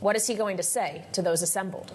What is he going to say to those assembled?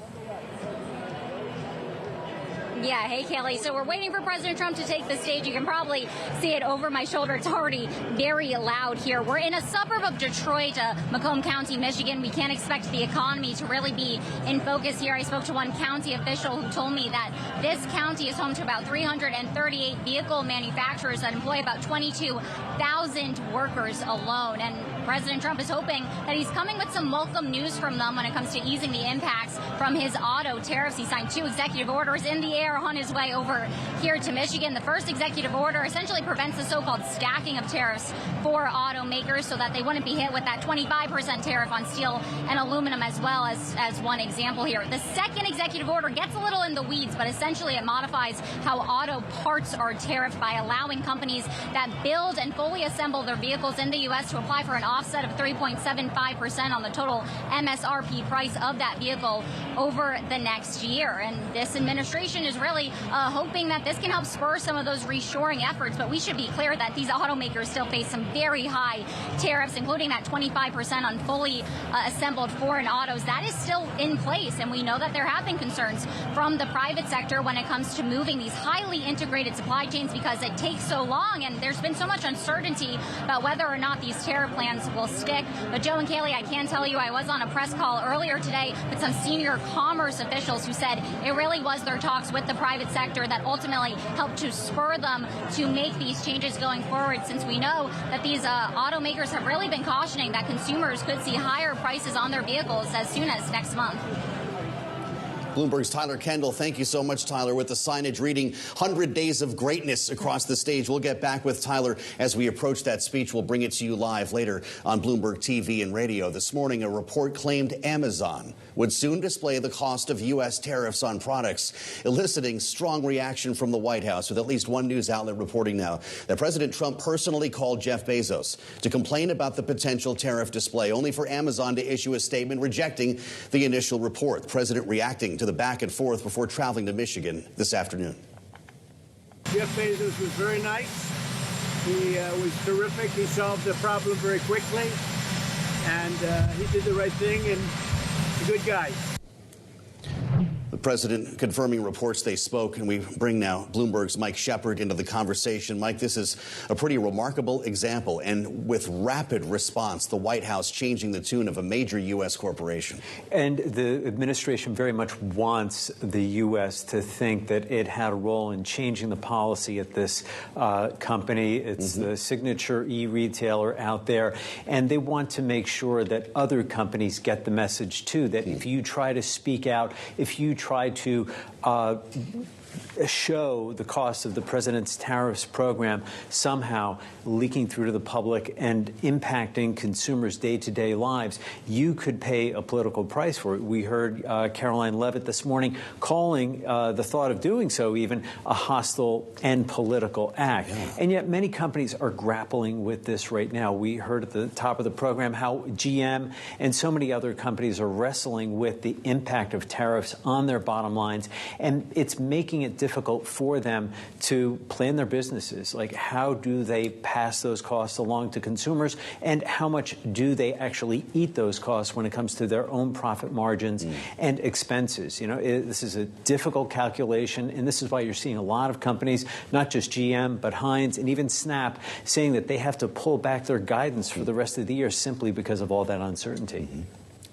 Yeah, hey, Kelly. So we're waiting for President Trump to take the stage. You can probably see it over my shoulder. It's already very loud here. We're in a suburb of Detroit, Macomb County, Michigan. We can't expect the economy to really be in focus here. I spoke to one county official who told me that this county is home to about 338 vehicle manufacturers that employ about 22,000 workers alone. And President Trump is hoping that he's coming with some welcome news from them when it comes to easing the impacts from his auto tariffs. He signed 2 executive orders in the air on his way over here to Michigan. The first executive order essentially prevents the so-called stacking of tariffs for automakers so that they wouldn't be hit with that 25% tariff on steel and aluminum as well as one example here. The second executive order gets a little in the weeds, but essentially it modifies how auto parts are tariffed by allowing companies that build and fully assemble their vehicles in the U.S. to apply for an offset of 3.75% on the total MSRP price of that vehicle over the next year. And this administration is really hoping that this can help spur some of those reshoring efforts. But we should be clear that these automakers still face some very high tariffs, including that 25% on fully assembled foreign autos. That is still in place. And we know that there have been concerns from the private sector when it comes to moving these highly integrated supply chains because it takes so long. And there's been so much uncertainty about whether or not these tariff plans will stick. But Joe and Kaylee, I can tell you I was on a press call earlier today with some senior commerce officials who said it really was their talks with the private sector that ultimately helped to spur them to make these changes going forward, since we know that these automakers have really been cautioning that consumers could see higher prices on their vehicles as soon as next month. Bloomberg's Tyler Kendall. Thank you so much, Tyler, with the signage reading 100 Days of Greatness across the stage. We'll get back with Tyler as we approach that speech. We'll bring it to you live later on Bloomberg TV and radio. This morning, a report claimed Amazon would soon display the cost of U.S. tariffs on products, eliciting strong reaction from the White House, with at least one news outlet reporting now that President Trump personally called Jeff Bezos to complain about the potential tariff display, only for Amazon to issue a statement rejecting the initial report. The president reacting to the back and forth before traveling to Michigan this afternoon. Jeff Bezos was very nice. He was terrific. He solved the problem very quickly, and he did the right thing, and he's a good guy. The president confirming reports they spoke, and we bring now Bloomberg's Mike Shepard into the conversation. Mike, this is a pretty remarkable example, and with rapid response, the White House changing the tune of a major U.S. corporation. And the administration very much wants the U.S. to think that it had a role in changing the policy at this company. It's the signature e-retailer out there, and they want to make sure that other companies get the message, too, that if you try to speak out, if you try to show the cost of the president's tariffs program somehow leaking through to the public and impacting consumers' day-to-day lives, you could pay a political price for it. We heard Caroline Leavitt this morning calling the thought of doing so even a hostile and political act. Yeah. And yet many companies are grappling with this right now. We heard at the top of the program how GM and so many other companies are wrestling with the impact of tariffs on their bottom lines, and it's making it difficult for them to plan their businesses. Like, how do they pass those costs along to consumers, and how much do they actually eat those costs when it comes to their own profit margins and expenses? You know, this is a difficult calculation, and this is why you're seeing a lot of companies, not just GM, but Heinz and even Snap, saying that they have to pull back their guidance for the rest of the year simply because of all that uncertainty.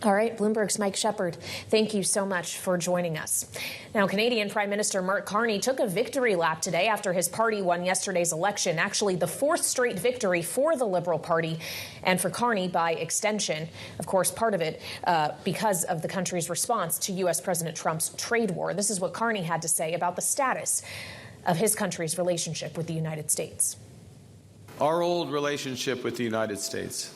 All right, Bloomberg's Mike Shepard, thank you so much for joining us. Now, Canadian Prime Minister Mark Carney took a victory lap today after his party won yesterday's election, actually the fourth straight victory for the Liberal Party and for Carney by extension. Of course, part of it because of the country's response to U.S. President Trump's trade war. This is what Carney had to say about the status of his country's relationship with the United States. Our old relationship with the United States,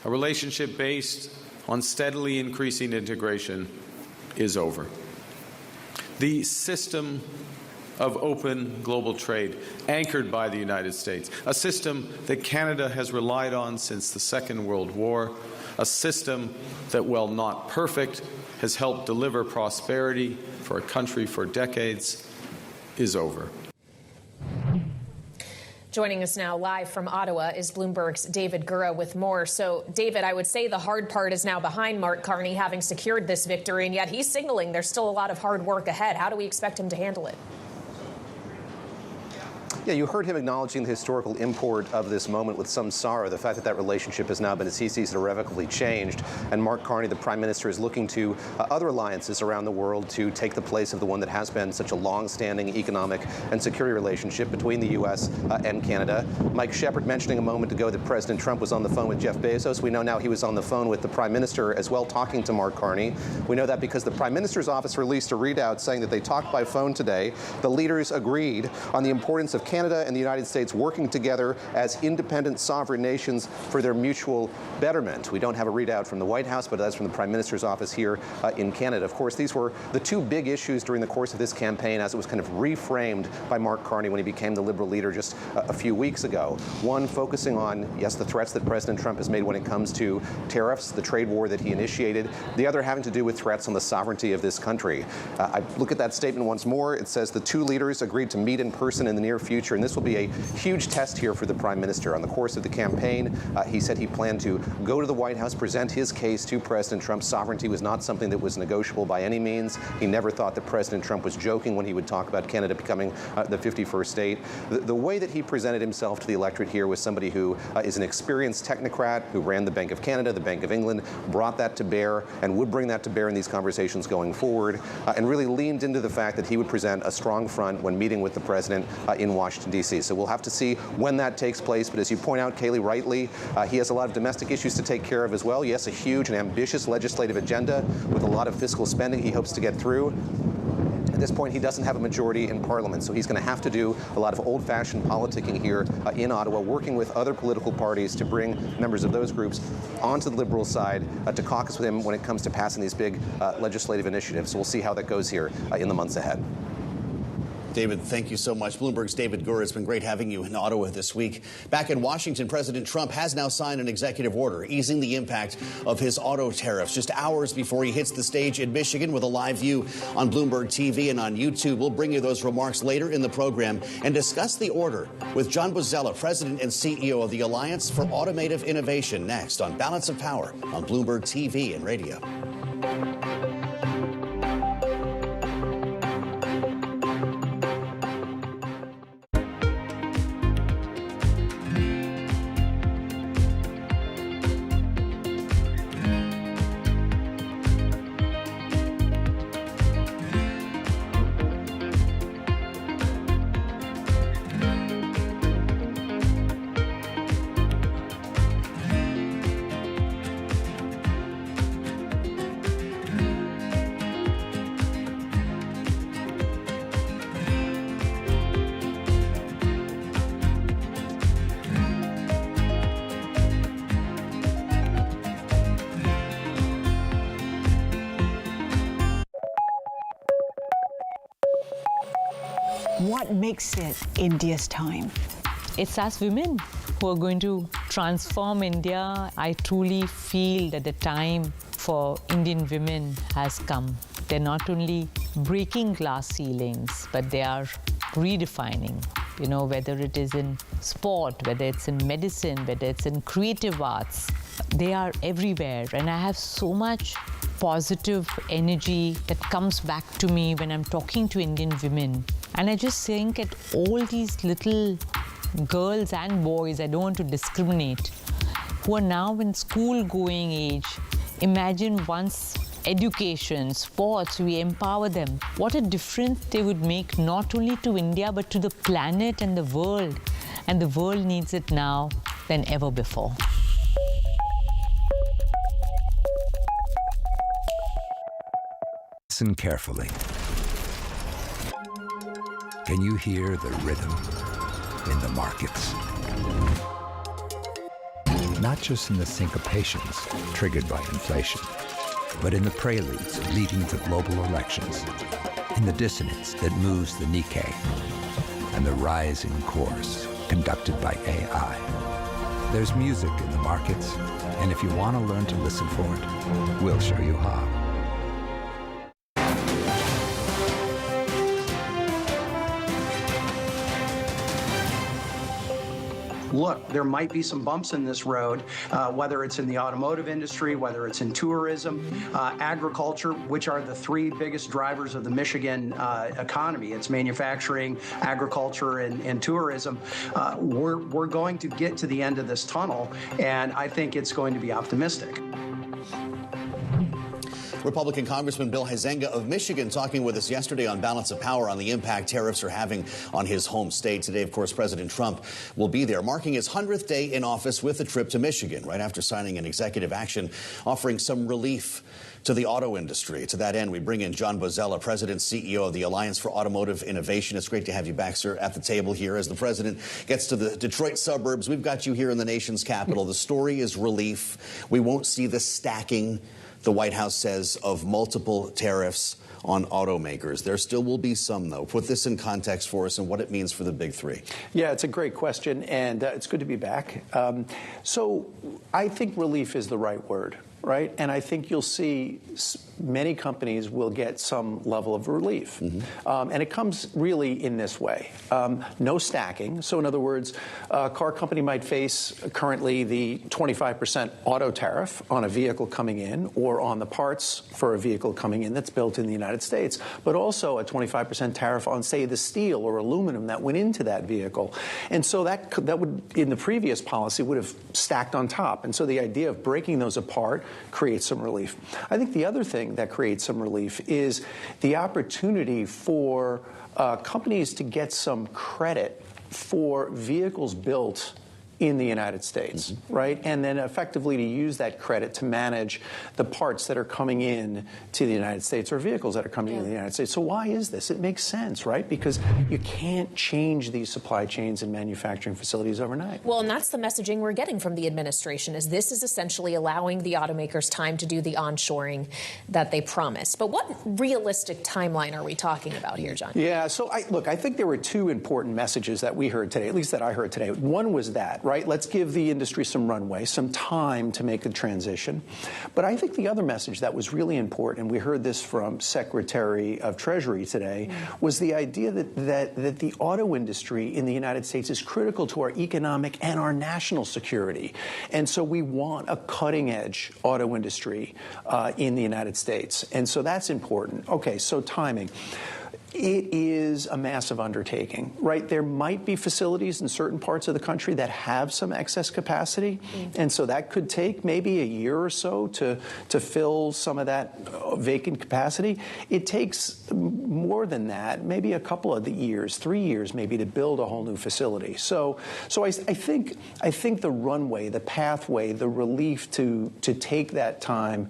a relationship based on steadily increasing integration, is over. The system of open global trade anchored by the United States, a system that Canada has relied on since the Second World War, a system that, while not perfect, has helped deliver prosperity for a country for decades, is over. Joining us now live from Ottawa is Bloomberg's David Gura with more. So, David, I would say the hard part is now behind Mark Carney, having secured this victory, and yet he's signaling there's still a lot of hard work ahead. How do we expect him to handle it? Yeah, you heard him acknowledging the historical import of this moment with some sorrow, the fact that that relationship has now been, as he sees it, irrevocably changed. And Mark Carney, the Prime Minister, is looking to other alliances around the world to take the place of the one that has been such a long-standing economic and security relationship between the U.S. And Canada. Mike Shepard mentioning a moment ago that President Trump was on the phone with Jeff Bezos. We know now he was on the phone with the Prime Minister as well, talking to Mark Carney. We know that because the Prime Minister's office released a readout saying that they talked by phone today. The leaders agreed on the importance of Canada and the United States working together as independent sovereign nations for their mutual betterment. We don't have a readout from the White House, but that's from the Prime Minister's office here in Canada. Of course, these were the two big issues during the course of this campaign as it was kind of reframed by Mark Carney when he became the Liberal leader just a few weeks ago. One focusing on, yes, the threats that President Trump has made when it comes to tariffs, the trade war that he initiated. The other having to do with threats on the sovereignty of this country. I look at that statement once more. It says the two leaders agreed to meet in person in the near future, and this will be a huge test here for the Prime Minister. On the course of the campaign, he said he planned to go to the White House, present his case to President Trump. Sovereignty was not something that was negotiable by any means. He never thought that President Trump was joking when he would talk about Canada becoming the 51st state. The way that he presented himself to the electorate here was somebody who is an experienced technocrat who ran the Bank of Canada, the Bank of England, brought that to bear and would bring that to bear in these conversations going forward, and really leaned into the fact that he would present a strong front when meeting with the president in Washington, D.C. So we'll have to see when that takes place. But as you point out, Kaylee, rightly, he has a lot of domestic issues to take care of as well. Yes, a huge and ambitious legislative agenda with a lot of fiscal spending he hopes to get through. At this point, he doesn't have a majority in Parliament, so he's going to have to do a lot of old-fashioned politicking here in Ottawa, working with other political parties to bring members of those groups onto the Liberal side to caucus with him when it comes to passing these big legislative initiatives. So we'll see how that goes here in the months ahead. David, thank you so much. Bloomberg's David Gura, it's been great having you in Ottawa this week. Back in Washington, President Trump has now signed an executive order easing the impact of his auto tariffs just hours before he hits the stage in Michigan with a live view on Bloomberg TV and on YouTube. We'll bring you those remarks later in the program and discuss the order with John Bozzella, President and CEO of the Alliance for Automotive Innovation, next on Balance of Power on Bloomberg TV and radio. What makes it India's time? It's us women who are going to transform India. I truly feel that the time for Indian women has come. They're not only breaking glass ceilings, but they are redefining, whether it is in sport, whether it's in medicine, whether it's in creative arts. They are everywhere, and I have so much positive energy that comes back to me when I'm talking to Indian women. And I just think at all these little girls and boys, I don't want to discriminate, who are now in school-going age. Imagine once education, sports, we empower them. What a difference they would make not only to India, but to the planet and the world. And the world needs it now than ever before. Listen carefully. Can you hear the rhythm in the markets? Not just in the syncopations triggered by inflation, but in the preludes leading to global elections, in the dissonance that moves the Nikkei, and the rising chorus conducted by AI. There's music in the markets, and if you want to learn to listen for it, we'll show you how. look, there might be some bumps in this road, whether it's in the automotive industry, whether it's in tourism, agriculture, which are the three biggest drivers of the Michigan economy. It's manufacturing, agriculture, and tourism. We're going to get to the end of this tunnel, and I think it's going to be optimistic. Republican Congressman Bill Huizenga of Michigan talking with us yesterday on Balance of Power on the impact tariffs are having on his home state. Today, of course, President Trump will be there, marking his 100th day in office with a trip to Michigan, right after signing an executive action offering some relief to the auto industry. To that end, we bring in John Bozzella, President CEO of the Alliance for Automotive Innovation. It's great to have you back, sir, at the table here. As the president gets to the Detroit suburbs, we've got you here in the nation's capital. The story is relief. We won't see the stacking, the White House says, of multiple tariffs on automakers. There still will be some, though. Put this in context for us and what it means for the big three. Yeah, it's a great question, and it's good to be back. So I think relief is the right word, right? And I think you'll see many companies will get some level of relief. And it comes really in this way. No stacking. So in other words, a car company might face currently the 25% auto tariff on a vehicle coming in or on the parts for a vehicle coming in that's built in the United States, but also a 25% tariff on, say, the steel or aluminum that went into that vehicle. And so that would, in the previous policy, would have stacked on top. And so the idea of breaking those apart creates some relief. I think the other thing that creates some relief is the opportunity for companies to get some credit for vehicles built in the United States, right? And then effectively to use that credit to manage the parts that are coming in to the United States or vehicles that are coming into the United States. So why is this? It makes sense, right? Because you can't change these supply chains and manufacturing facilities overnight. Well, and that's the messaging we're getting from the administration, is this is essentially allowing the automakers time to do the onshoring that they promised. But what realistic timeline are we talking about here, John? Yeah, so I think there were two important messages that we heard today, at least that I heard today. One was that, right? Let's give the industry some runway, some time to make the transition. But I think the other message that was really important, and we heard this from Secretary of Treasury today, was the idea that the auto industry in the United States is critical to our economic and our national security. And so we want a cutting-edge auto industry in the United States. And so that's important. Okay, so timing. It is a massive undertaking, right? There might be facilities in certain parts of the country that have some excess capacity, and so that could take maybe a year or so to fill some of that vacant capacity. It takes more than that, maybe a couple of the years, 3 years maybe, to build a whole new facility. So I think the runway, the pathway, the relief to take that time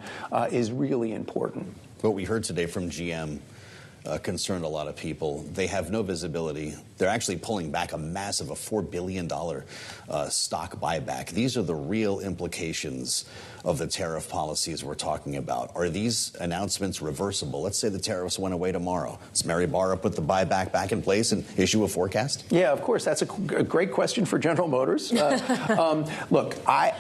is really important. What we heard today from GM concerned a lot of people. They have no visibility. They're actually pulling back a massive, $4 billion stock buyback. These are the real implications of the tariff policies we're talking about. Are these announcements reversible? Let's say the tariffs went away tomorrow. Does Mary Barra put the buyback back in place and issue a forecast? Yeah, of course. That's a great question for General Motors. Look,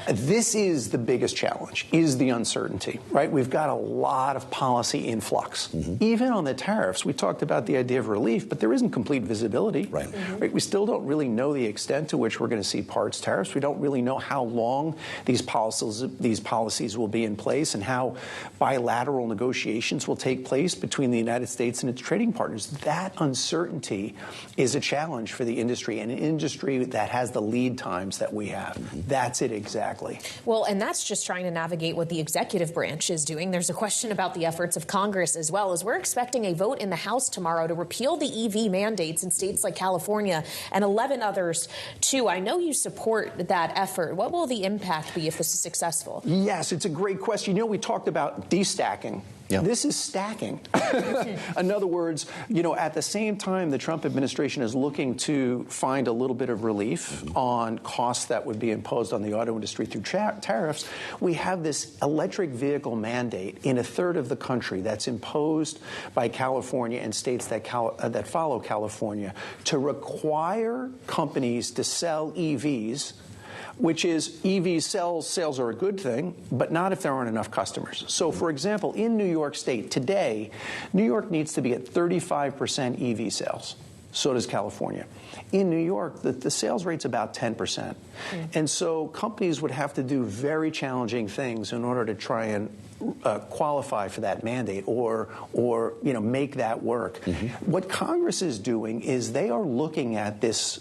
this is the biggest challenge, is the uncertainty, right? We've got a lot of policy in flux. Even on the tariffs, we talked about the idea of relief, but there isn't complete visibility. Right. We still don't really know the extent to which we're going to see parts tariffs. We don't really know how long these policies will be in place and how bilateral negotiations will take place between the United States and its trading partners. That uncertainty is a challenge for the industry, and an industry that has the lead times that we have. That's it exactly. Well, and that's just trying to navigate what the executive branch is doing. There's a question about the efforts of Congress as well, as we're expecting a vote in the House tomorrow to repeal the EV mandates in states like California and 11 others, too. I know you support that effort. What will the impact be if this is successful? Yes, it's a great question. You know, we talked about destacking. Yeah. This is stacking. In other words, at the same time the Trump administration is looking to find a little bit of relief on costs that would be imposed on the auto industry through tariffs, we have this electric vehicle mandate in a third of the country that's imposed by California and states that follow California to require companies to sell EVs, which is sales are a good thing, but not if there aren't enough customers. So, for example, in New York State today, New York needs to be at 35% EV sales. So does California. In New York, the sales rate's about 10%. And so companies would have to do very challenging things in order to try and qualify for that mandate or make that work. What Congress is doing is they are looking at this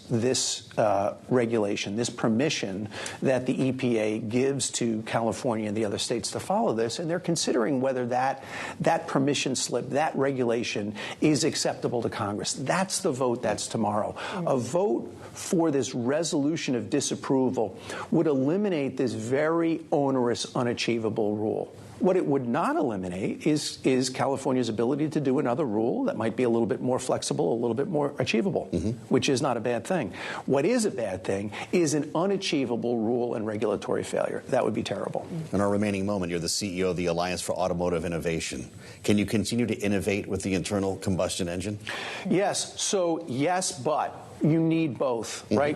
regulation, this permission that the EPA gives to California and the other states to follow this, and they're considering whether that permission slip, that regulation, is acceptable to Congress. That's the vote that's tomorrow. A vote for this resolution of disapproval would eliminate this very onerous, unachievable rule. What it would not eliminate is California's ability to do another rule that might be a little bit more flexible, a little bit more achievable, which is not a bad thing. What is a bad thing is an unachievable rule and regulatory failure. That would be terrible. In our remaining moment, you're the CEO of the Alliance for Automotive Innovation. Can you continue to innovate with the internal combustion engine? Yes. So yes, but you need both, right?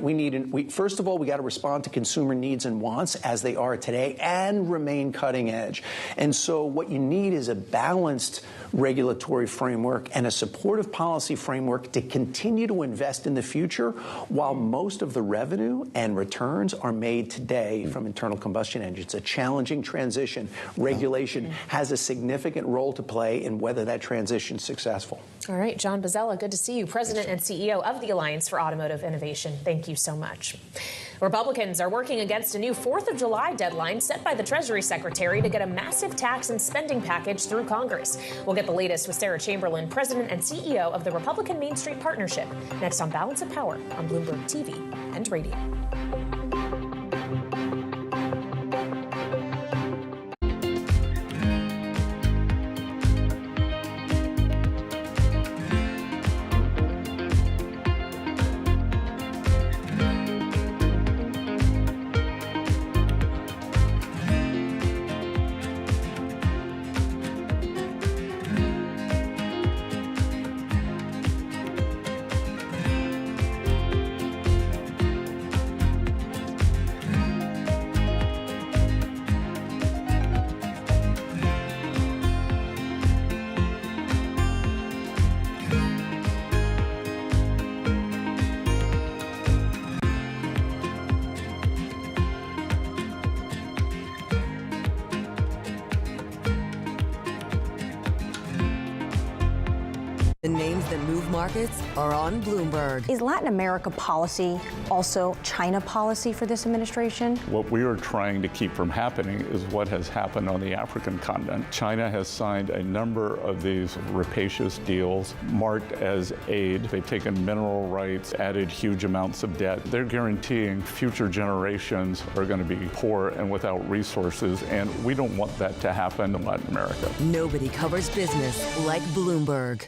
First of all, we got to respond to consumer needs and wants as they are today and remain cutting edge. And so what you need is a balanced regulatory framework and a supportive policy framework to continue to invest in the future while most of the revenue and returns are made today from internal combustion engines. It's a challenging transition. Regulation has a significant role to play in whether that transition is successful. All right, John Bozzella, good to see you, President and CEO of the Alliance for Automotive Innovation. Thank you so much. Republicans are working against a new 4th of July deadline set by the Treasury Secretary to get a massive tax and spending package through Congress. We'll get the latest with Sarah Chamberlain, President and CEO of the Republican Main Street Partnership, next on Balance of Power on Bloomberg TV and radio. The names that move markets are on Bloomberg. Is Latin America policy also China policy for this administration? What we are trying to keep from happening is what has happened on the African continent. China has signed a number of these rapacious deals marked as aid. They've taken mineral rights, added huge amounts of debt. They're guaranteeing future generations are going to be poor and without resources, and we don't want that to happen in Latin America. Nobody covers business like Bloomberg.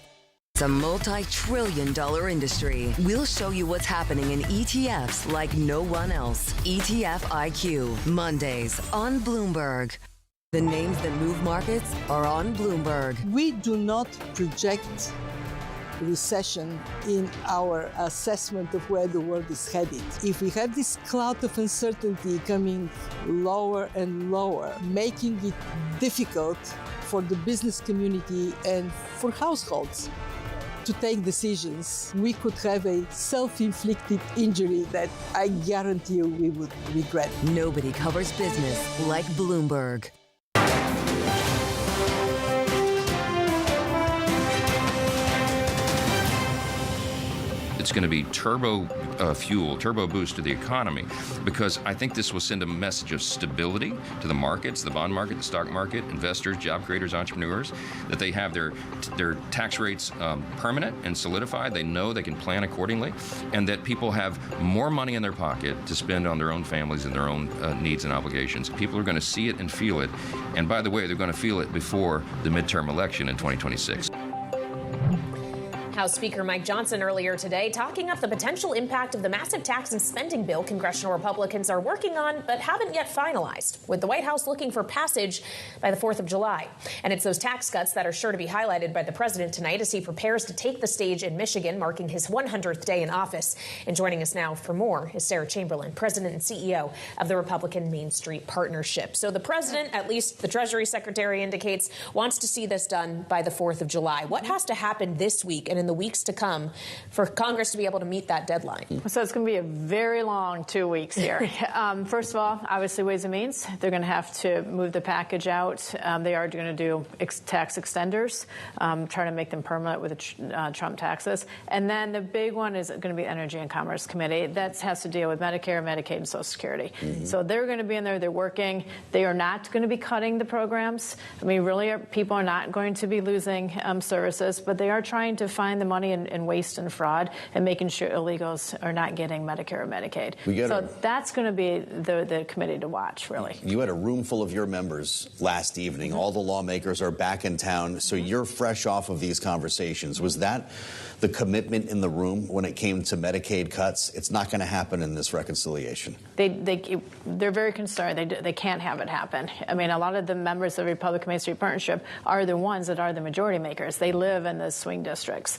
It's a multi-trillion-dollar industry. We'll show you what's happening in ETFs like no one else. ETF IQ, Mondays on Bloomberg. The names that move markets are on Bloomberg. We do not project recession in our assessment of where the world is headed. If we have this cloud of uncertainty coming lower and lower, making it difficult for the business community and for households to take decisions, we could have a self-inflicted injury that I guarantee you we would regret. Nobody covers business like Bloomberg. It's going to be turbo fuel, turbo boost to the economy, because I think this will send a message of stability to the markets, the bond market, the stock market, investors, job creators, entrepreneurs, that they have their tax rates permanent and solidified. They know they can plan accordingly, and that people have more money in their pocket to spend on their own families and their own needs and obligations. People are going to see it and feel it, and by the way, they're going to feel it before the midterm election in 2026. House Speaker Mike Johnson earlier today talking up the potential impact of the massive tax and spending bill congressional Republicans are working on but haven't yet finalized, with the White House looking for passage by the 4th of July. And it's those tax cuts that are sure to be highlighted by the president tonight as he prepares to take the stage in Michigan, marking his 100th day in office. And joining us now for more is Sarah Chamberlain, president and CEO of the Republican Main Street Partnership. So the president, at least the Treasury Secretary indicates, wants to see this done by the 4th of July. What has to happen this week and in the weeks to come for Congress to be able to meet that deadline? So it's going to be a very long 2 weeks here. First of all, obviously Ways and Means. They're going to have to move the package out. They are going to do tax extenders, trying to make them permanent with the Trump taxes. And then the big one is going to be Energy and Commerce Committee. That has to deal with Medicare, Medicaid, and Social Security. So they're going to be in there. They're working. They are not going to be cutting the programs. I mean, really, people are not going to be losing services, but they are trying to find the money in waste and fraud and making sure illegals are not getting Medicare or Medicaid. So that's going to be the committee to watch, really. You had a room full of your members last evening. All the lawmakers are back in town, so you're fresh off of these conversations. Was that the commitment in the room when it came to Medicaid cuts? It's not going to happen in this reconciliation. They're very concerned. They can't have it happen. I mean, a lot of the members of the Republican Main Street Partnership are the ones that are the majority makers. They live in the swing districts.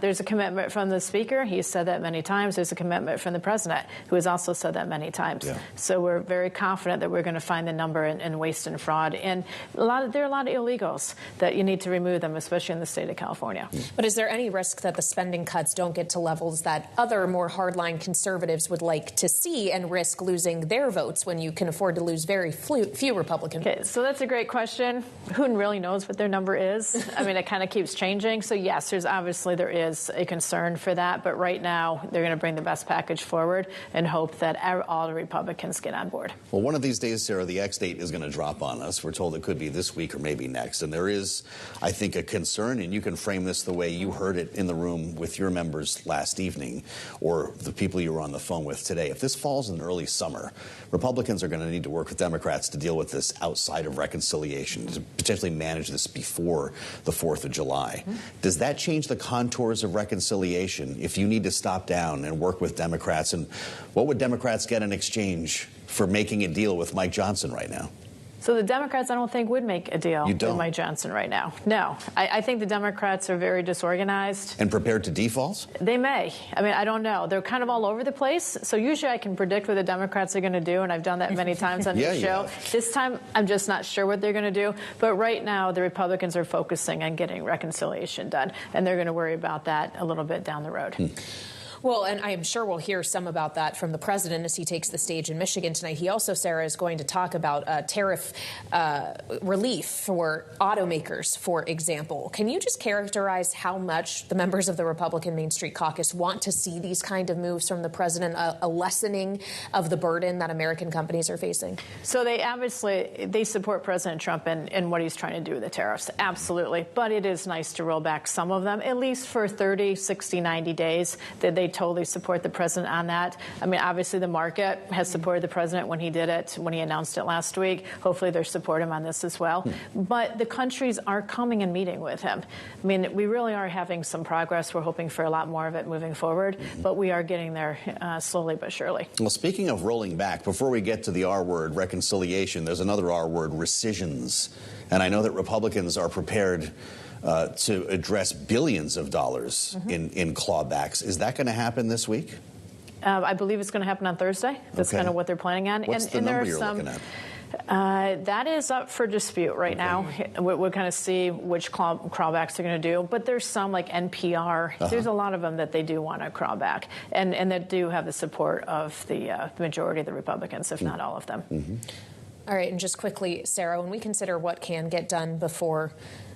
There's a commitment from the Speaker. He's said that many times. There's a commitment from the President, who has also said that many times. Yeah. So we're very confident that we're going to find the number in waste and fraud. And there are a lot of illegals that you need to remove them, especially in the state of California. But is there any risk that the spending cuts don't get to levels that other more hardline conservatives would like to see and risk losing their votes when you can afford to lose very few Republican votes? So that's a great question. Who really knows what their number is? I mean, it kind of keeps changing. So yes, there is a concern for that. But right now, they're going to bring the best package forward and hope that all the Republicans get on board. Well, one of these days, Sarah, the X date is going to drop on us. We're told it could be this week or maybe next. And there is, I think, a concern, and you can frame this the way you heard it in the room with your members last evening or the people you were on the phone with today. If this falls in early summer, Republicans are going to need to work with Democrats to deal with this outside of reconciliation, to potentially manage this before the 4th of July. Does that change the contours of reconciliation if you need to stop down and work with Democrats? And what would Democrats get in exchange for making a deal with Mike Johnson right now? So the Democrats, I don't think, would make a deal with Mike Johnson right now. No. I think the Democrats are very disorganized. And prepared to default? They may. I mean, I don't know. They're kind of all over the place. So usually I can predict what the Democrats are going to do, and I've done that many times on the show. This time, I'm just not sure what they're going to do. But right now, the Republicans are focusing on getting reconciliation done, and they're going to worry about that a little bit down the road. Well, and I am sure we'll hear some about that from the president as he takes the stage in Michigan tonight. He also, Sarah, is going to talk about tariff relief for automakers, for example. Can you just characterize how much the members of the Republican Main Street Caucus want to see these kind of moves from the president, a lessening of the burden that American companies are facing? So they support President Trump and what he's trying to do with the tariffs. Absolutely. But it is nice to roll back some of them, at least for 30, 60, 90 days, that they totally support the president on that. I mean, obviously the market has supported the president when he did it, when he announced it last week. Hopefully they'll support him on this as well. But the countries are coming and meeting with him. I mean, we really are having some progress. We're hoping for a lot more of it moving forward, but we are getting there slowly but surely. Well, speaking of rolling back, before we get to the R word, reconciliation, there's another R word, rescissions. And I know that Republicans are prepared to address billions of dollars in clawbacks. Is that going to happen this week? I believe it's going to happen on Thursday. That's kind of what they're planning on. What's the number you're looking at? That is up for dispute right now. We'll kind of see which clawbacks they're going to do. But there's some like NPR. There's a lot of them that they do want to claw back. And that do have the support of the majority of the Republicans, if not all of them. All right. And just quickly, Sarah, when we consider what can get done before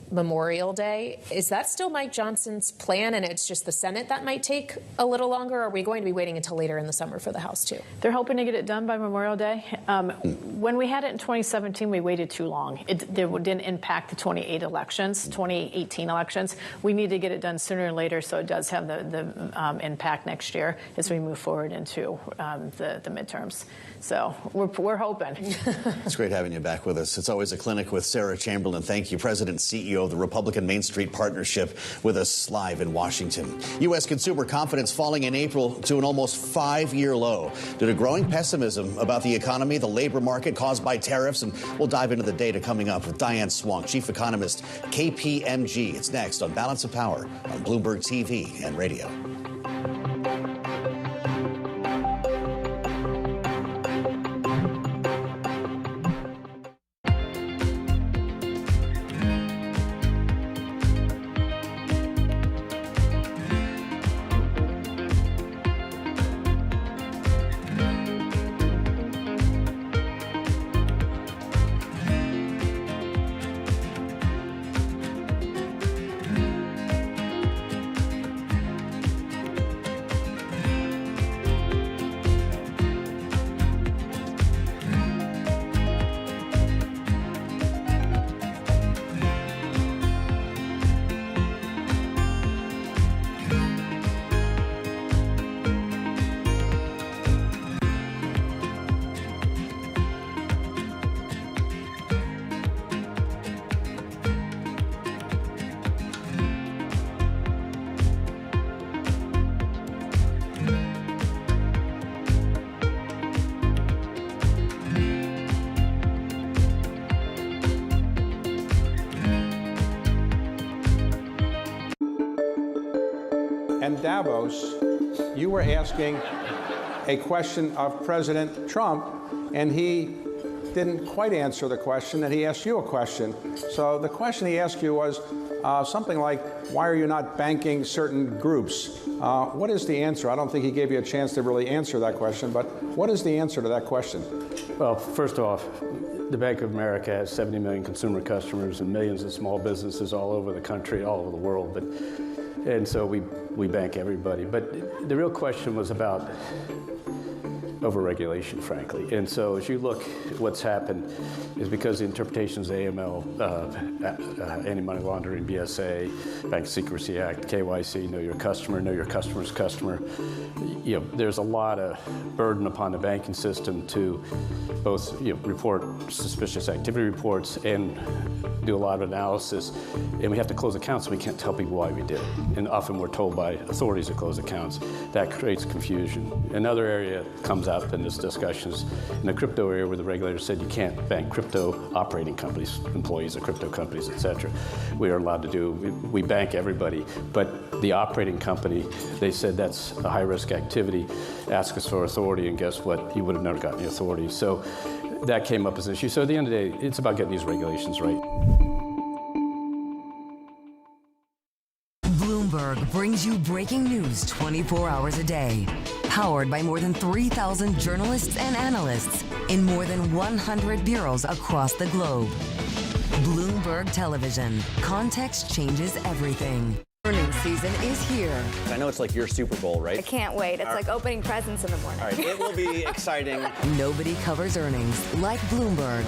Memorial Day, is that still Mike Johnson's plan, and it's just the Senate that might take a little longer, or are we going to be waiting until later in the summer for the House, too? They're hoping to get it done by Memorial Day. When we had it in 2017, we waited too long. It didn't impact the 2018 elections. We need to get it done sooner or later, so it does have the impact next year as we move forward into the midterms. So we're hoping. It's great having you back with us. It's always a clinic with Sarah Chamberlain. Thank you, President and CEO of the Republican Main Street Partnership, with us live in Washington. U.S. consumer confidence falling in April to an almost 5-year low due to growing pessimism about the economy, the labor market caused by tariffs, and we'll dive into the data coming up with Diane Swank, chief economist, KPMG. It's next on Balance of Power on Bloomberg TV and radio. and Davos, you were asking a question of President Trump, and he didn't quite answer the question, and he asked you a question. So the question he asked you was something like, why are you not banking certain groups? What is the answer? I don't think he gave you a chance to really answer that question, but what is the answer to that question? Well, first off, the Bank of America has 70 million consumer customers and millions of small businesses all over the country, all over the world. And so we bank everybody. But the real question was about overregulation, frankly. And so as you look at what's happened is because the interpretations of AML, anti-money laundering, BSA, Bank Secrecy Act, KYC, know your customer's customer. You know, there's a lot of burden upon the banking system to both report suspicious activity reports and do a lot of analysis. And we have to close accounts, so we can't tell people why we did it. And often we're told by authorities to close accounts. That creates confusion. Another area comes up in this discussion is in the crypto area where the regulator said you can't bank crypto operating companies, employees of crypto companies, et cetera. We are allowed to do, we bank everybody, but the operating company, they said that's a high-risk activity, ask us for authority, and guess what? You would have never gotten the authority. So that came up as an issue. So at the end of the day, it's about getting these regulations right. Bloomberg brings you breaking news 24 hours a day. Powered by more than 3,000 journalists and analysts in more than 100 bureaus across the globe. Bloomberg Television. Context changes everything. Earnings season is here. I know it's like your Super Bowl, right? I can't wait. It's like opening presents in the morning. All right, it will be exciting. Nobody covers earnings like Bloomberg.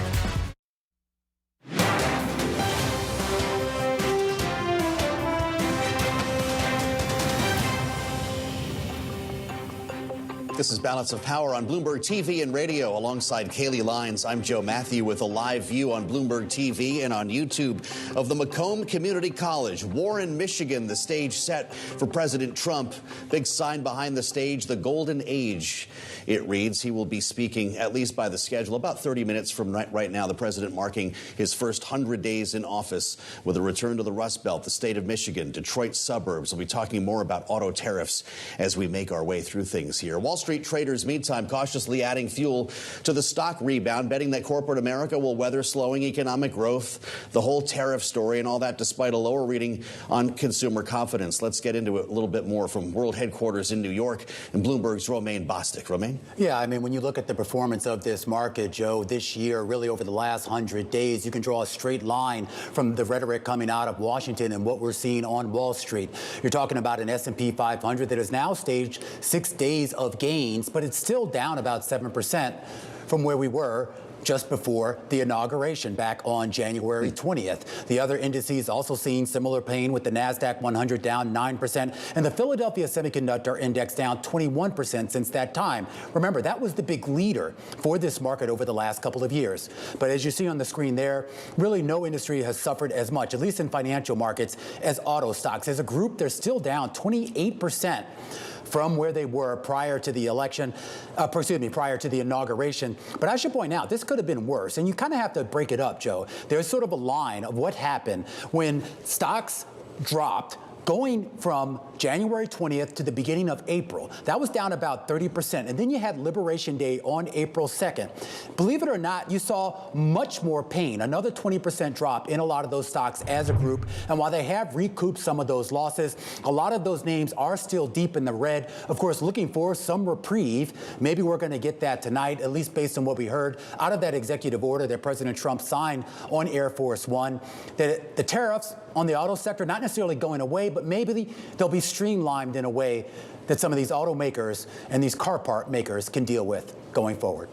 This is Balance of Power on Bloomberg TV and radio. Alongside Kaylee Lyons, I'm Joe Matthew with a live view on Bloomberg TV and on YouTube of the Macomb Community College. Warren, Michigan, the stage set for President Trump. Big sign behind the stage, the Golden Age. It reads he will be speaking, at least by the schedule, about 30 minutes from right now. The president marking his first 100 days in office with a return to the Rust Belt, the state of Michigan, Detroit suburbs. We'll be talking more about auto tariffs as we make our way through things here. Wall Street traders, meantime, cautiously adding fuel to the stock rebound, betting that corporate America will weather slowing economic growth, the whole tariff story, and all that despite a lower reading on consumer confidence. Let's get into it a little bit more from world headquarters in New York and Bloomberg's Romaine Bostick. Romaine? Yeah, I mean, when you look at the performance of this market, Joe, this year, really over the last 100 days, you can draw a straight line from the rhetoric coming out of Washington and what we're seeing on Wall Street. You're talking about an S&P 500 that has now staged 6 days of gains, but it's still down about 7% from where we were just before the inauguration back on January 20th. The other indices also seeing similar pain, with the NASDAQ 100 down 9% and the Philadelphia Semiconductor Index down 21% since that time. Remember, that was the big leader for this market over the last couple of years. But as you see on the screen there, really no industry has suffered as much, at least in financial markets, as auto stocks. As a group, they're still down 28% from where they were prior to the election, prior to the inauguration. But I should point out, this could have been worse. And you kind of have to break it up, Joe. There's sort of a line of what happened when stocks dropped going from January 20th to the beginning of April. That was down about 30%. And then you had Liberation Day on April 2nd. Believe it or not, you saw much more pain, another 20% drop in a lot of those stocks as a group. And while they have recouped some of those losses, a lot of those names are still deep in the red. Of course, looking for some reprieve. Maybe we're going to get that tonight, at least based on what we heard out of that executive order that President Trump signed on Air Force One, that the tariffs on the auto sector, not necessarily going away, but maybe they'll be streamlined in a way that some of these automakers and these car part makers can deal with going forward.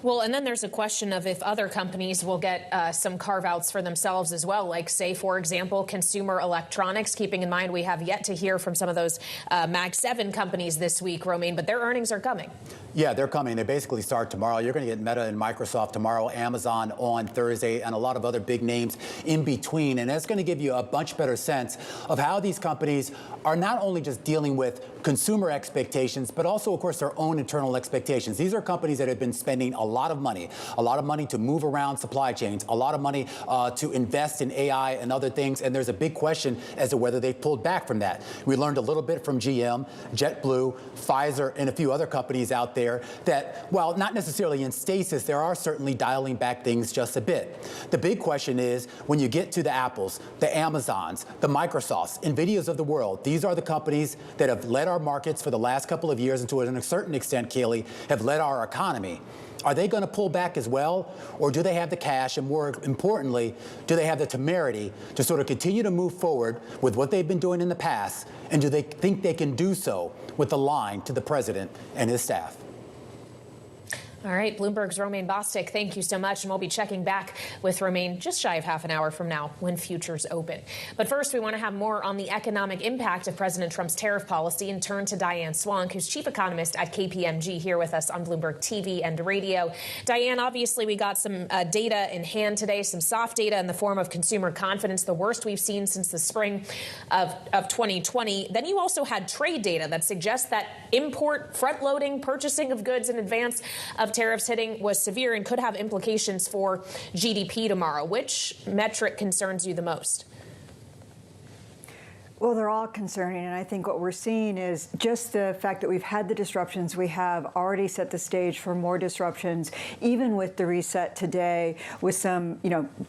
Well, and then there's a question of if other companies will get some carve-outs for themselves as well, like, say, for example, consumer electronics, keeping in mind we have yet to hear from some of those Mag 7 companies this week, Romaine, but their earnings are coming. Yeah, they're coming. They basically start tomorrow. You're going to get Meta and Microsoft tomorrow, Amazon on Thursday, and a lot of other big names in between. And that's going to give you a much better sense of how these companies are not only just dealing with consumer expectations, but also, of course, their own internal expectations. These are companies that have been spending a lot of money to move around supply chains, a lot of money to invest in AI and other things. And there's a big question as to whether they've pulled back from that. We learned a little bit from GM, JetBlue, Pfizer, and a few other companies out there that, while not necessarily in stasis, there are certainly dialing back things just a bit. The big question is, when you get to the Apples, the Amazons, the Microsofts, NVIDIAs of the world, these are the companies that have led our markets for the last couple of years and to a certain extent, Kayleigh, have led our economy. Are they going to pull back as well? Or do they have the cash, and more importantly, do they have the temerity to sort of continue to move forward with what they've been doing in the past? And do they think they can do so with a line to the president and his staff? All right, Bloomberg's Romaine Bostick, thank you so much. And we'll be checking back with Romaine just shy of half an hour from now when futures open. But first, we want to have more on the economic impact of President Trump's tariff policy and turn to Diane Swonk, who's chief economist at KPMG, here with us on Bloomberg TV and radio. Diane, obviously, we got some data in hand today, some soft data in the form of consumer confidence, the worst we've seen since the spring of 2020. Then you also had trade data that suggests that import front-loading purchasing of goods in advance of tariffs hitting was severe and could have implications for GDP tomorrow. Which metric concerns you the most? Well, they're all concerning, and I think what we're seeing is just the fact that we've had the disruptions we have already set the stage for more disruptions, even with the reset today, with some,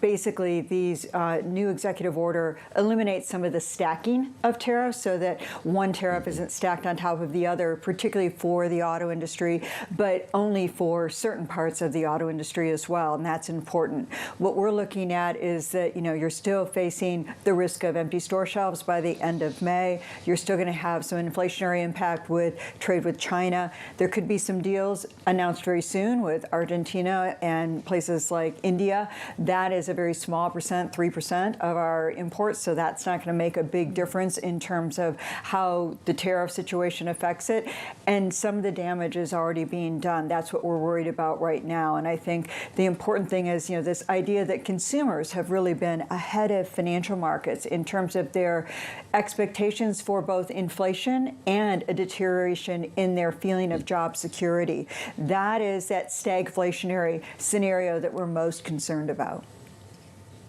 basically these new executive order eliminates some of the stacking of tariffs so that one tariff isn't stacked on top of the other, particularly for the auto industry, but only for certain parts of the auto industry as well, and that's important. What we're looking at is that, you're still facing the risk of empty store shelves by the end of May. You're still going to have some inflationary impact with trade with China. There could be some deals announced very soon with Argentina and places like India. That is a very small percent, 3% of our imports, so that's not going to make a big difference in terms of how the tariff situation affects it. And some of the damage is already being done. That's what we're worried about right now. And I think the important thing is, this idea that consumers have really been ahead of financial markets in terms of their expectations for both inflation and a deterioration in their feeling of job security. That is that stagflationary scenario that we're most concerned about.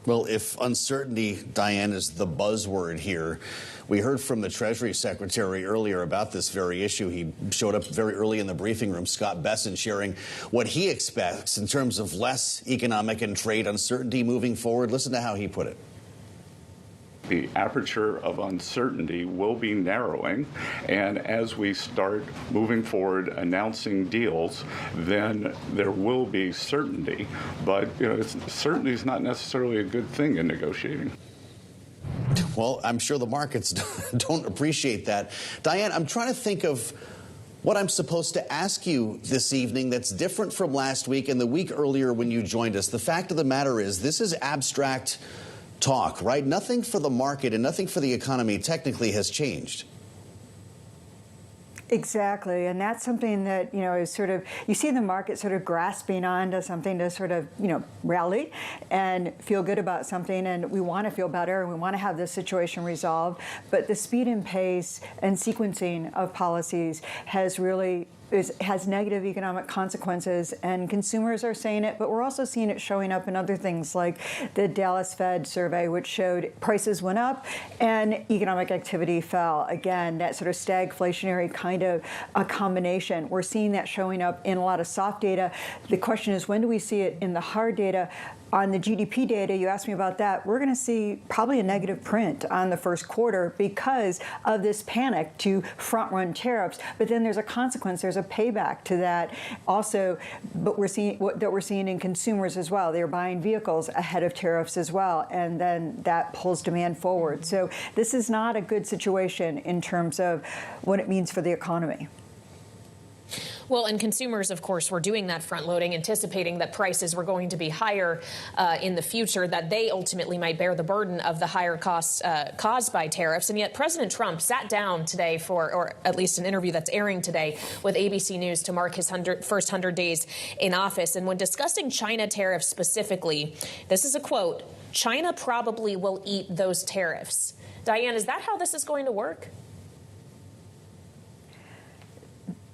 Well, if uncertainty, Diane, is the buzzword here, we heard from the Treasury Secretary earlier about this very issue. He showed up very early in the briefing room, Scott Bessent, sharing what he expects in terms of less economic and trade uncertainty moving forward. Listen to how he put it. The aperture of uncertainty will be narrowing, and as we start moving forward announcing deals, then there will be certainty. But certainty is not necessarily a good thing in negotiating. Well, I'm sure the markets don't appreciate that. Diane, I'm trying to think of what I'm supposed to ask you this evening that's different from last week and the week earlier when you joined us. The fact of the matter is, this is abstract talk, right? Nothing for the market and nothing for the economy technically has changed. Exactly, and that's something that, is sort of, you see the market sort of grasping onto something to sort of, rally and feel good about something, and we want to feel better, and we want to have this situation resolved, but the speed and pace and sequencing of policies has really has negative economic consequences, and consumers are saying it, but we're also seeing it showing up in other things like the Dallas Fed survey, which showed prices went up and economic activity fell. Again, that sort of stagflationary kind of a combination. We're seeing that showing up in a lot of soft data. The question is, when do we see it in the hard data? On the GDP data, you asked me about that, we're going to see probably a negative print on the first quarter because of this panic to front-run tariffs. But then there's a consequence, there's a payback to that also. But we're seeing in consumers as well. They're buying vehicles ahead of tariffs as well, and then that pulls demand forward. So this is not a good situation in terms of what it means for the economy. Well, and consumers, of course, were doing that front loading, anticipating that prices were going to be higher in the future, that they ultimately might bear the burden of the higher costs caused by tariffs. And yet President Trump sat down today for, or at least an interview that's airing today with ABC News to mark his first 100 days in office. And when discussing China tariffs specifically, this is a quote, "China probably will eat those tariffs." Diane, is that how this is going to work?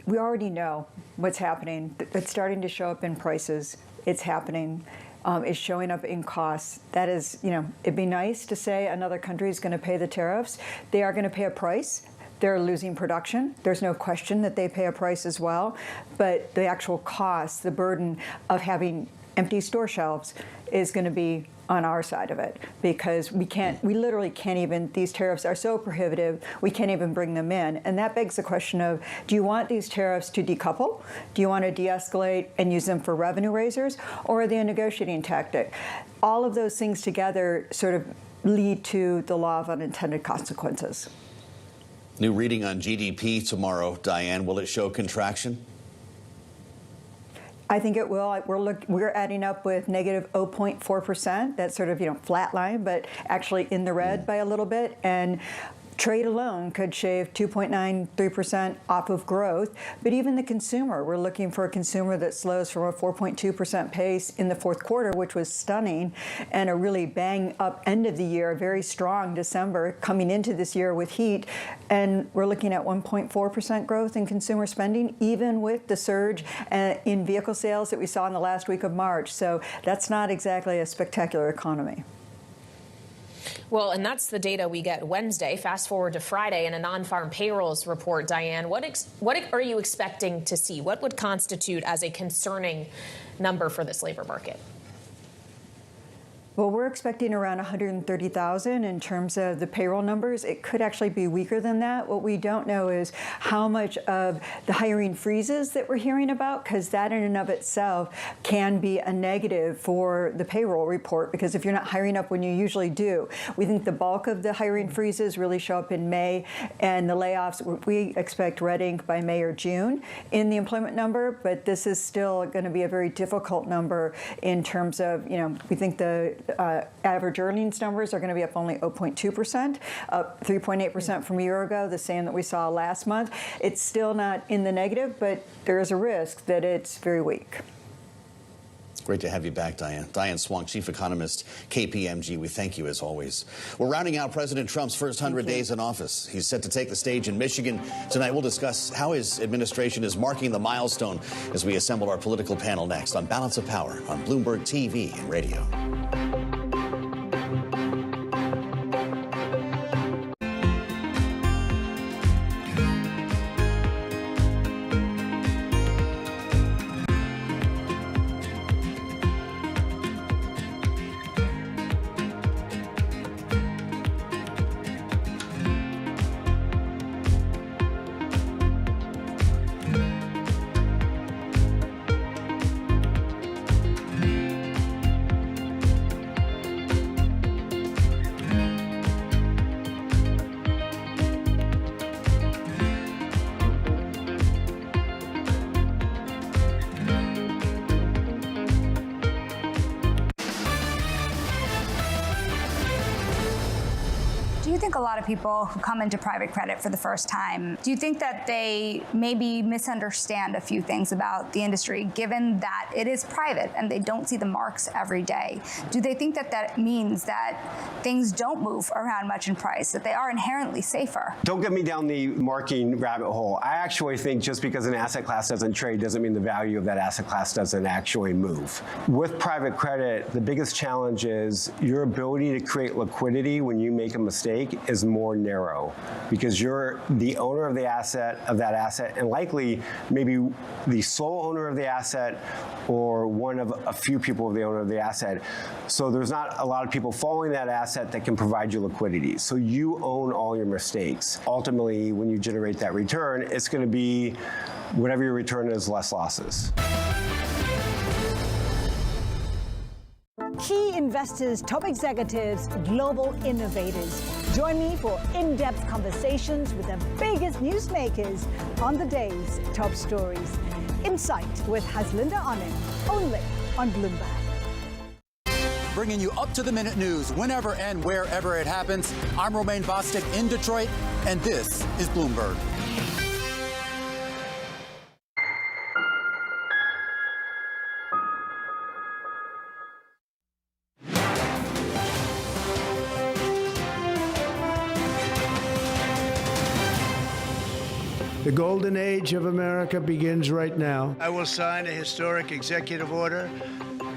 we already know what's happening. It's starting to show up in prices. It's happening. It's showing up in costs. That is, it'd be nice to say another country is going to pay the tariffs. They are going to pay a price. They're losing production. There's no question that they pay a price as well. But the actual cost, the burden of having empty store shelves is going to be on our side of it, because we literally can't even, these tariffs are so prohibitive, we can't even bring them in. And that begs the question of, do you want these tariffs to decouple? Do you want to de-escalate and use them for revenue raisers? Or are they a negotiating tactic? All of those things together sort of lead to the law of unintended consequences. New reading on GDP tomorrow, Diane. Will it show contraction? I think it will. We're adding up with negative 0.4%. That's sort of, flat line, but actually in the red by a little bit. And trade alone could shave 2.93% off of growth. But even the consumer, we're looking for a consumer that slows from a 4.2% pace in the fourth quarter, which was stunning, and a really bang up end of the year, a very strong December coming into this year with heat. And we're looking at 1.4% growth in consumer spending, even with the surge in vehicle sales that we saw in the last week of March. So that's not exactly a spectacular economy. Well, and that's the data we get Wednesday. Fast forward to Friday and a non-farm payrolls report, Diane. What are you expecting to see? What would constitute as a concerning number for this labor market? Well, we're expecting around 130,000 in terms of the payroll numbers. It could actually be weaker than that. What we don't know is how much of the hiring freezes that we're hearing about, because that in and of itself can be a negative for the payroll report, because if you're not hiring up when you usually do. We think the bulk of the hiring freezes really show up in May, and the layoffs, we expect red ink by May or June in the employment number, but this is still going to be a very difficult number in terms of, we think the average earnings numbers are going to be up only 0.2%, up 3.8% from a year ago, the same that we saw last month. It's still not in the negative, but there is a risk that it's very weak. Great to have you back, Diane. Diane Swonk, Chief Economist, KPMG. We thank you as always. We're rounding out President Trump's first 100 days in office. He's set to take the stage in Michigan. Tonight, we'll discuss how his administration is marking the milestone as we assemble our political panel next on Balance of Power on Bloomberg TV and radio. Do you think a lot of people who come into private credit for the first time, do you think that they maybe misunderstand a few things about the industry, given that it is private and they don't see the marks every day? Do they think that that means that things don't move around much in price, that they are inherently safer? Don't get me down the marking rabbit hole. I actually think just because an asset class doesn't trade doesn't mean the value of that asset class doesn't actually move. With private credit, the biggest challenge is your ability to create liquidity when you make a mistake is more narrow, because you're the owner of the asset, and likely maybe the sole owner of the asset or one of a few people of the owner of the asset. So there's not a lot of people following that asset that can provide you liquidity. So you own all your mistakes. Ultimately, when you generate that return, it's going to be whatever your return is, less losses. Key investors, top executives, global innovators. Join me for in-depth conversations with the biggest newsmakers on the day's top stories. Insight with Haslinda Onen, only on Bloomberg. Bringing you up-to-the-minute news whenever and wherever it happens. I'm Romaine Bostick in Detroit, and this is Bloomberg. The golden age of America begins right now. I will sign a historic executive order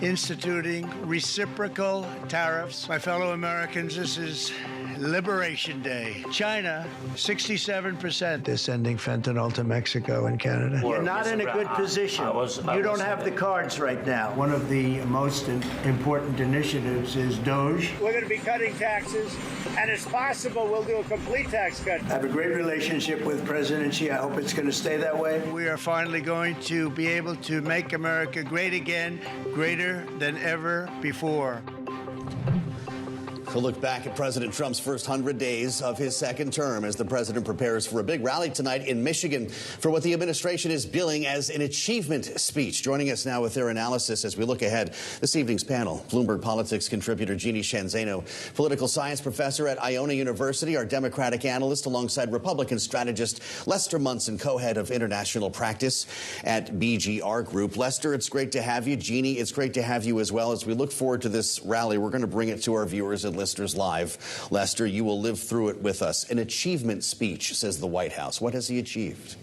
instituting reciprocal tariffs. My fellow Americans, this is Liberation Day. China, 67%. They're sending fentanyl to Mexico and Canada. You're not in a good position. You don't have the cards right now. One of the most important initiatives is DOGE. We're going to be cutting taxes, and it's possible we'll do a complete tax cut. I have a great relationship with President Xi. I hope it's going to stay that way. We are finally going to be able to make America great again, greater than ever before. We'll look back at President Trump's first 100 days of his second term as the president prepares for a big rally tonight in Michigan for what the administration is billing as an achievement speech. Joining us now with their analysis as we look ahead, this evening's panel, Bloomberg politics contributor Jeannie Shanzano, political science professor at Iona University, our Democratic analyst, alongside Republican strategist Lester Munson, co-head of international practice at BGR Group. Lester, it's great to have you. Jeannie, it's great to have you as well. As we look forward to this rally, we're going to bring it to our viewers and listeners live. Lester, you will live through it with us. An achievement speech, says the White House. What has he achieved?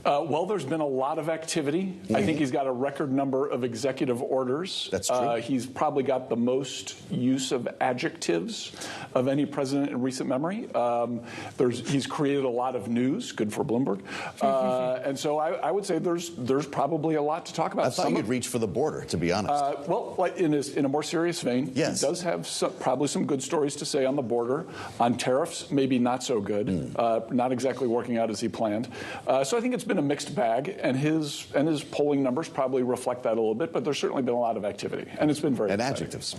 Well, there's been a lot of activity. Mm-hmm. I think he's got a record number of executive orders. That's true. He's probably got the most use of adjectives of any president in recent memory. He's created a lot of news, good for Bloomberg. And so I would say there's probably a lot to talk about. I thought you'd reach for the border, to be honest. Well, like in a more serious vein, yes. He does have probably some good stories to say on the border. On tariffs, maybe not so good. Not exactly working out as he planned. So I think it's been a mixed bag, and his polling numbers probably reflect that a little bit, but there's certainly been a lot of activity, and it's been very exciting. Adjectives.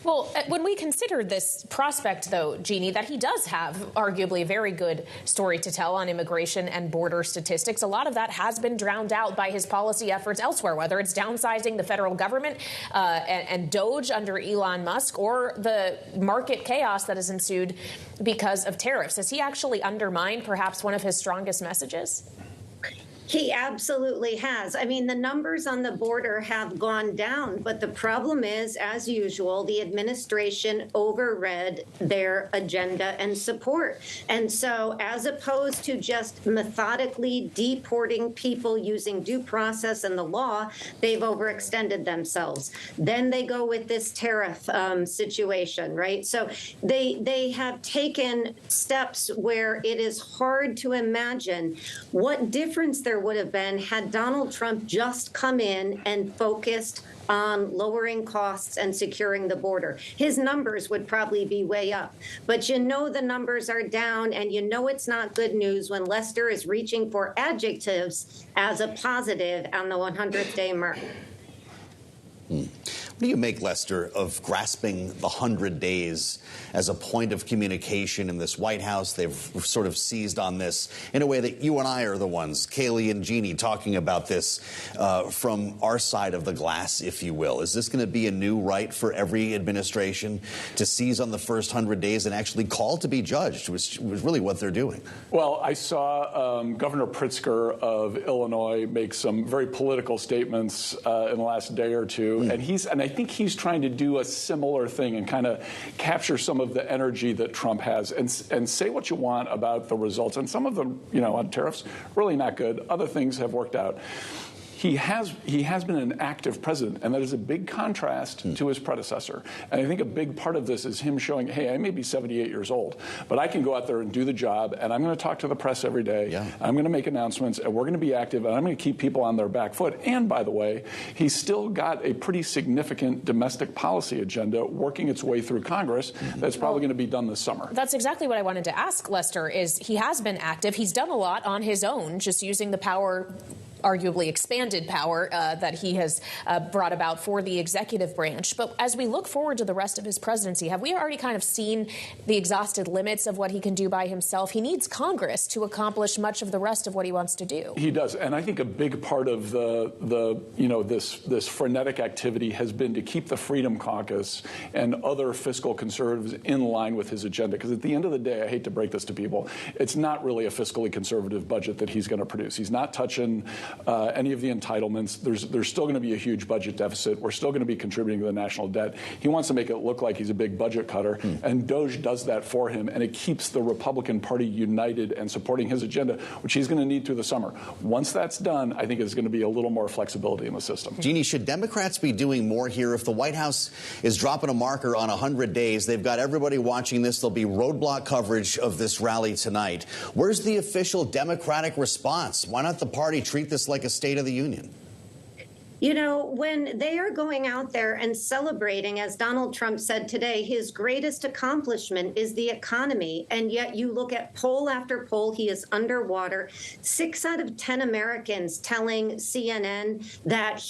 Well, when we consider this prospect, though, Jeannie, that he does have arguably a very good story to tell on immigration and border statistics, a lot of that has been drowned out by his policy efforts elsewhere, whether it's downsizing the federal government and DOGE under Elon Musk, or the market chaos that has ensued because of tariffs. Has he actually undermined perhaps one of his strongest messages? He absolutely has. I mean, the numbers on the border have gone down, but the problem is, as usual, the administration overread their agenda and support. And so as opposed to just methodically deporting people using due process and the law, they've overextended themselves. Then they go with this tariff situation, right? So they have taken steps where it is hard to imagine what difference there would have been had Donald Trump just come in and focused on lowering costs and securing the border. His numbers would probably be way up. But you know the numbers are down, and you know it's not good news when Lester is reaching for adjectives as a positive on the 100th day mark. What do you make, Lester, of grasping the 100 days as a point of communication in this White House? They've sort of seized on this in a way that you and I are the ones, Kayleigh and Jeannie, talking about this from our side of the glass, if you will. Is this going to be a new right for every administration to seize on the first 100 days and actually call to be judged, which was really what they're doing? Well, I saw Governor Pritzker of Illinois make some very political statements in the last day or two, and I think he's trying to do a similar thing and kind of capture some of the energy that Trump has and say what you want about the results. And some of them, on tariffs, really not good. Other things have worked out. He has been an active president, and that is a big contrast to his predecessor. And I think a big part of this is him showing, hey, I may be 78 years old, but I can go out there and do the job, and I'm going to talk to the press every day. Yeah. I'm going to make announcements, and we're going to be active, and I'm going to keep people on their back foot. And by the way, he's still got a pretty significant domestic policy agenda working its way through Congress that's probably going to be done this summer. That's exactly what I wanted to ask, Lester, is he has been active. He's done a lot on his own, just using the power, arguably expanded power that he has brought about for the executive branch. But as we look forward to the rest of his presidency, have we already kind of seen the exhausted limits of what he can do by himself? He needs Congress to accomplish much of the rest of what he wants to do. He does. And I think a big part of this frenetic activity has been to keep the Freedom Caucus and other fiscal conservatives in line with his agenda. Because at the end of the day, I hate to break this to people, it's not really a fiscally conservative budget that he's going to produce. He's not touching any of the entitlements. There's still going to be a huge budget deficit. We're still going to be contributing to the national debt. He wants to make it look like he's a big budget cutter, and DOGE does that for him, and it keeps the Republican Party united and supporting his agenda, which he's going to need through the summer. Once that's done, I think there's going to be a little more flexibility in the system. Jeannie, should Democrats be doing more here? If the White House is dropping a marker on 100 days, they've got everybody watching this. There'll be roadblock coverage of this rally tonight. Where's the official Democratic response? Why not the party treat this like a State of the Union? You know, when they are going out there and celebrating, as Donald Trump said today, his greatest accomplishment is the economy, and yet you look at poll after poll, he is underwater. 6 out of 10 Americans telling CNN that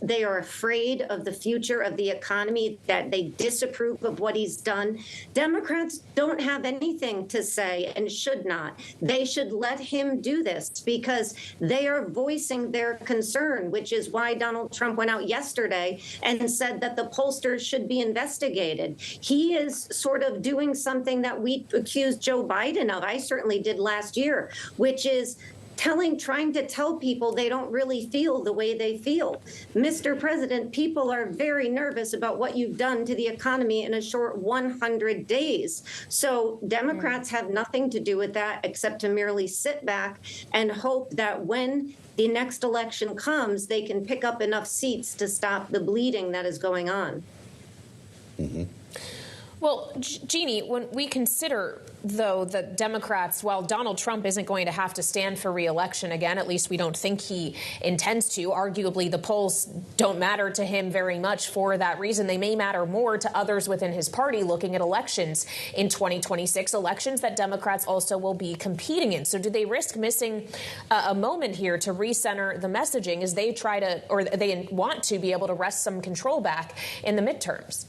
they are afraid of the future of the economy, that they disapprove of what he's done. Democrats don't have anything to say and should not. They should let him do this because they are voicing their concern, which is why Donald Trump went out yesterday and said that the pollsters should be investigated. He is sort of doing something that we accused Joe Biden of. I certainly did last year, which is trying to tell people they don't really feel the way they feel. Mr. President, people are very nervous about what you've done to the economy in a short 100 days. So Democrats have nothing to do with that except to merely sit back and hope that when the next election comes, they can pick up enough seats to stop the bleeding that is going on. Well, Jeannie, when we consider, though, that Democrats, while Donald Trump isn't going to have to stand for re-election again, at least we don't think he intends to, arguably the polls don't matter to him very much for that reason. They may matter more to others within his party looking at elections in 2026, elections that Democrats also will be competing in. So do they risk missing a moment here to recenter the messaging as they try to, or they want to be able to wrest some control back in the midterms?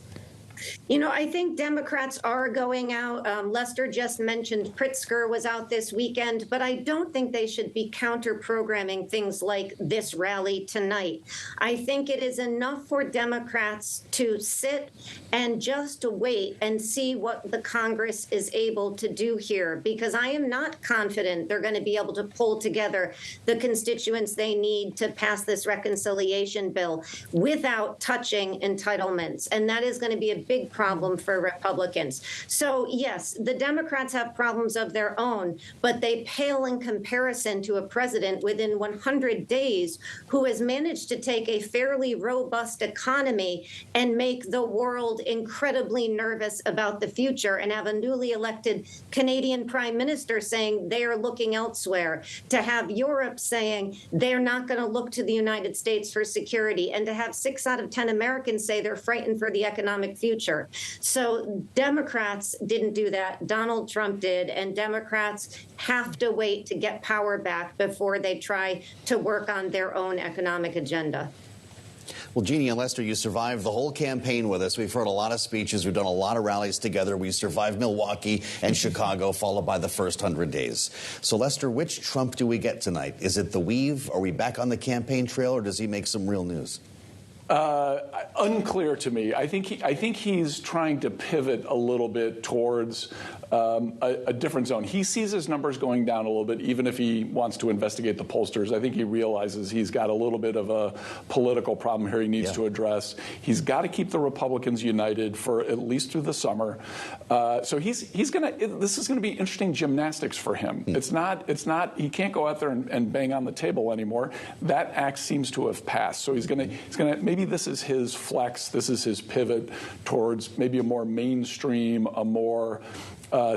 You know, I think Democrats are going out. Lester just mentioned Pritzker was out this weekend, but I don't think they should be counter-programming things like this rally tonight. I think it is enough for Democrats to sit and just wait and see what the Congress is able to do here, because I am not confident they're going to be able to pull together the constituents they need to pass this reconciliation bill without touching entitlements. And that is going to be a big problem for Republicans. So, yes, the Democrats have problems of their own, but they pale in comparison to a president within 100 days who has managed to take a fairly robust economy and make the world incredibly nervous about the future, and have a newly elected Canadian prime minister saying they are looking elsewhere, to have Europe saying they're not going to look to the United States for security, and to have 6 out of 10 Americans say they're frightened for the economic future. So Democrats didn't do that. Donald Trump did. And Democrats have to wait to get power back before they try to work on their own economic agenda. Well, Jeannie and Lester, you survived the whole campaign with us. We've heard a lot of speeches. We've done a lot of rallies together. We survived Milwaukee and Chicago, followed by the first 100 days. So, Lester, which Trump do we get tonight? Is it the weave? Are we back on the campaign trail, or does he make some real news? Unclear to me. I think he's trying to pivot a little bit towards a different zone. He sees his numbers going down a little bit, even if he wants to investigate the pollsters. I think he realizes he's got a little bit of a political problem here he needs to address. He's got to keep the Republicans united for at least through the summer. So this is gonna be interesting gymnastics for him. It's not. He can't go out there and bang on the table anymore. That act seems to have passed. So he's gonna maybe this is his flex. This is his pivot towards maybe a more mainstream, a more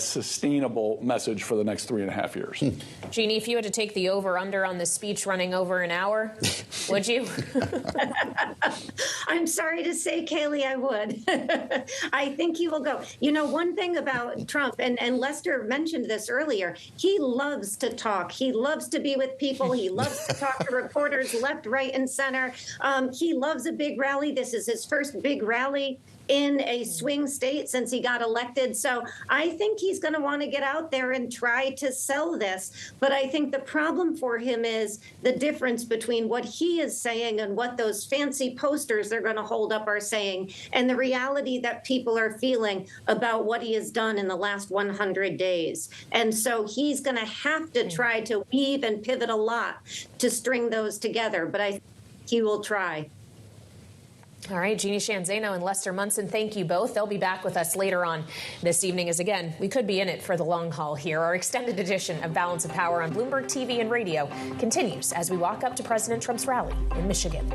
sustainable message for the next 3.5 years. Jeannie, if you had to take the over-under on this speech running over an hour, would you? I'm sorry to say, Kaylee, I would. I think he will go. You know, one thing about Trump, and Lester mentioned this earlier, he loves to talk. He loves to be with people. He loves to talk to reporters left, right, and center. He loves a big rally. This is his first big rally in a swing state since he got elected. So I think he's going to want to get out there and try to sell this. But I think the problem for him is the difference between what he is saying and what those fancy posters they're going to hold up are saying, and the reality that people are feeling about what he has done in the last 100 days. And so he's going to have to try to weave and pivot a lot to string those together. But I think he will try. All right, Jeannie Shanzano and Lester Munson, thank you both. They'll be back with us later on this evening as, again, we could be in it for the long haul here. Our extended edition of Balance of Power on Bloomberg TV and radio continues as we walk up to President Trump's rally in Michigan.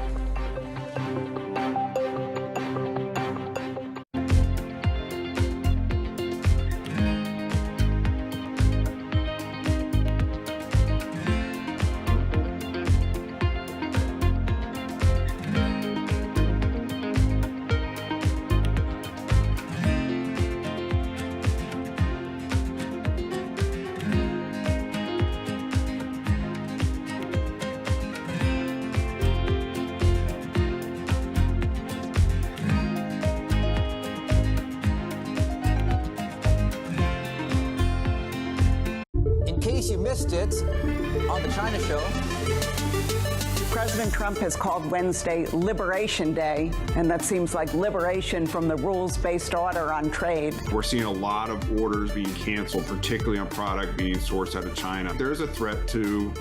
You missed it on the China Show. President Trump has called Wednesday Liberation Day, and that seems like liberation from the rules-based order on trade. We're seeing a lot of orders being canceled, particularly on product being sourced out of China. There's a threat to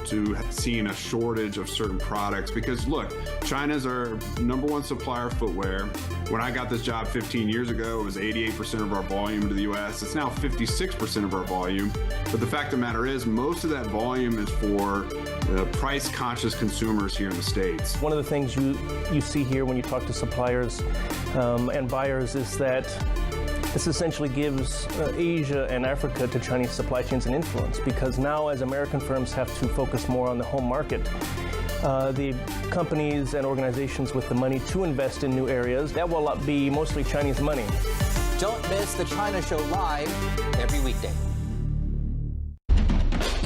seeing a shortage of certain products because, look, China's our #1 supplier of footwear. When I got this job 15 years ago, it was 88% of our volume to the U.S. It's now 56% of our volume. But the fact of the matter is, most of that volume is for price-conscious consumers here in the States. One of the things you see here when you talk to suppliers and buyers is that this essentially gives Asia and Africa to Chinese supply chains an influence, because now as American firms have to focus more on the home market, the companies and organizations with the money to invest in new areas, that will be mostly Chinese money. Don't miss the China Show live every weekday.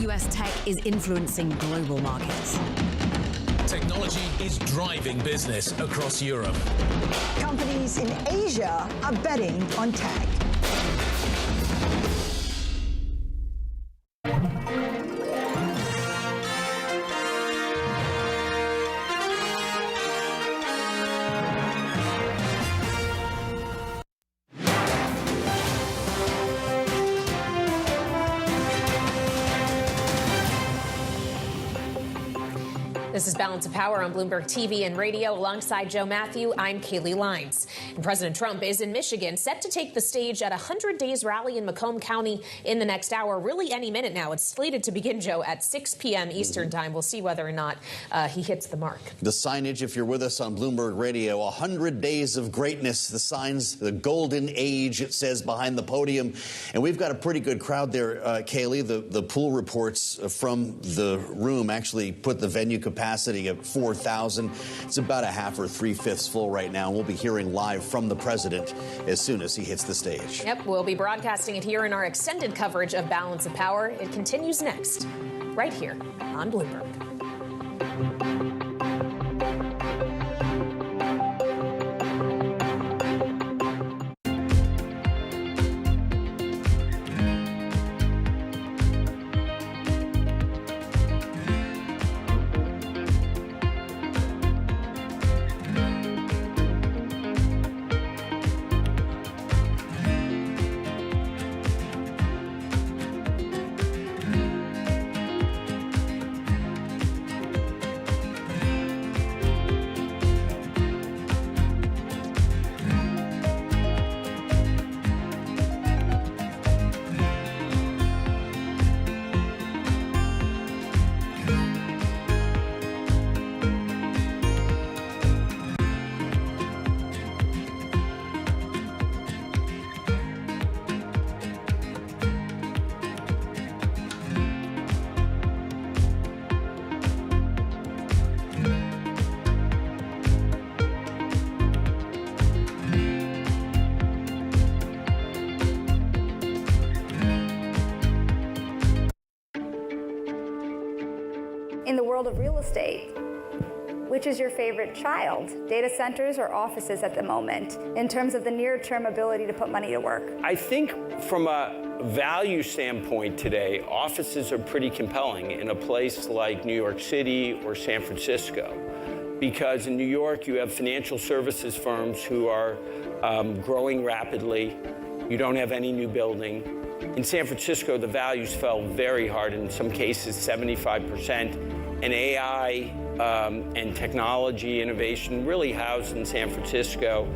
U.S. tech is influencing global markets. Technology is driving business across Europe. Companies in Asia are betting on tech. This is Balance of Power on Bloomberg TV and radio. Alongside Joe Matthew, I'm Kaylee Lines. And President Trump is in Michigan, set to take the stage at a 100 Days rally in Macomb County in the next hour. Really any minute now. It's slated to begin, Joe, at 6 p.m. Eastern time. We'll see whether or not he hits the mark. The signage, if you're with us on Bloomberg Radio, 100 Days of Greatness. The signs, the golden age, it says, behind the podium. And we've got a pretty good crowd there, Kaylee. The pool reports from the room actually put the venue capacity at 4,000. It's about a half or 3/5 full right now. We'll be hearing live from the president as soon as he hits the stage. Yep, we'll be broadcasting it here in our extended coverage of Balance of Power. It continues next, right here on Bloomberg. In the world of real estate, Which is your favorite child, data centers or offices at the moment, in terms of the near-term ability to put money to work? I think from a value standpoint today, offices are pretty compelling in a place like New York City or San Francisco. Because in New York, you have financial services firms who are growing rapidly. You don't have any new building. In San Francisco, the values fell very hard, in some cases 75%. And AI and technology innovation really housed in San Francisco.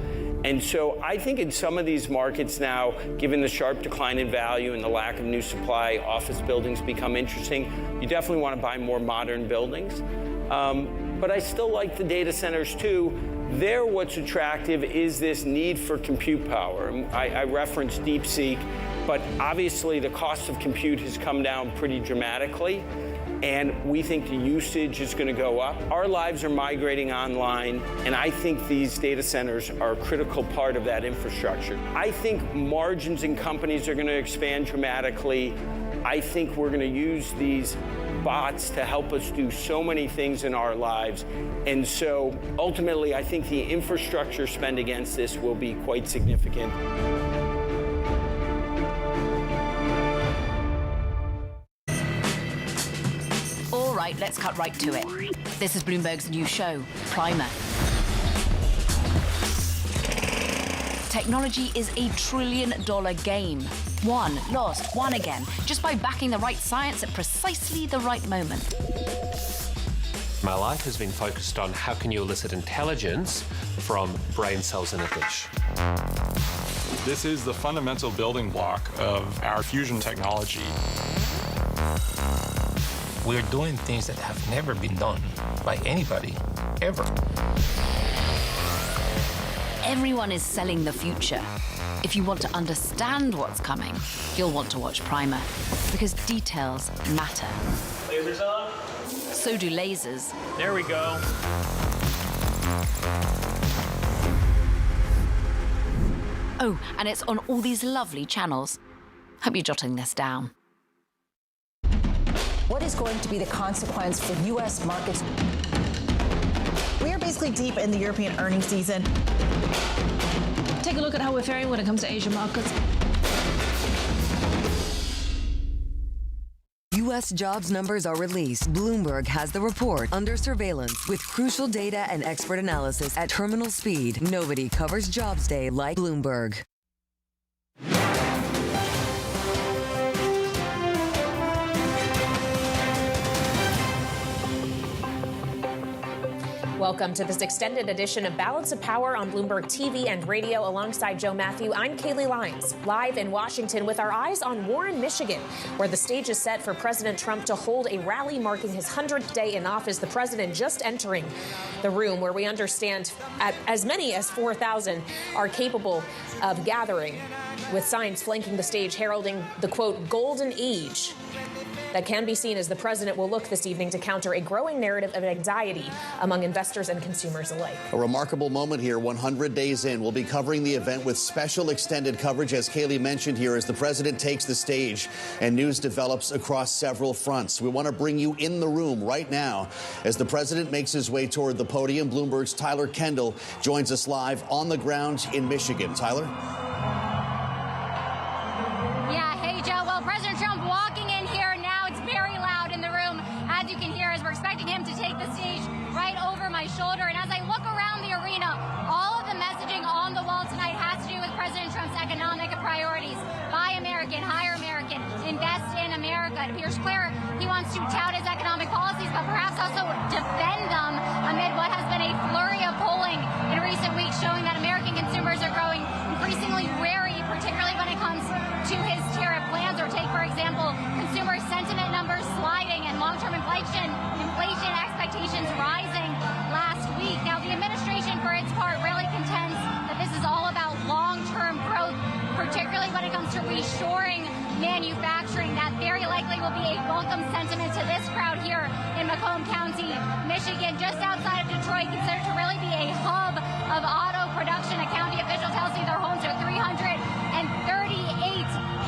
And so I think in some of these markets now, given the sharp decline in value and the lack of new supply, office buildings become interesting. You definitely want to buy more modern buildings. But I still like the data centers too. There, what's attractive is this need for compute power. I referenced DeepSeek, but obviously the cost of compute has come down pretty dramatically. And we think the usage is going to go up. Our lives are migrating online, and I think these data centers are a critical part of that infrastructure. I think margins in companies are going to expand dramatically. I think we're going to use these bots to help us do so many things in our lives. And so ultimately, I think the infrastructure spend against this will be quite significant. All right, let's cut right to it. This is Bloomberg's new show, Primer. Technology is $1 trillion game. Won, lost, won again, just by backing the right science at precisely the right moment. My life has been focused on how can you elicit intelligence from brain cells in a dish. This is the fundamental building block of our fusion technology. We're doing things that have never been done by anybody, ever. Everyone is selling the future. If you want to understand what's coming, you'll want to watch Primer, because details matter. Lasers on? So do lasers. There we go. Oh, and it's on all these lovely channels. Hope you're jotting this down. What is going to be the consequence for U.S. markets? We are basically deep in the European earnings season. Take a look at how we're faring when it comes to Asian markets. U.S. jobs numbers are released. Bloomberg has the report under surveillance with crucial data and expert analysis at terminal speed. Nobody covers Jobs Day like Bloomberg. Welcome to this extended edition of Balance of Power on Bloomberg TV and radio. Alongside Joe Matthew, I'm Kaylee Lyons, live in Washington with our eyes on Warren, Michigan, where the stage is set for President Trump to hold a rally marking his 100th day in office. The president just entering the room where we understand as many as 4,000 are capable of gathering, with signs flanking the stage heralding the, quote, golden age that can be seen as the president will look this evening to counter a growing narrative of anxiety among investors and consumers alike. A remarkable moment here, 100 days in. We'll be covering the event with special extended coverage, as Kaylee mentioned here, as the president takes the stage and news develops across several fronts. We want to bring you in the room right now as the president makes his way toward the podium. Bloomberg's Tyler Kendall joins us live on the ground in Michigan. Tyler? Yeah, hey, Joe. Well, President Trump walking in here now. It's very loud in the room, as you can hear, as we're expecting him to take the stage right over my shoulder. And as I look around the arena, all of the messaging on the wall tonight has to do with President Trump's economic priorities. Buy American, hire American, invest in America. It appears clear he wants to tout his economic policies, but perhaps also defend them amid what has been a flurry of polling in recent weeks showing that American consumers are growing increasingly wary, particularly when it comes to his tariff plans. Or take, for example, consumer sentiment numbers sliding and long-term inflation expectations rising last week. Now, the administration, for its part, really contends that this is all about long-term growth, particularly when it comes to reshoring manufacturing. That very likely will be a welcome sentiment to this crowd here in Macomb County, Michigan, just outside of Detroit, considered to really be a hub of auto production. A county official tells me they're home to 338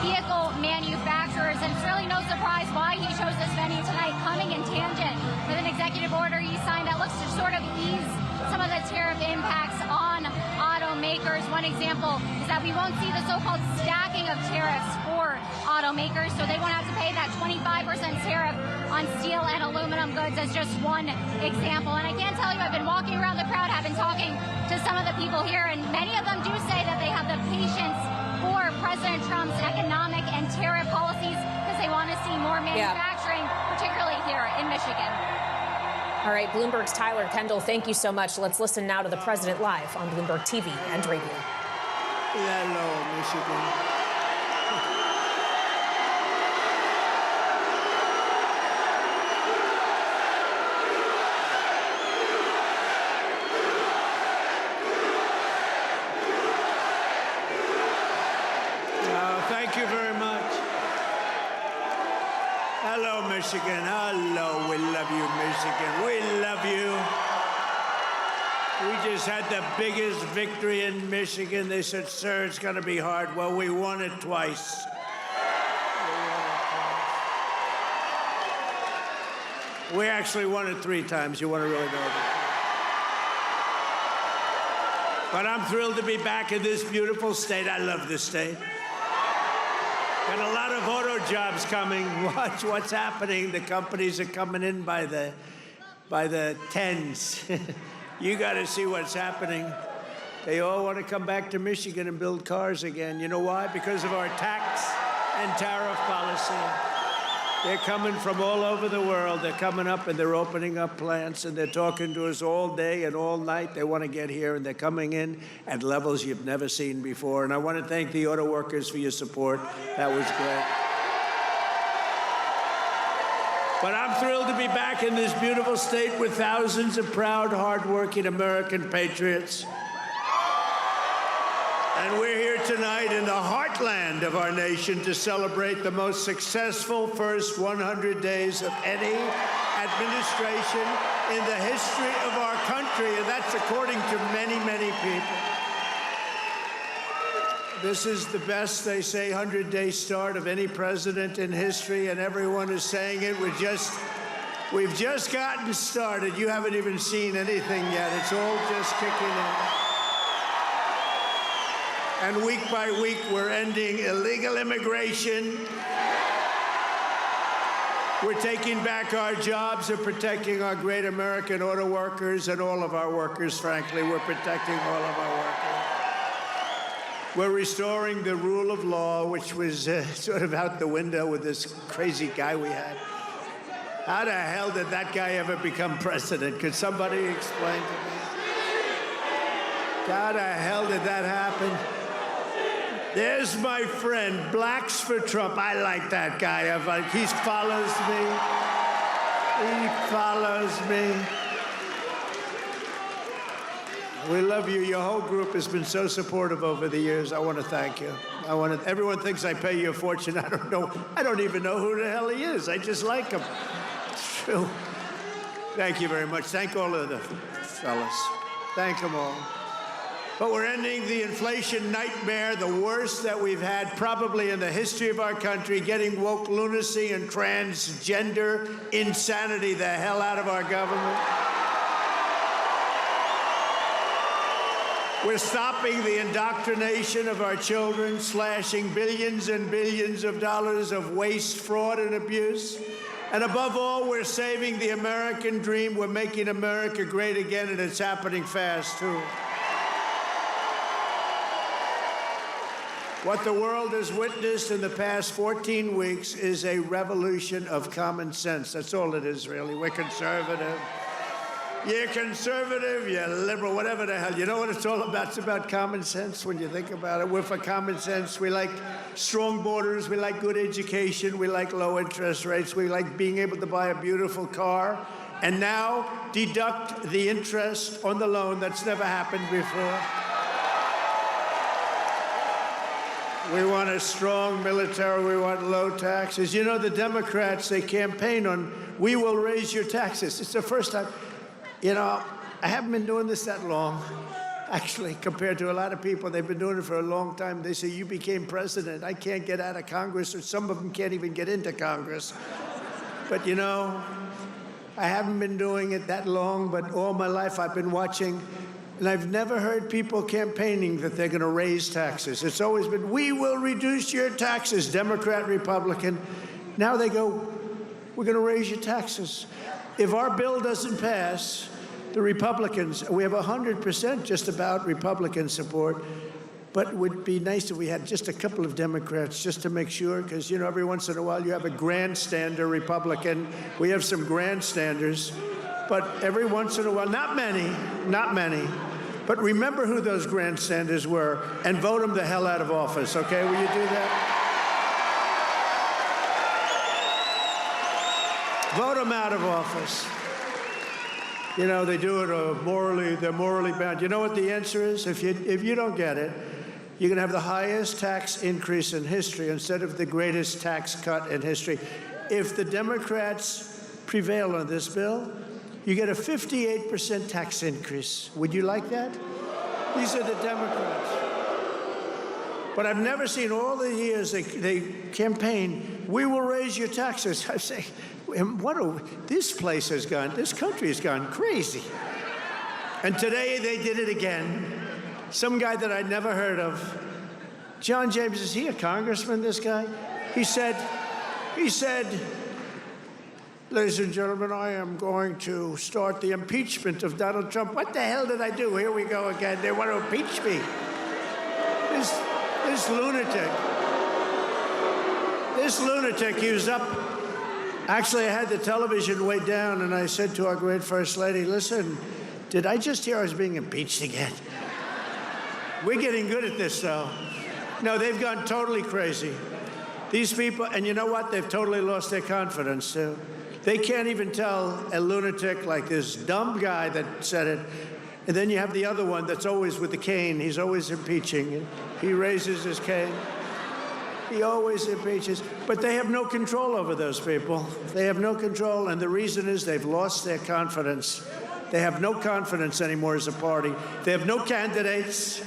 vehicle manufacturers, and it's really no surprise why he chose this venue tonight, coming in tangent with with an executive order he signed that looks to sort of ease some of the tariff impacts on automakers. One example is that we won't see the so-called stacking of tariffs for automakers, so they won't have to pay that 25% tariff on steel and aluminum goods as just one example. And I can't tell you, I've been walking around the crowd, I've been talking to some of the people here, and many of them do say that they have the patience for President Trump's economic and tariff policies because they want to see more manufacturing, particularly here in Michigan. All right, Bloomberg's Tyler Kendall, thank you so much. Let's listen now to the president live on Bloomberg TV and radio. Hello, Michigan. Thank you very much. Hello, Michigan. Hello, we love you, Michigan. We love you. We just had the biggest victory in Michigan. They said, sir, it's going to be hard. Well, we won it twice. We actually won it 3 times. You want to really know that? But I'm thrilled to be back in this beautiful state. I love this state. And a lot of auto jobs coming. Watch what's happening. The companies are coming in by the tens. You got to see what's happening. They all want to come back to Michigan and build cars again. You know why? Because of our tax and tariff policy. They're coming from all over the world. They're coming up and they're opening up plants and they're talking to us all day and all night. They want to get here and they're coming in at levels you've never seen before. And I want to thank the auto workers for your support. That was great. But I'm thrilled to be back in this beautiful state with thousands of proud, hardworking American patriots. And we're here tonight in the heartland of our nation to celebrate the most successful first 100 days of any administration in the history of our country, and that's according to many, many people. This is the best, they say, 100-day start of any president in history, and everyone is saying it. We've just gotten started. You haven't even seen anything yet. It's all just kicking in. And week by week, we're ending illegal immigration. We're taking back our jobs and protecting our great American auto workers and all of our workers, frankly. We're protecting all of our workers. We're restoring the rule of law, which was sort of out the window with this crazy guy we had. How the hell did that guy ever become president? Could somebody explain to me? How the hell did that happen? There's my friend, Blacks for Trump. I like that guy. He follows me. He follows me. We love you. Your whole group has been so supportive over the years. I want to thank you. Everyone thinks I pay you a fortune. I don't know. I don't even know who the hell he is. I just like him. It's true. Thank you very much. Thank all of the fellas. Thank them all. But we're ending the inflation nightmare, the worst that we've had probably in the history of our country, getting woke lunacy and transgender insanity the hell out of our government. We're stopping the indoctrination of our children, slashing billions and billions of dollars of waste, fraud, and abuse. And above all, we're saving the American dream. We're making America great again, and it's happening fast, too. What the world has witnessed in the past 14 weeks is a revolution of common sense. That's all it is, really. We're conservative. You're conservative, you're liberal, whatever the hell. You know what it's all about? It's about common sense when you think about it. We're for common sense. We like strong borders. We like good education. We like low interest rates. We like being able to buy a beautiful car. And now deduct the interest on the loan. That's never happened before. We want a strong military. We want low taxes. You know, the Democrats, they campaign on, we will raise your taxes. It's the first time. You know, I haven't been doing this that long, actually, compared to a lot of people. They've been doing it for a long time. They say, you became president. I can't get out of Congress, or some of them can't even get into Congress. But, you know, I haven't been doing it that long, but all my life I've been watching, and I've never heard people campaigning that they're going to raise taxes. It's always been, we will reduce your taxes, Democrat, Republican. Now they go, we're going to raise your taxes. If our bill doesn't pass, the Republicans, we have 100% just about Republican support, but it would be nice if we had just a couple of Democrats just to make sure, because, you know, every once in a while you have a grandstander Republican. We have some grandstanders, but every once in a while, not many, but remember who those grandstanders were and vote them the hell out of office, okay? Will you do that? Vote them out of office. You know, they do it they're morally bound. You know what the answer is? If you don't get it, you're going to have the highest tax increase in history instead of the greatest tax cut in history. If the Democrats prevail on this bill, you get a 58% tax increase. Would you like that? These are the Democrats. But I've never seen all the years they campaign, we will raise your taxes. I say, this country has gone crazy. And today they did it again. Some guy that I'd never heard of. John James, is he a congressman, this guy? He said, ladies and gentlemen, I am going to start the impeachment of Donald Trump. What the hell did I do? Here we go again. They want to impeach me. This lunatic, he was up. Actually, I had the television way down, and I said to our great First Lady, listen, did I just hear I was being impeached again? We're getting good at this, though. No, they've gone totally crazy. These people, and you know what? They've totally lost their confidence, too. They can't even tell a lunatic like this dumb guy that said it. And then you have the other one that's always with the cane. He's always impeaching. He raises his cane. He always impeaches. But they have no control over those people. They have no control, and the reason is they've lost their confidence. They have no confidence anymore as a party. They have no candidates.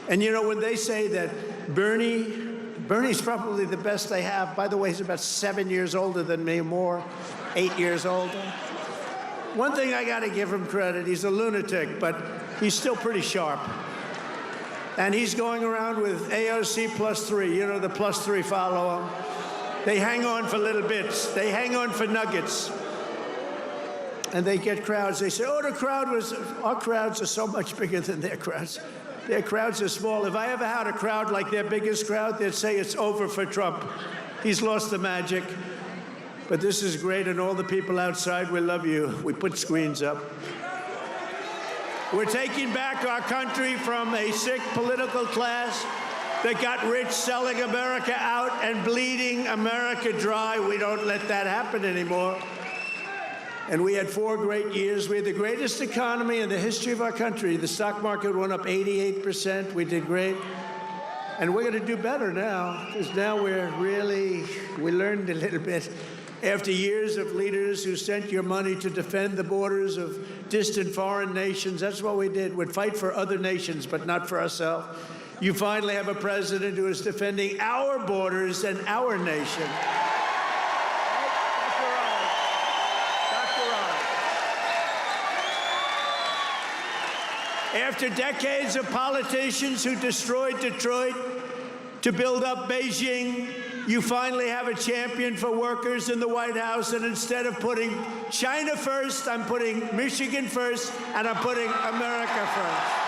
And, you know, when they say that Bernie's probably the best they have. By the way, he's about 7 years older than me, more, 8 years older. One thing I got to give him credit, he's a lunatic, but he's still pretty sharp. And he's going around with AOC +3. You know, the +3 follow him. They hang on for little bits. They hang on for nuggets. And they get crowds. They say, oh, our crowds are so much bigger than their crowds. Their crowds are small. If I ever had a crowd like their biggest crowd, they'd say it's over for Trump. He's lost the magic. But this is great, and all the people outside, we love you. We put screens up. We're taking back our country from a sick political class that got rich selling America out and bleeding America dry. We don't let that happen anymore. And we had 4 great years. We had the greatest economy in the history of our country. The stock market went up 88%. We did great. And we're going to do better now, because now we learned a little bit. After years of leaders who sent your money to defend the borders of distant foreign nations, that's what we did. We'd fight for other nations, but not for ourselves. You finally have a president who is defending our borders and our nation. After decades of politicians who destroyed Detroit to build up Beijing, you finally have a champion for workers in the White House, and instead of putting China first, I'm putting Michigan first, and I'm putting America first.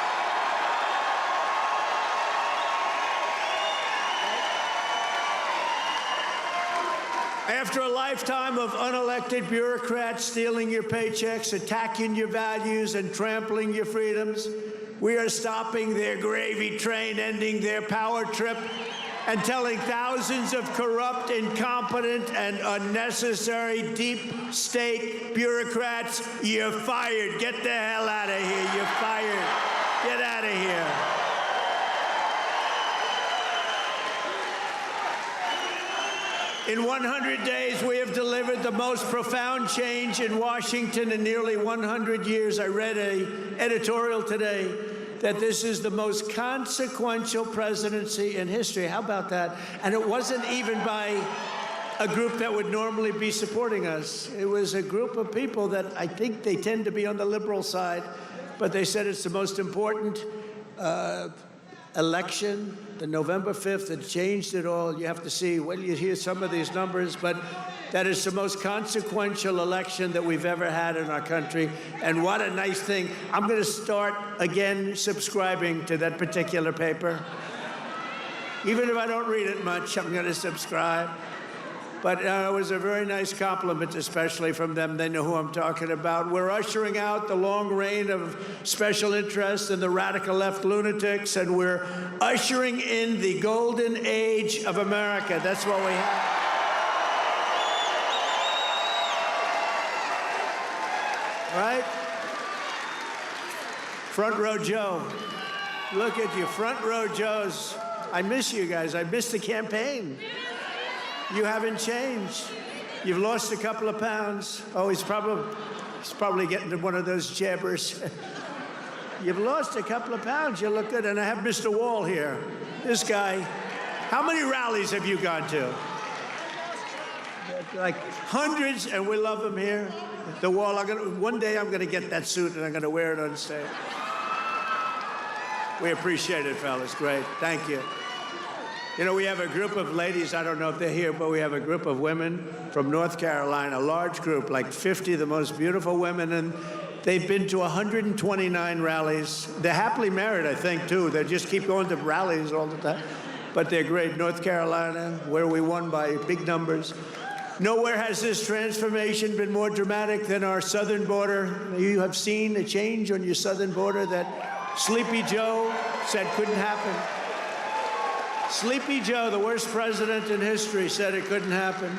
After a lifetime of unelected bureaucrats stealing your paychecks, attacking your values, and trampling your freedoms, we are stopping their gravy train, ending their power trip, and telling thousands of corrupt, incompetent, and unnecessary deep state bureaucrats, you're fired. Get the hell out of here. You're fired. Get out of here. In 100 days, we have delivered the most profound change in Washington in nearly 100 years. I read an editorial today that this is the most consequential presidency in history. How about that? And it wasn't even by a group that would normally be supporting us. It was a group of people that I think they tend to be on the liberal side, but they said it's the most important election, the November 5th, that changed it all. You have to see, well, you hear some of these numbers, but that is the most consequential election that we've ever had in our country. And what a nice thing. I'm going to start again subscribing to that particular paper. Even if I don't read it much, I'm going to subscribe. But it was a very nice compliment, especially from them. They know who I'm talking about. We're ushering out the long reign of special interests and the radical left lunatics, and we're ushering in the golden age of America. That's what we have. Right? Front row Joe. Look at you, front row Joes. I miss you guys. I miss the campaign. You haven't changed. You've lost a couple of pounds. Oh, he's probably getting to one of those jabbers. You've lost a couple of pounds. You look good. And I have Mr. Wall here. This guy. How many rallies have you gone to? Like hundreds, and we love him here. The Wall. One day I'm going to get that suit and I'm going to wear it on stage. We appreciate it, fellas. Great. Thank you. You know, we have a group of ladies, I don't know if they're here, but we have a group of women from North Carolina, a large group, like 50 of the most beautiful women, and they've been to 129 rallies. They're happily married, I think, too. They just keep going to rallies all the time. But they're great. North Carolina, where we won by big numbers. Nowhere has this transformation been more dramatic than our southern border. You have seen a change on your southern border that Sleepy Joe said couldn't happen. Sleepy Joe, the worst president in history, said it couldn't happen.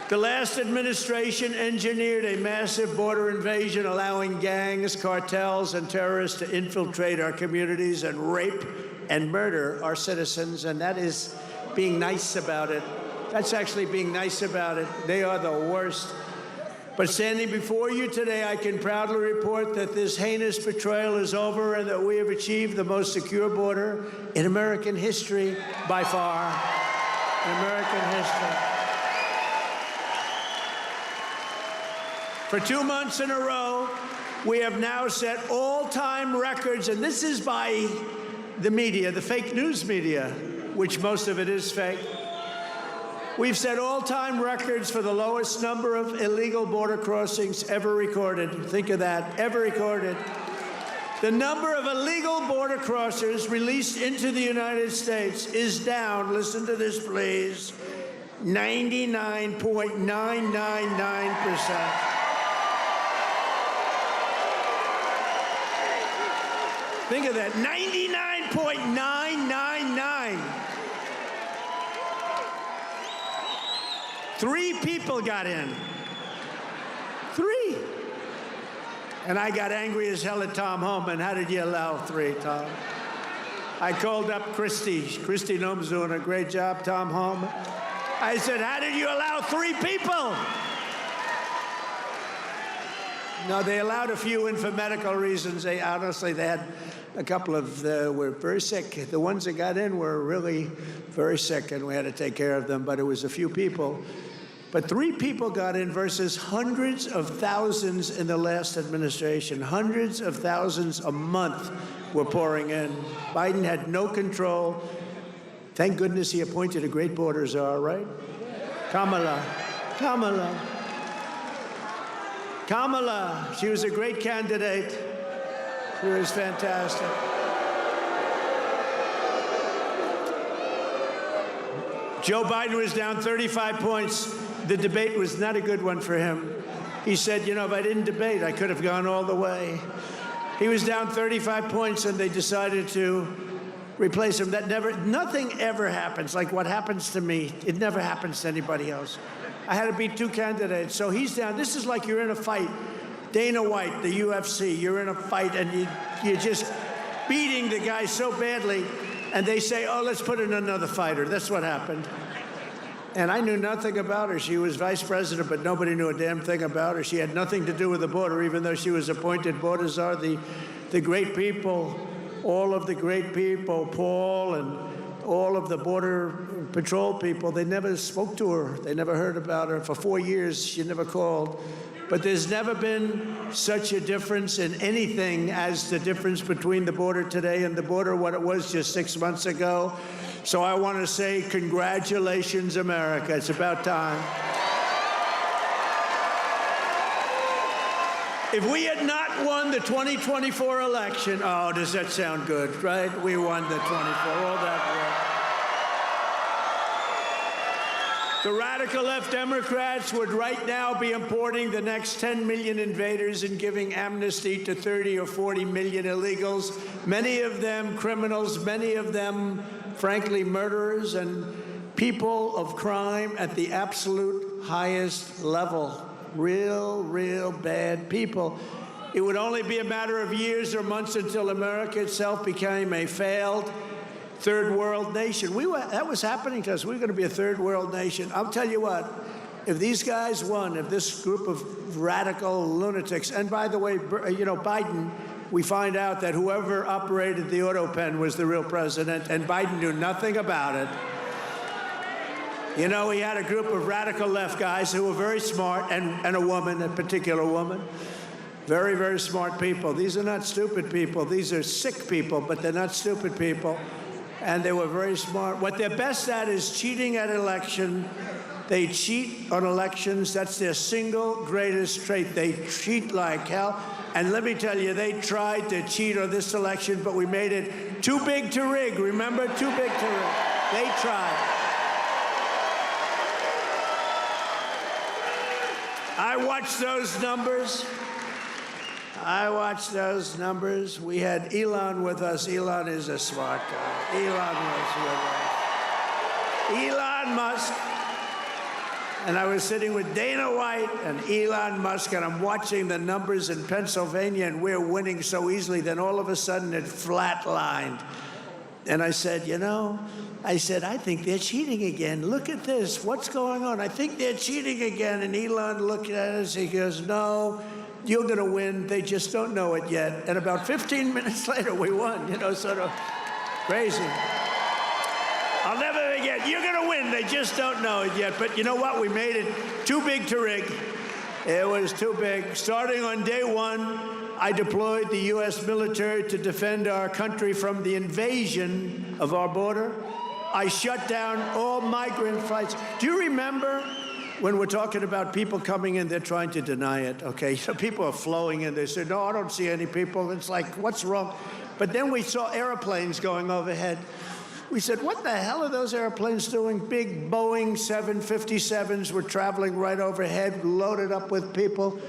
The last administration engineered a massive border invasion, allowing gangs, cartels, and terrorists to infiltrate our communities and rape and murder our citizens, and that is being nice about it. That's actually being nice about it. They are the worst. But standing before you today, I can proudly report that this heinous betrayal is over and that we have achieved the most secure border in American history by far. In American history. For 2 months in a row, we have now set all-time records, and this is by the media, the fake news media, which most of it is fake. We've set all-time records for the lowest number of illegal border crossings ever recorded. Think of that, ever recorded. The number of illegal border crossers released into the United States is down, listen to this please, 99.999%. Think of that, 99.999. 3 people got in. 3. And I got angry as hell at Tom Homan. How did you allow 3, Tom? I called up Christy. Christy Noem's doing a great job, Tom Homan. I said, how did you allow 3 people? No, they allowed a few in for medical reasons. They had a couple of were very sick. The ones that got in were really very sick, and we had to take care of them, but it was a few people. But 3 people got in versus hundreds of thousands in the last administration. Hundreds of thousands a month were pouring in. Biden had no control. Thank goodness he appointed a great border czar, right? Kamala. She was a great candidate. She was fantastic. Joe Biden was down 35 points. The debate was not a good one for him. He said, you know, if I didn't debate, I could have gone all the way. He was down 35 points, and they decided to replace him. Nothing ever happens like what happens to me. It never happens to anybody else. I had to beat 2 candidates, so he's down. This is like you're in a fight. Dana White, the UFC, you're in a fight, and you're just beating the guy so badly, and they say, oh, let's put in another fighter. That's what happened. And I knew nothing about her. She was vice president, but nobody knew a damn thing about her. She had nothing to do with the border, even though she was appointed border czar. The great people, all of the great people, Paul and all of the Border Patrol people, they never spoke to her. They never heard about her. For 4 years, she never called. But there's never been such a difference in anything as the difference between the border today and the border what it was just 6 months ago. So I want to say congratulations, America. It's about time. If we had not won the 2024 election, oh, does that sound good, right? We won the 24, all that work. The radical left Democrats would right now be importing the next 10 million invaders and giving amnesty to 30 or 40 million illegals, many of them criminals, many of them, frankly, murderers and people of crime at the absolute highest level. Real bad people. It would only be a matter of years or months until America itself became a failed third world nation. That was happening to us. We were going to be a third world nation. I'll tell you what, if these guys won, if this group of radical lunatics, and by the way, Biden, we find out that whoever operated the auto pen was the real president, and Biden knew nothing about it. You know, he had a group of radical left guys who were very smart, and a woman, a particular woman. Very, very smart people. These are not stupid people. These are sick people, but they're not stupid people. And they were very smart. What they're best at is cheating at election. They cheat on elections. That's their single greatest trait. They cheat like hell. And let me tell you, they tried to cheat on this election, but we made it too big to rig. Remember? Too big to rig. They tried. I watched those numbers. We had Elon with us. Elon is a smart guy. Elon was with us. Elon Musk. And I was sitting with Dana White and Elon Musk, and I'm watching the numbers in Pennsylvania, and we're winning so easily. Then all of a sudden it flatlined. And I said, I think they're cheating again. Look at this. What's going on? I think they're cheating again. And Elon looked at us. He goes, no, you're going to win. They just don't know it yet. And about 15 minutes later, we won, sort of crazy. I'll never forget. You're going to win. They just don't know it yet. But you know what? We made it too big to rig. It was too big. Starting on day one, I deployed the U.S. military to defend our country from the invasion of our border. I shut down all migrant flights. Do you remember when we're talking about people coming in, they're trying to deny it, okay? So people are flowing in. They say, no, I don't see any people. It's like, what's wrong? But then we saw airplanes going overhead. We said, what the hell are those airplanes doing? Big Boeing 757s were traveling right overhead, loaded up with people.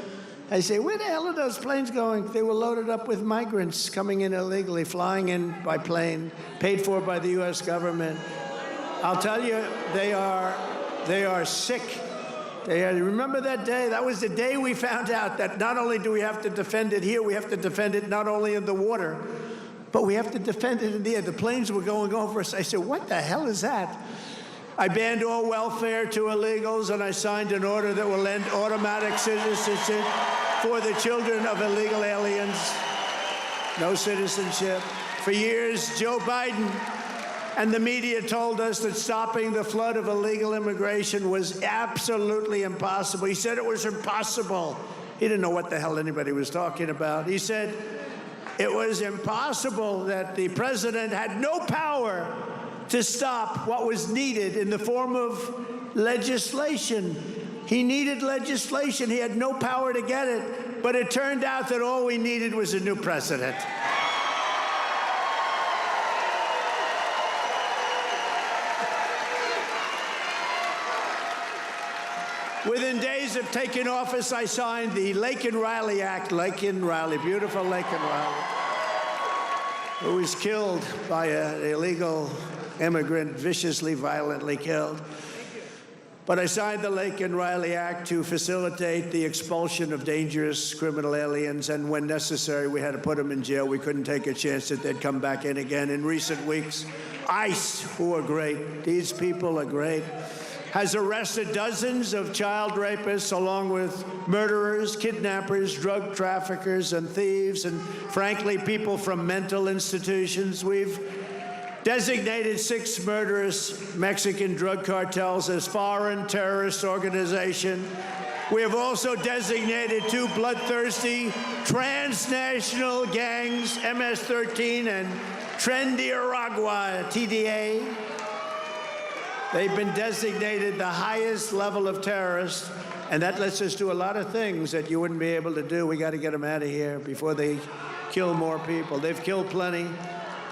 I say, where the hell are those planes going? They were loaded up with migrants coming in illegally, flying in by plane, paid for by the U.S. government. I'll tell you, they are sick. Remember that day? That was the day we found out that not only do we have to defend it here, we have to defend it not only in the water, but we have to defend it in the air. The planes were going over us. I said, what the hell is that? I banned all welfare to illegals, and I signed an order that will end automatic citizenship for the children of illegal aliens. No citizenship. For years, Joe Biden and the media told us that stopping the flood of illegal immigration was absolutely impossible. He said it was impossible. He didn't know what the hell anybody was talking about. He said it was impossible, that the president had no power to stop what was needed in the form of legislation. He needed legislation. He had no power to get it. But it turned out that all we needed was a new president. Within days of taking office, I signed the Laken Riley Act. Laken Riley, beautiful Laken Riley, who was killed by an illegal immigrant, viciously, violently killed. But I signed the Laken Riley Act to facilitate the expulsion of dangerous criminal aliens, and when necessary, we had to put them in jail. We couldn't take a chance that they'd come back in again. In recent weeks, ICE, who are great, these people are great, has arrested dozens of child rapists, along with murderers, kidnappers, drug traffickers, and thieves, and frankly, people from mental institutions. We've designated 6 murderous Mexican drug cartels as foreign terrorist organization. We have also designated 2 bloodthirsty transnational gangs, MS-13 and Trendiaragua, TDA. They've been designated the highest level of terrorists, and that lets us do a lot of things that you wouldn't be able to do. We got to get them out of here before they kill more people. They've killed plenty.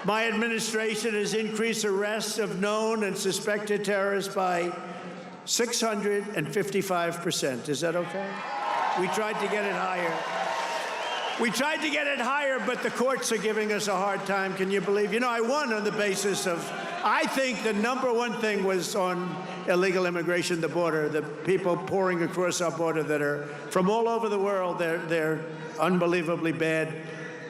My administration has increased arrests of known and suspected terrorists by 655%. Is that okay? We tried to get it higher. We tried to get it higher, but the courts are giving us a hard time. Can you believe? You know, I won on the basis of, I think the number one thing was on illegal immigration, the border, the people pouring across our border that are from all over the world. They're unbelievably bad.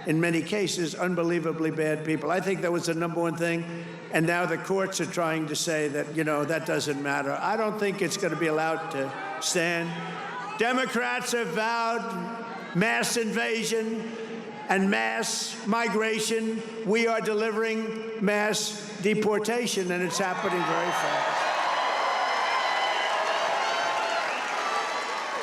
In many cases, unbelievably bad people. I think that was the number one thing. And now the courts are trying to say that, you know, that doesn't matter. I don't think it's going to be allowed to stand. Democrats have vowed mass invasion and mass migration. We are delivering mass deportation, and it's happening very fast.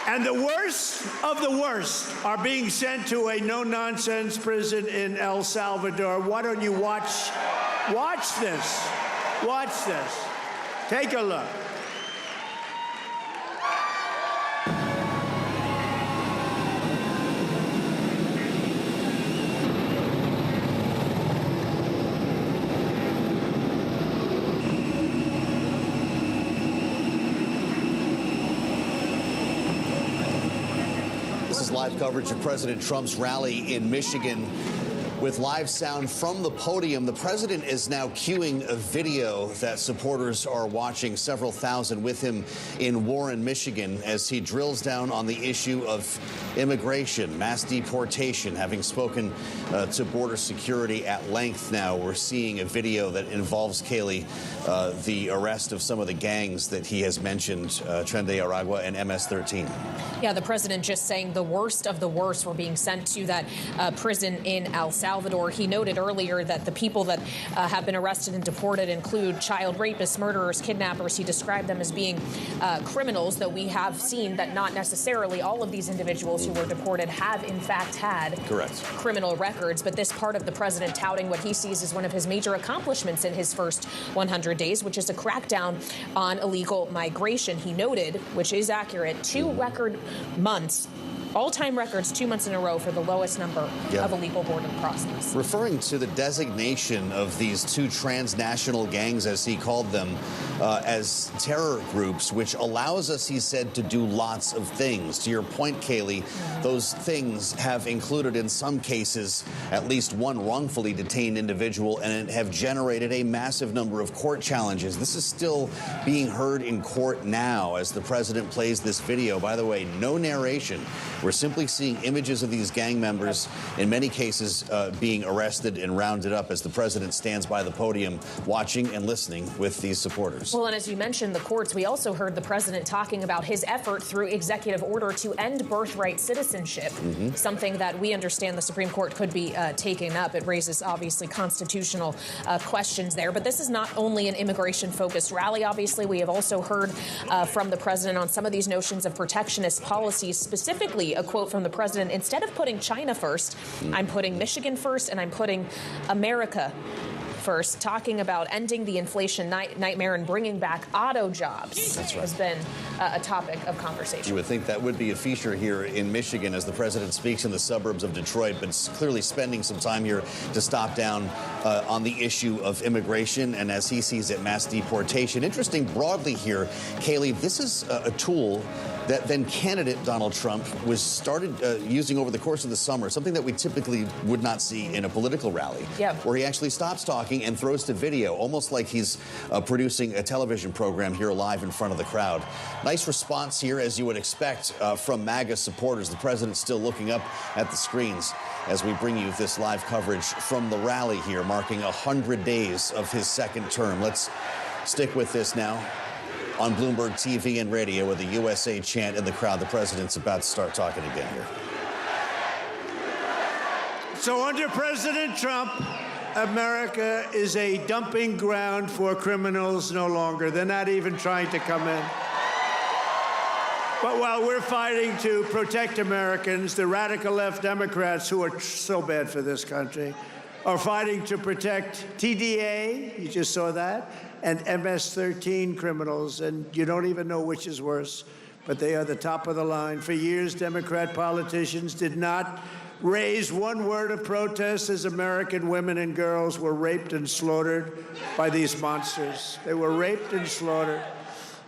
And the worst of the worst are being sent to a no-nonsense prison in El Salvador. Why don't you watch this? Watch this. Take a look. This is live coverage of President Trump's rally in Michigan. With live sound from the podium, the president is now cueing a video that supporters are watching, several thousand with him in Warren, Michigan, as he drills down on the issue of immigration, mass deportation. Having spoken to border security at length now, we're seeing a video that involves, Kaylee, the arrest of some of the gangs that he has mentioned, Trendiaragua and MS-13. Yeah, the president just saying the worst of the worst were being sent to that prison in El Salvador. He noted earlier that the people that have been arrested and deported include child rapists, murderers, kidnappers. He described them as being criminals, though we have seen that not necessarily all of these individuals who were deported have in fact had criminal records. But this part of the president touting what he sees as one of his major accomplishments in his first 100 days, which is a crackdown on illegal migration. He noted, which is accurate, 2 record months, all-time records, 2 months in a row for the lowest number of illegal border crossings. Referring to the designation of these 2 transnational gangs, as he called them, as terror groups, which allows us, he said, to do lots of things. To your point, Kaylee, those things have included, in some cases, at least one wrongfully detained individual, and have generated a massive number of court challenges. This is still being heard in court now as the president plays this video. By the way, no narration. We're simply seeing images of these gang members, in many cases being arrested and rounded up as the president stands by the podium watching and listening with these supporters. Well, and as you mentioned, the courts, we also heard the president talking about his effort through executive order to end birthright citizenship, something that we understand the Supreme Court could be taking up. It raises, obviously, constitutional questions there. But this is not only an immigration-focused rally. Obviously, we have also heard from the president on some of these notions of protectionist policies, specifically a quote from the president: instead of putting China first, I'm putting Michigan first, and I'm putting America first, talking about ending the inflation nightmare and bringing back auto jobs. That's right. Has been a topic of conversation. You would think that would be a feature here in Michigan as the president speaks in the suburbs of Detroit, but clearly spending some time here to stop down on the issue of immigration and, as he sees it, mass deportation. Interesting broadly here, Kaylee, this is a tool that then candidate Donald Trump was started using over the course of the summer, something that we typically would not see in a political rally, where he actually stops talking and throws to video, almost like he's producing a television program here live in front of the crowd. Nice response here, as you would expect, from MAGA supporters. The president's still looking up at the screens as we bring you this live coverage from the rally here, marking 100 days of his second term. Let's stick with this now. On Bloomberg TV and radio with a USA chant in the crowd, the president's about to start talking again here. So under President Trump, America is a dumping ground for criminals no longer. They're not even trying to come in. But while we're fighting to protect Americans, the radical left Democrats, who are so bad for this country, are fighting to protect TDA, you just saw that, and MS-13 criminals, and you don't even know which is worse, but they are the top of the line. For years, Democrat politicians did not raise one word of protest as American women and girls were raped and slaughtered by these monsters. They were raped and slaughtered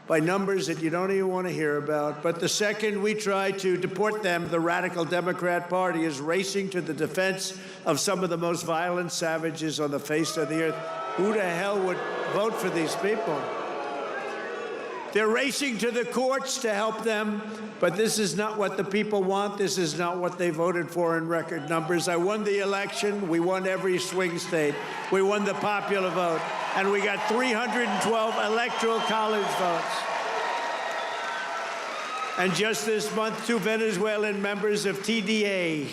by numbers that you don't even want to hear about. But the second we try to deport them, the radical Democrat Party is racing to the defense of some of the most violent savages on the face of the earth. Who the hell would vote for these people? They're racing to the courts to help them, but this is not what the people want. This is not what they voted for in record numbers. I won the election. We won every swing state. We won the popular vote. And we got 312 electoral college votes. And just this month, 2 Venezuelan members of TDA,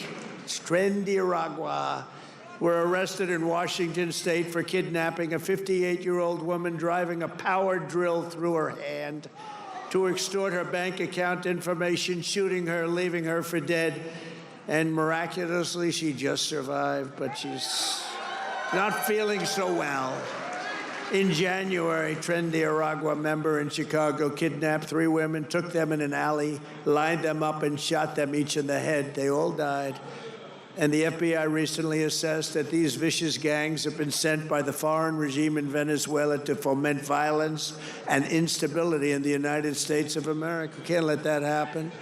Trendiragua, were arrested in Washington state for kidnapping a 58-year-old woman, driving a power drill through her hand to extort her bank account information, shooting her, leaving her for dead. And miraculously, she just survived, but she's not feeling so well. In January, Trendiragua member in Chicago kidnapped 3 women, took them in an alley, lined them up, and shot them each in the head. They all died. And the FBI recently assessed that these vicious gangs have been sent by the foreign regime in Venezuela to foment violence and instability in the United States of America. Can't let that happen.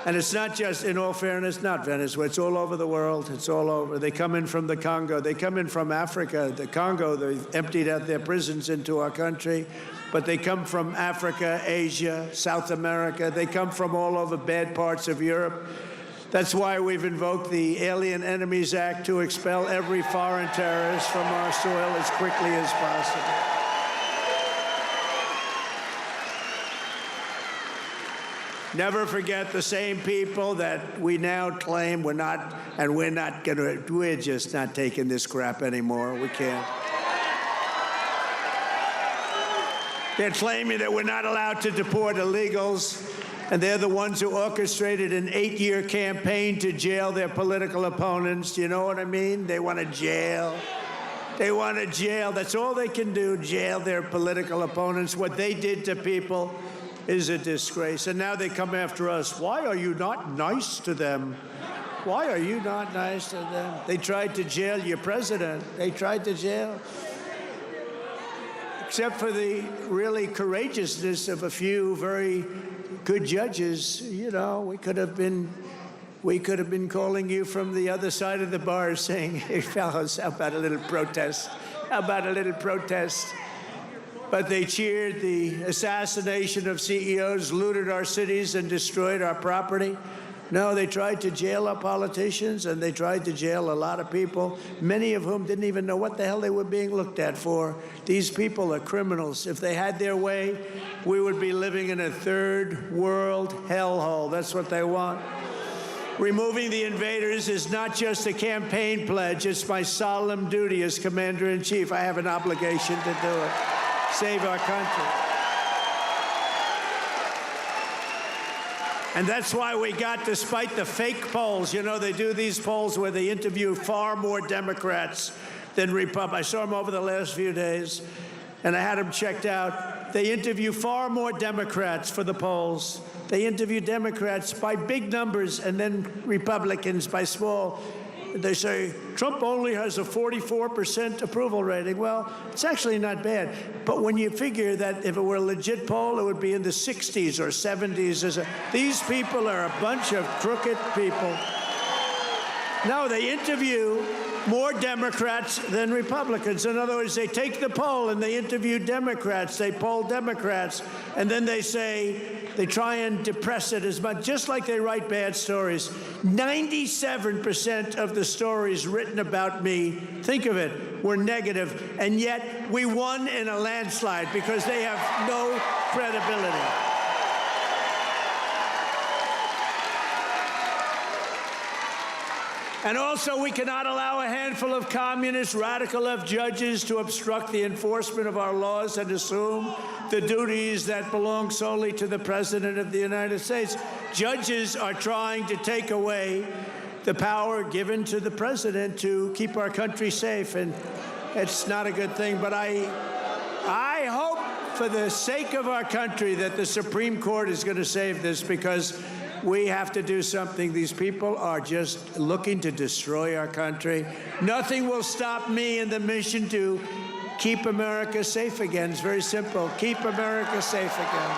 And it's not just, in all fairness, not Venezuela. It's all over the world. It's all over. They come in from the Congo. They come in from Africa. The Congo, they emptied out their prisons into our country. But they come from Africa, Asia, South America. They come from all over bad parts of Europe. That's why we've invoked the Alien Enemies Act to expel every foreign terrorist from our soil as quickly as possible. Never forget the same people that we now claim we're just not taking this crap anymore. We can't. They're claiming that we're not allowed to deport illegals, and they're the ones who orchestrated an 8-year campaign to jail their political opponents. Do you know what I mean? They want to jail. They want to jail. That's all they can do, jail their political opponents. What they did to people is a disgrace. And now they come after us. Why are you not nice to them? Why are you not nice to them? They tried to jail your president. They tried to jail. Except for the really courageousness of a few very good judges, you know, we could have been calling you from the other side of the bar saying, hey, fellas, how about a little protest? How about a little protest? But they cheered the assassination of CEOs, looted our cities, and destroyed our property. No, they tried to jail our politicians, and they tried to jail a lot of people, many of whom didn't even know what the hell they were being looked at for. These people are criminals. If they had their way, we would be living in a third world hellhole. That's what they want. Removing the invaders is not just a campaign pledge. It's my solemn duty as Commander-in-Chief. I have an obligation to do it. Save our country. And that's why we got, despite the fake polls, you know, they do these polls where they interview far more Democrats than Republicans. I saw them over the last few days, and I had them checked out. They interview far more Democrats for the polls. They interview Democrats by big numbers and then Republicans by small. They say, Trump only has a 44% approval rating. Well, it's actually not bad. But when you figure that if it were a legit poll, it would be in the 60s or 70s. These people are a bunch of crooked people. No, they interview more Democrats than Republicans. In other words, they take the poll and they interview Democrats. They poll Democrats. And then they say, they try and depress it as much, just like they write bad stories. 97% of the stories written about me, think of it, were negative. And yet we won in a landslide because they have no credibility. And also, we cannot allow a handful of communist, radical left judges to obstruct the enforcement of our laws and assume the duties that belong solely to the President of the United States. Judges are trying to take away the power given to the President to keep our country safe, and it's not a good thing. But I hope, for the sake of our country, that the Supreme Court is going to save this, because we have to do something. These people are just looking to destroy our country. Nothing will stop me in the mission to keep America safe again. It's very simple. Keep America safe again.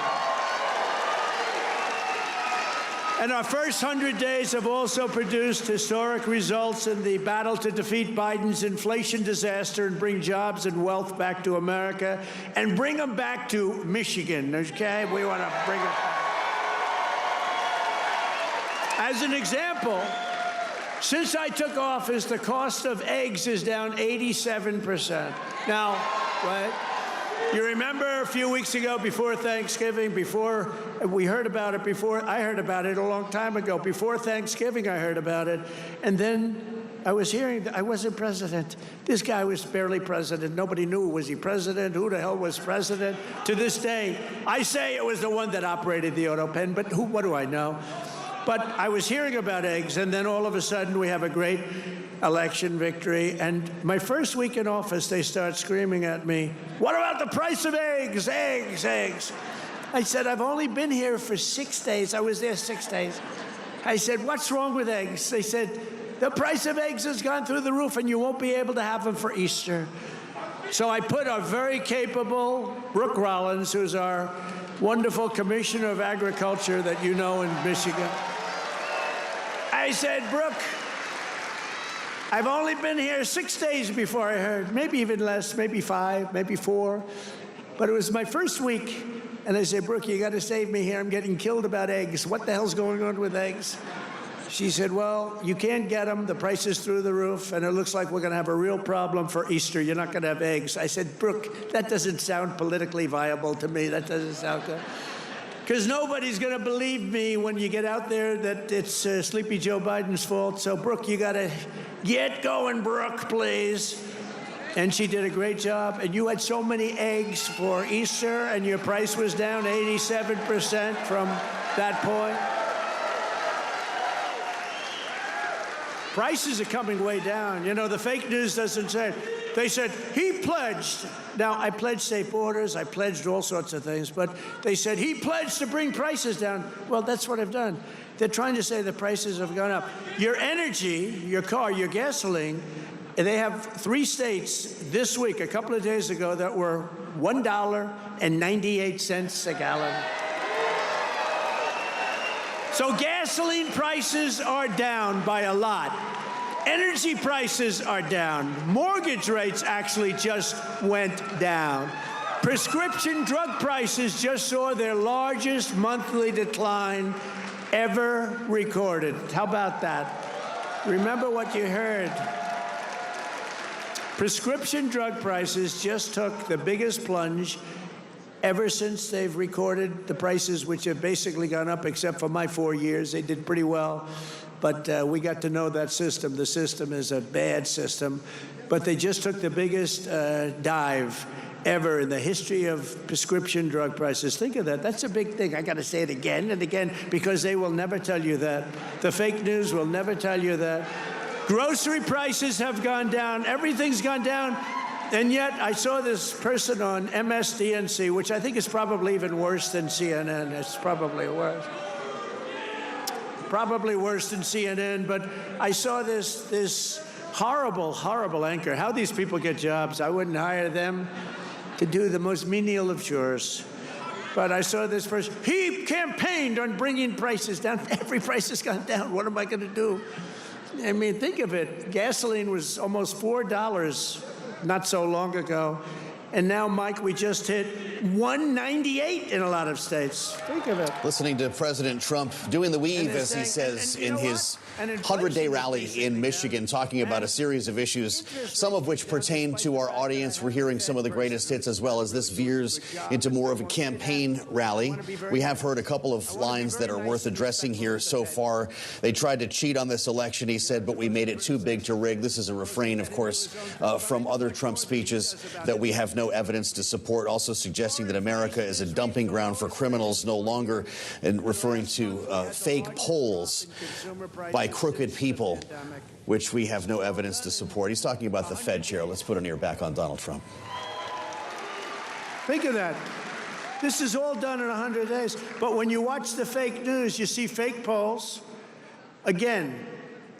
And our first 100 days have also produced historic results in the battle to defeat Biden's inflation disaster and bring jobs and wealth back to America and bring them back to Michigan, okay? We want to bring them back. As an example, since I took office, the cost of eggs is down 87%. Now, what? You remember a few weeks ago, before Thanksgiving, before we heard about it, I heard about it a long time ago. Before Thanksgiving, I heard about it. And then I was hearing that I wasn't president. This guy was barely president. Nobody knew, was he president? Who the hell was president? To this day, I say it was the one that operated the auto pen, but what do I know? But I was hearing about eggs, and then all of a sudden we have a great election victory. And my first week in office, they start screaming at me, "What about the price of eggs? Eggs, eggs." I said, "I've only been here for 6 days. I was there 6 days." I said, "What's wrong with eggs?" They said, "The price of eggs has gone through the roof, and you won't be able to have them for Easter." So I put a very capable Brooke Rollins, who's our wonderful Commissioner of Agriculture that you know in Michigan. I said, "Brooke, I've only been here 6 days before I heard, maybe even less, maybe 5, maybe 4. But it was my first week. And I said, "Brooke, you got to save me here. I'm getting killed about eggs. What the hell's going on with eggs?" She said, "Well, you can't get them. The price is through the roof, and it looks like we're going to have a real problem for Easter. You're not going to have eggs." I said, "Brooke, that doesn't sound politically viable to me. That doesn't sound good." Because nobody's going to believe me when you get out there that it's Sleepy Joe Biden's fault. So, Brooke, you got to get going, Brooke, please. And she did a great job. And you had so many eggs for Easter, and your price was down 87% from that point. Prices are coming way down. You know, the fake news doesn't say it. They said, he pledged. Now, I pledged safe borders. I pledged all sorts of things. But they said, he pledged to bring prices down. Well, that's what I've done. They're trying to say the prices have gone up. Your energy, your car, your gasoline, they have 3 states this week, a couple of days ago, that were $1.98 a gallon. So gasoline prices are down by a lot. Energy prices are down. Mortgage rates actually just went down. Prescription drug prices just saw their largest monthly decline ever recorded. How about that? Remember what you heard. Prescription drug prices just took the biggest plunge ever since they've recorded the prices, which have basically gone up, except for my 4 years. They did pretty well. But we got to know that system. The system is a bad system. But they just took the biggest dive ever in the history of prescription drug prices. Think of that. That's a big thing. I got to say it again and again, because they will never tell you that. The fake news will never tell you that. Grocery prices have gone down. Everything's gone down. And yet, I saw this person on MSDNC, which I think is probably even worse than CNN. It's probably worse. Probably worse than CNN. But I saw this horrible, horrible anchor. How these people get jobs. I wouldn't hire them to do the most menial of chores. But I saw this person. He campaigned on bringing prices down. Every price has gone down. What am I going to do? I mean, think of it. Gasoline was almost $4 not so long ago. And now, Mike, we just hit 198 in a lot of states. Think of it. Listening to President Trump doing the weave, as he says, in his 100-day rally in Michigan, talking about a series of issues, some of which pertain to our audience. We're hearing some of the greatest hits, as well as this veers into more of a campaign rally. We have heard a couple of lines that are worth addressing here so far. They tried to cheat on this election, he said, but we made it too big to rig. This is a refrain, of course, from other Trump speeches that we have no evidence to support, also suggesting that America is a dumping ground for criminals no longer, and referring to fake polls by crooked people, which we have no evidence to support. He's talking about the Fed chair. Let's put an ear back on Donald Trump. Think of that. This is all done in 100 days. But when you watch the fake news, you see fake polls. Again,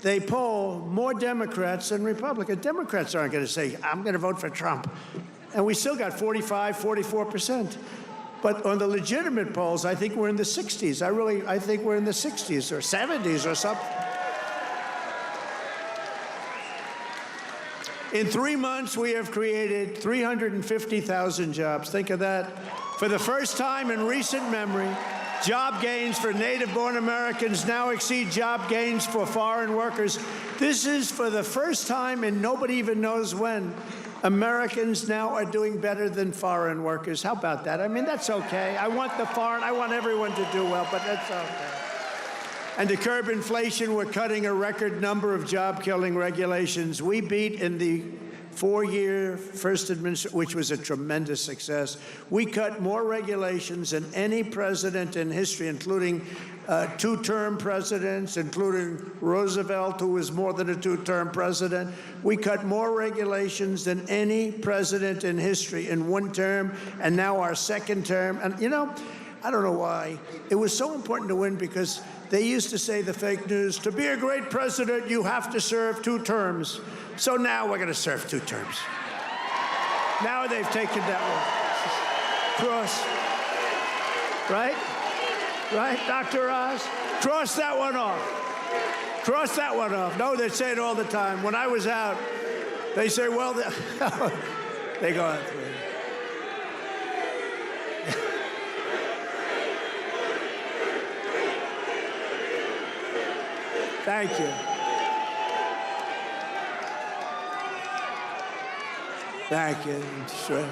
they poll more Democrats than Republicans. Democrats aren't going to say, I'm going to vote for Trump. And we still got 45, 44%. But on the legitimate polls, I think we're in the 60s. I think we're in the 60s or 70s or something. In 3 months, we have created 350,000 jobs. Think of that. For the first time in recent memory, job gains for native-born Americans now exceed job gains for foreign workers. This is for the first time, and nobody even knows when, Americans now are doing better than foreign workers. How about that? I mean, that's okay. I want everyone to do well, but that's okay. And to curb inflation, we're cutting a record number of job-killing regulations. We beat in the 4-year first administration, which was a tremendous success. We cut more regulations than any president in history, including 2-term presidents, including Roosevelt, who was more than a 2-term president. We cut more regulations than any president in history in 1 term, and now our 2nd term. And, you know, I don't know why. It was so important to win because they used to say, the fake news, to be a great president, you have to serve 2 terms. So now we're going to serve 2 terms. Now they've taken that one. Cross. Right? Right, Dr. Oz? Cross that one off. Cross that one off. No, they say it all the time. When I was out, they say, well, they go on through. Thank you. Thank you. Sure.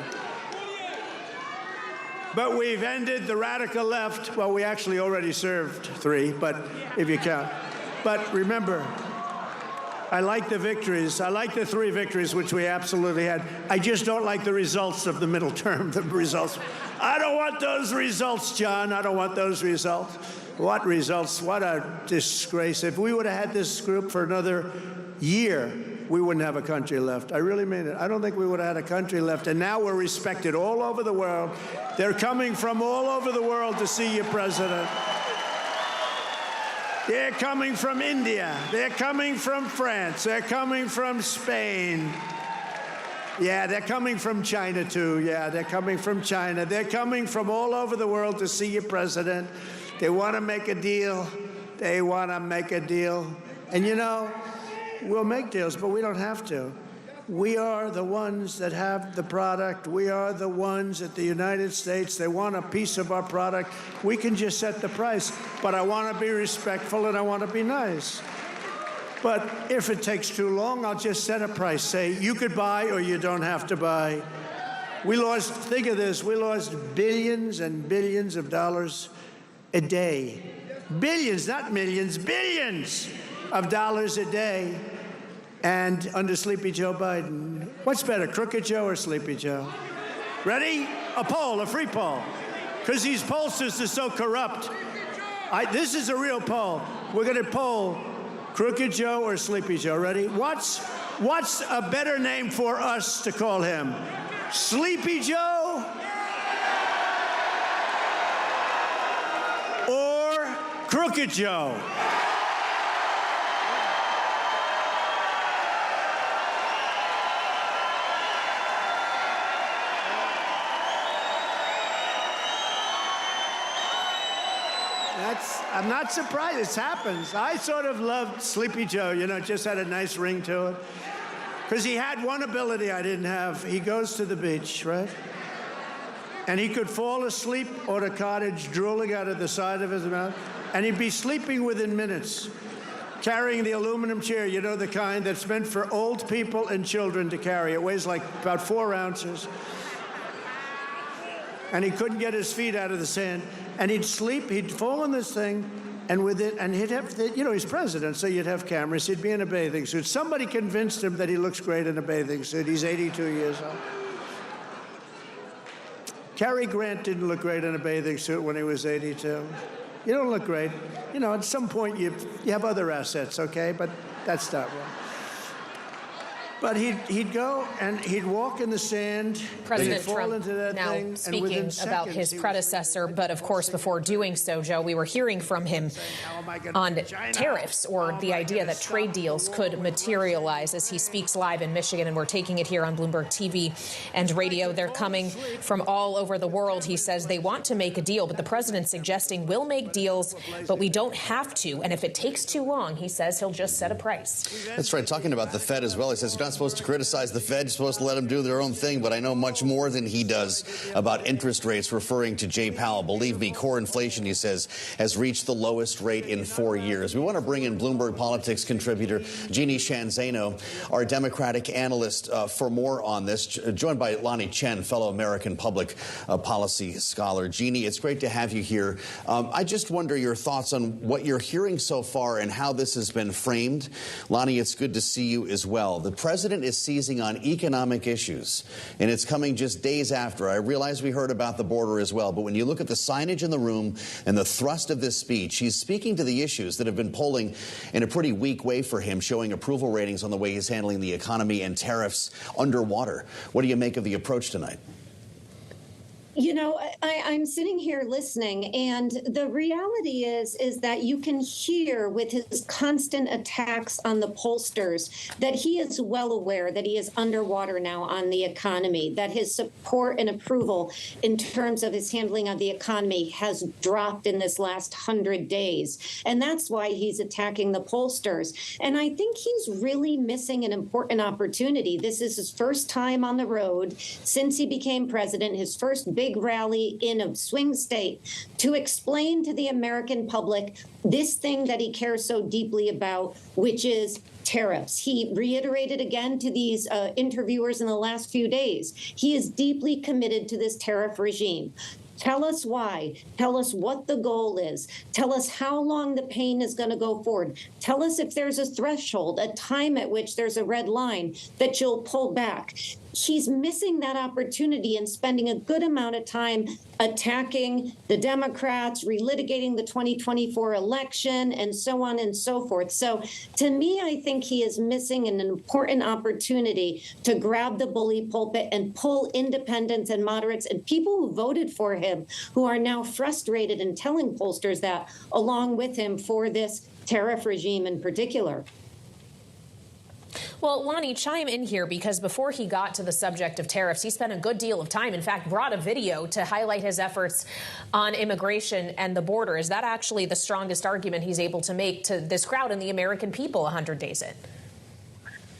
But we've ended the radical left. Well, we actually already served 3, but if you count. But remember, I like the victories. I like the 3 victories, which we absolutely had. I just don't like the results of the middle term, the results. I don't want those results, John. I don't want those results. What results? What a disgrace. If we would have had this group for another year, we wouldn't have a country left. I really mean it. I don't think we would have had a country left. And now we're respected all over the world. They're coming from all over the world to see you, President. They're coming from India. They're coming from France. They're coming from Spain. Yeah, they're coming from China, too. Yeah, they're coming from China. They're coming from all over the world to see you, President. They want to make a deal. They want to make a deal. And, you know, we'll make deals, but we don't have to. We are the ones that have the product. We are the ones at the United States. They want a piece of our product. We can just set the price. But I want to be respectful and I want to be nice. But if it takes too long, I'll just set a price. Say, you could buy or you don't have to buy. We lost, think of this, we lost billions and billions of dollars a day. Billions, not millions, billions of dollars a day. And under Sleepy Joe Biden, what's better, Crooked Joe or Sleepy Joe? Ready? A poll, a free poll. Because these pollsters are so corrupt. This is a real poll. We're going to poll Crooked Joe or Sleepy Joe. Ready? What's a better name for us to call him? Sleepy Joe or Crooked Joe? I'm not surprised. It happens. I sort of loved Sleepy Joe, you know, just had a nice ring to it. Because he had one ability I didn't have. He goes to the beach, right? And he could fall asleep on a cottage drooling out of the side of his mouth, and he'd be sleeping within minutes, carrying the aluminum chair, you know, the kind that's meant for old people and children to carry. It weighs like about 4 ounces. And he couldn't get his feet out of the sand. And he'd sleep, he'd fall on this thing, and with it, and he'd have, you know, he's president, so you'd have cameras. He'd be in a bathing suit. Somebody convinced him that he looks great in a bathing suit. He's 82 years old. Cary Grant didn't look great in a bathing suit when he was 82. You don't look great. You know, at some point you have other assets, okay? But that's not one. But he'd go and he'd walk in the sand. President fall Trump into that now thing, speaking about his predecessor, but of course before doing so, Joe, we were hearing from him on tariffs or the idea that trade deals could materialize as he speaks live in Michigan, and we're taking it here on Bloomberg TV and radio. They're coming from all over the world. He says they want to make a deal, but the president's suggesting we'll make deals, but we don't have to. And if it takes too long, he says he'll just set a price. That's right. Talking about the Fed as well, he says you're not supposed to criticize the Fed, you're supposed to let them do their own thing, but I know much more than he does about interest rates, referring to Jay Powell. Believe me, core inflation, he says, has reached the lowest rate in 4 years. We want to bring in Bloomberg Politics contributor Jeannie Shanzano, our Democratic analyst, for more on this, joined by Lonnie Chen, fellow American public policy scholar. Jeannie, it's great to have you here. I just wonder your thoughts on what you're hearing so far and how this has been framed. Lonnie, it's good to see you as well. The president is seizing on economic issues, and it's coming just days after. I realize we heard about the border as well, but when you look at the signage in the room and the thrust of this speech, he's speaking to the issues that have been polling in a pretty weak way for him, showing approval ratings on the way he's handling the economy and tariffs underwater. What do you make of the approach tonight? You know, I'm sitting here listening, and the reality is that you can hear with his constant attacks on the pollsters that he is well aware that he is underwater now on the economy, that his support and approval in terms of his handling of the economy has dropped in this last 100 days. And that's why he's attacking the pollsters. And I think he's really missing an important opportunity. This is his first time on the road since he became president, his first big rally in a swing state to explain to the American public this thing that he cares so deeply about, which is tariffs. He reiterated again to these interviewers in the last few days. He is deeply committed to this tariff regime. Tell us why. Tell us what the goal is. Tell us how long the pain is going to go forward. Tell us if there's a threshold, a time at which there's a red line that you'll pull back. He's missing that opportunity and spending a good amount of time attacking the Democrats, relitigating the 2024 election, and so on and so forth. So to me, I think he is missing an important opportunity to grab the bully pulpit and pull independents and moderates and people who voted for him, who are now frustrated and telling pollsters that, along with him, for this tariff regime in particular. Well, Lonnie, chime in here, because before he got to the subject of tariffs, he spent a good deal of time, in fact, brought a video to highlight his efforts on immigration and the border. Is that actually the strongest argument he's able to make to this crowd and the American people 100 days in?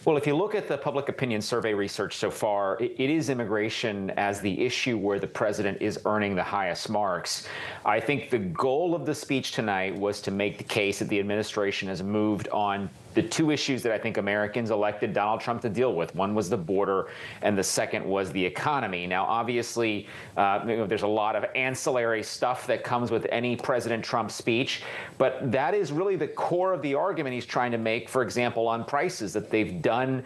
Well, if you look at the public opinion survey research so far, it is immigration as the issue where the president is earning the highest marks. I think the goal of the speech tonight was to make the case that the administration has moved on the two issues that I think Americans elected Donald Trump to deal with. One was the border, and the second was the economy. Now, obviously, there's a lot of ancillary stuff that comes with any President Trump speech, but that is really the core of the argument he's trying to make, for example, on prices, that they've done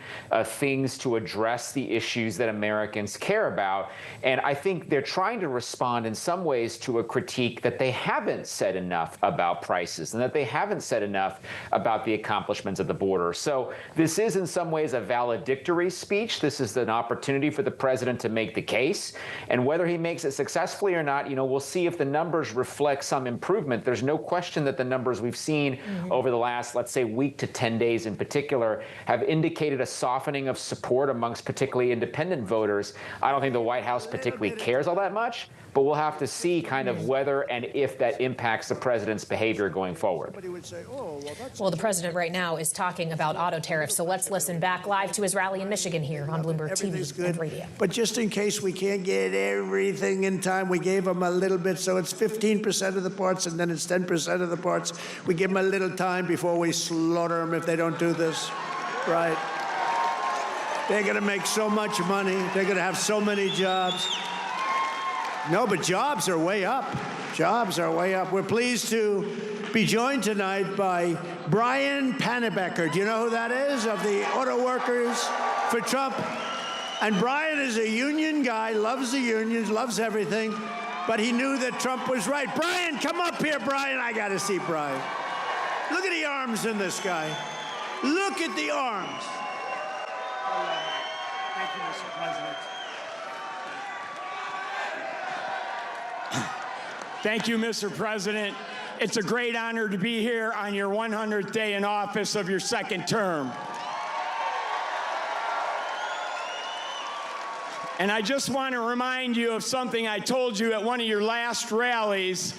things to address the issues that Americans care about. And I think they're trying to respond in some ways to a critique that they haven't said enough about prices and that they haven't said enough about the accomplishments at the border. So this is in some ways a valedictory speech. This is an opportunity for the president to make the case. And whether he makes it successfully or not, we'll see if the numbers reflect some improvement. There's no question that the numbers we've seen over the last, let's say, week to 10 days in particular have indicated a softening of support amongst particularly independent voters. I don't think the White House particularly cares all that much, but we'll have to see kind of whether and if that impacts the president's behavior going forward. Well, the president right now is talking about auto tariffs, so let's listen back live to his rally in Michigan here on Bloomberg TV and radio. But just in case we can't get everything in time, we gave them a little bit, so it's 15% of the parts, and then it's 10% of the parts. We give them a little time before we slaughter them if they don't do this right. They're going to make so much money. They're going to have so many jobs. No, but jobs are way up. Jobs are way up. We're pleased to be joined tonight by Brian Panebecker. Do you know who that is? Of the auto workers for Trump. And Brian is a union guy, loves the unions, loves everything, but he knew that Trump was right. Brian, come up here, Brian. I got to see Brian. Look at the arms in this guy. Look at the arms. Thank you, Mr. President. Thank you, Mr. President. It's a great honor to be here on your 100th day in office of your second term. And I just want to remind you of something I told you at one of your last rallies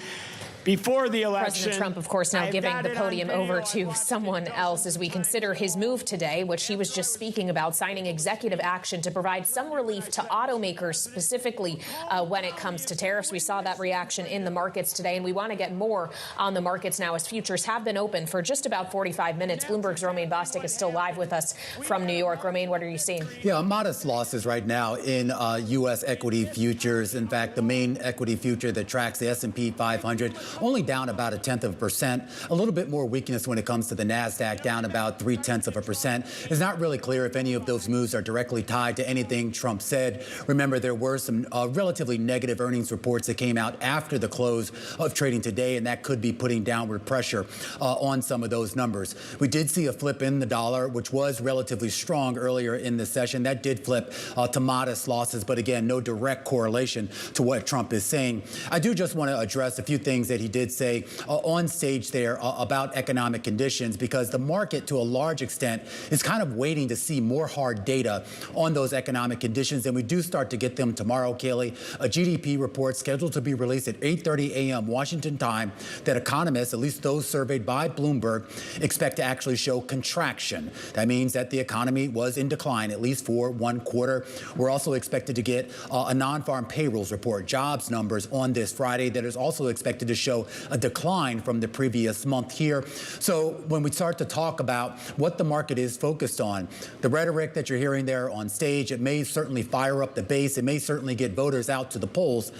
before the election. President Trump, of course, now giving the podium over to someone else as we consider his move today, which he was just speaking about, signing executive action to provide some relief to automakers, specifically when it comes to tariffs. We saw that reaction in the markets today, and we want to get more on the markets now as futures have been open for just about 45 minutes. Bloomberg's Romaine Bostick is still live with us from New York. Romaine, what are you seeing? Yeah, modest losses right now in U.S. equity futures. In fact, the main equity future that tracks the S&P 500 only down about 0.1%. A little bit more weakness when it comes to the NASDAQ, down about 0.3%. It's not really clear if any of those moves are directly tied to anything Trump said. Remember, there were some relatively negative earnings reports that came out after the close of trading today, and that could be putting downward pressure on some of those numbers. We did see a flip in the dollar, which was relatively strong earlier in the session. That did flip to modest losses, but again, no direct correlation to what Trump is saying. I do just want to address a few things that he did say on stage there about economic conditions, because the market, to a large extent, is kind of waiting to see more hard data on those economic conditions, and we do start to get them tomorrow, Kaylee. A GDP report scheduled to be released at 8:30 a.m. Washington time that economists, at least those surveyed by Bloomberg, expect to actually show contraction. That means that the economy was in decline, at least for one quarter. We're also expected to get a non-farm payrolls report, jobs numbers on this Friday, that is also expected to show a decline from the previous month here. So when we start to talk about what the market is focused on, the rhetoric that you're hearing there on stage, it may certainly fire up the base. It may certainly get voters out to the polls.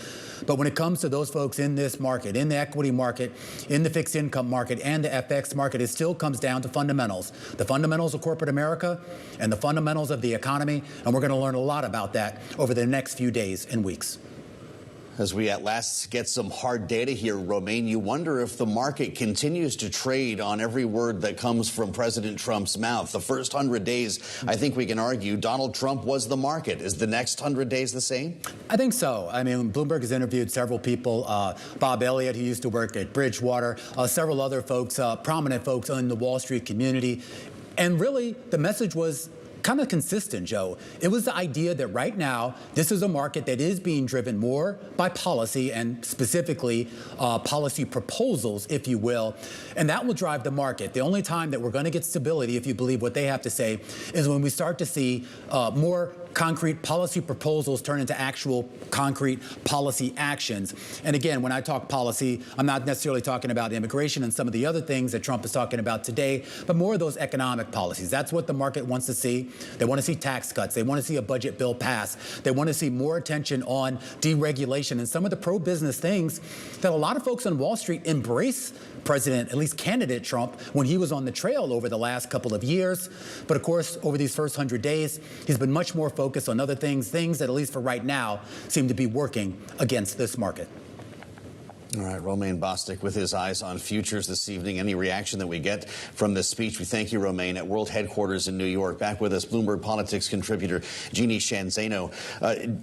But when it comes to those folks in this market, in the equity market, in the fixed income market, and the FX market, it still comes down to fundamentals. The fundamentals of corporate America and the fundamentals of the economy. And we're going to learn a lot about that over the next few days and weeks. As we at last get some hard data here, Romaine, you wonder if the market continues to trade on every word that comes from President Trump's mouth. The first 100 days, I think we can argue Donald Trump was the market. Is the next 100 days the same? I think so. I mean, Bloomberg has interviewed several people, Bob Elliott, who used to work at Bridgewater, several other folks, prominent folks in the Wall Street community. And really, the message was kind of consistent, Joe. It was the idea that right now, this is a market that is being driven more by policy, and specifically policy proposals, if you will, and that will drive the market. The only time that we're going to get stability, if you believe what they have to say, is when we start to see more concrete policy proposals turn into actual concrete policy actions. And again, when I talk policy, I'm not necessarily talking about immigration and some of the other things that Trump is talking about today, but more of those economic policies. That's what the market wants to see. They want to see tax cuts. They want to see a budget bill pass. They want to see more attention on deregulation and some of the pro-business things that a lot of folks on Wall Street embrace President, at least candidate Trump, when he was on the trail over the last couple of years. But of course, over these first 100 days, he's been much more focused on other things that, at least for right now, seem to be working against this market. All right, Romaine Bostick with his eyes on futures this evening. Any reaction that we get from this speech, we thank you, Romaine, at World Headquarters in New York. Back with us, Bloomberg Politics contributor Jeannie Shanzano.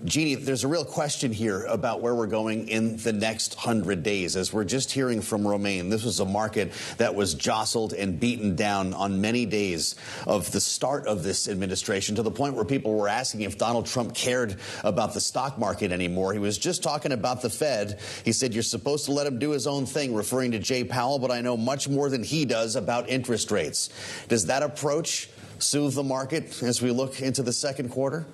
Jeannie, there's a real question here about where we're going in the next 100 days. As we're just hearing from Romaine, this was a market that was jostled and beaten down on many days of the start of this administration, to the point where people were asking if Donald Trump cared about the stock market anymore. He was just talking about the Fed. He said, you're supposed to let him do his own thing, referring to Jay Powell, but I know much more than he does about interest rates. Does that approach soothe the market as we look into the second quarter?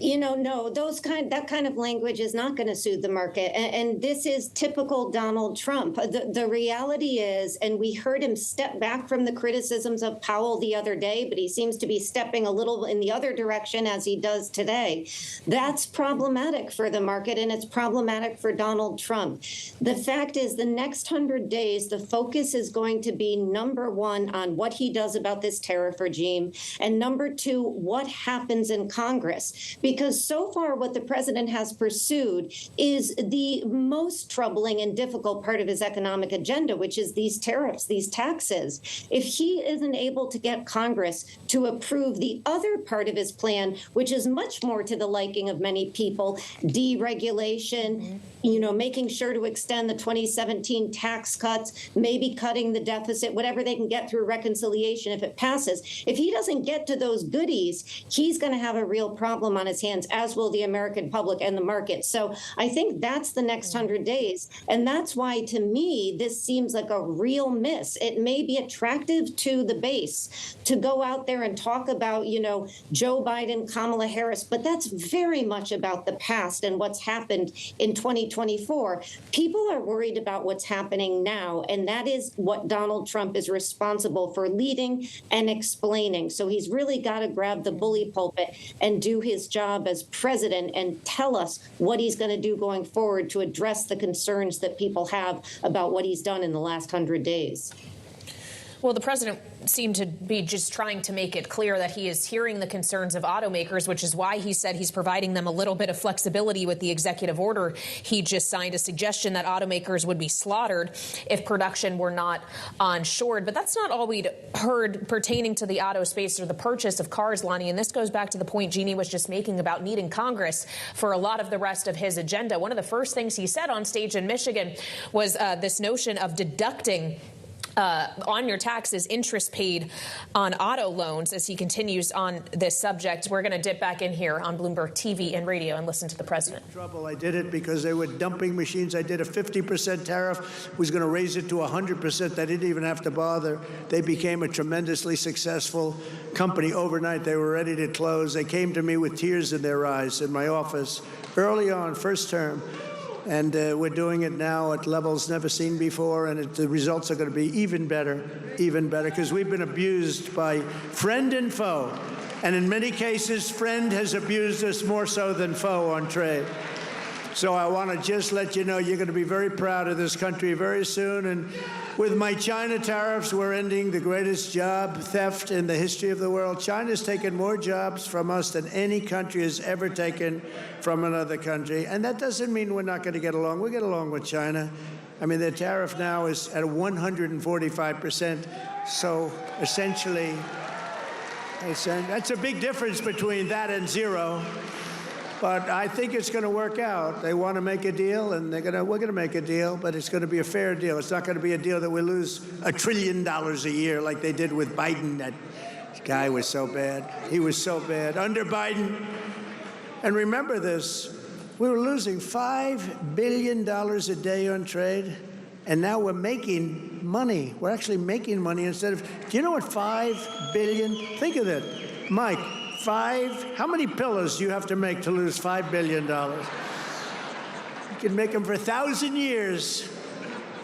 You know, no, that kind of language is not going to soothe the market. And this is typical Donald Trump. The reality is, and we heard him step back from the criticisms of Powell the other day, but he seems to be stepping a little in the other direction as he does today. That's problematic for the market, and it's problematic for Donald Trump. The fact is, the next 100 days, the focus is going to be, number one, on what he does about this tariff regime, and number two, what happens in Congress. Because so far what the president has pursued is the most troubling and difficult part of his economic agenda, which is these tariffs, these taxes. If he isn't able to get Congress to approve the other part of his plan, which is much more to the liking of many people, deregulation, making sure to extend the 2017 tax cuts, maybe cutting the deficit, whatever they can get through reconciliation if it passes. If he doesn't get to those goodies, he's going to have a real problem on his hands, as will the American public and the market. So I think that's the next 100 days. And that's why, to me, this seems like a real miss. It may be attractive to the base to go out there and talk about, Joe Biden, Kamala Harris, but that's very much about the past and what's happened in 2024. People are worried about what's happening now, and that is what Donald Trump is responsible for leading and explaining. So he's really got to grab the bully pulpit and do his job as president and tell us what he's going to do going forward to address the concerns that people have about what he's done in the last 100 days. Well, the president seemed to be just trying to make it clear that he is hearing the concerns of automakers, which is why he said he's providing them a little bit of flexibility with the executive order he just signed, a suggestion that automakers would be slaughtered if production were not onshored. But that's not all we'd heard pertaining to the auto space or the purchase of cars, Lonnie. And this goes back to the point Jeannie was just making about needing Congress for a lot of the rest of his agenda. One of the first things he said on stage in Michigan was this notion of deducting on your taxes interest paid on auto loans. As he continues on this subject, we're going to dip back in here on Bloomberg TV and radio and listen to the president. Trouble. I did it because they were dumping machines. I did a 50% tariff, was going to raise it to 100%. They didn't even have to bother. They became a tremendously successful company overnight. They were ready to close. They came to me with tears in their eyes in my office early on, first term. And we're doing it now at levels never seen before, and the results are going to be even better, because we've been abused by friend and foe. And in many cases, friend has abused us more so than foe on trade. So I want to just let you know you're going to be very proud of this country very soon. And with my China tariffs, we're ending the greatest job theft in the history of the world. China's taken more jobs from us than any country has ever taken from another country. And that doesn't mean we're not going to get along. We get along with China. I mean, their tariff now is at 145%. So essentially, that's a big difference between that and zero. But I think it's going to work out. They want to make a deal, and we're going to make a deal, but it's going to be a fair deal. It's not going to be a deal that we lose $1 trillion a year like they did with Biden. That guy was so bad. He was so bad. Under Biden, and remember this, we were losing $5 billion a day on trade, and now we're making money. We're actually making money instead of, do you know what $5 billion? Think of it, Mike. How many pillows do you have to make to lose $5 billion? You can make them for 1,000 years.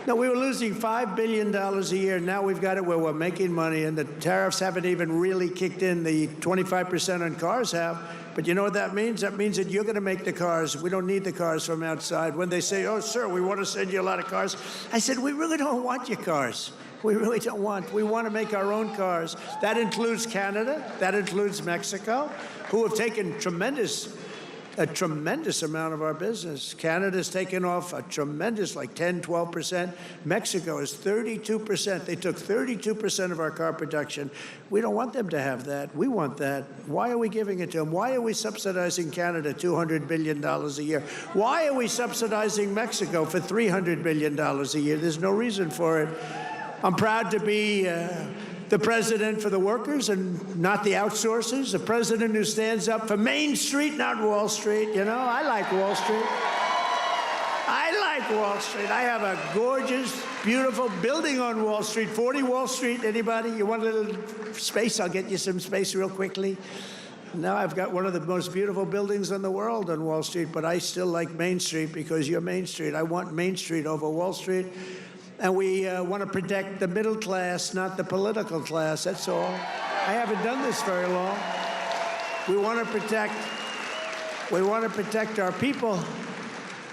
No, we were losing $5 billion a year. Now we've got it where we're making money, and the tariffs haven't even really kicked in. The 25% on cars have. But you know what that means? That means that you're going to make the cars. We don't need the cars from outside. When they say, oh, sir, we want to send you a lot of cars, I said, we really don't want your cars. We really don't want. We want to make our own cars. That includes Canada. That includes Mexico, who have taken tremendous a tremendous amount of our business. Canada's taken off a tremendous, like 10, 12%. Mexico is 32%. They took 32% of our car production. We don't want them to have that. We want that. Why are we giving it to them? Why are we subsidizing Canada $200 billion a year? Why are we subsidizing Mexico for $300 billion a year? There's no reason for it. I'm proud to be the president for the workers and not the outsourcers, the president who stands up for Main Street, not Wall Street. You know, I like Wall Street. I like Wall Street. I have a gorgeous, beautiful building on Wall Street, 40 Wall Street. Anybody? You want a little space? I'll get you some space real quickly. Now I've got one of the most beautiful buildings in the world on Wall Street, but I still like Main Street because you're Main Street. I want Main Street over Wall Street. And we want to protect the middle class, not the political class. That's all. I haven't done this very long. We want to protect our people.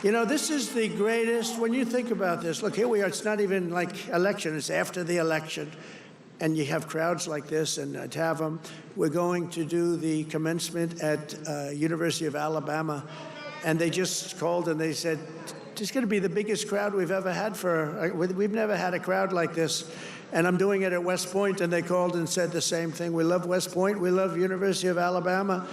You know, this is the greatest, when you think about this, look, here we are, it's not even like election, it's after the election. And you have crowds like this, and to have them. We're going to do the commencement at University of Alabama. And they just called and they said, it's going to be the biggest crowd we've ever had we've never had a crowd like this. And I'm doing it at West Point, and they called and said the same thing. We love West Point. We love University of Alabama.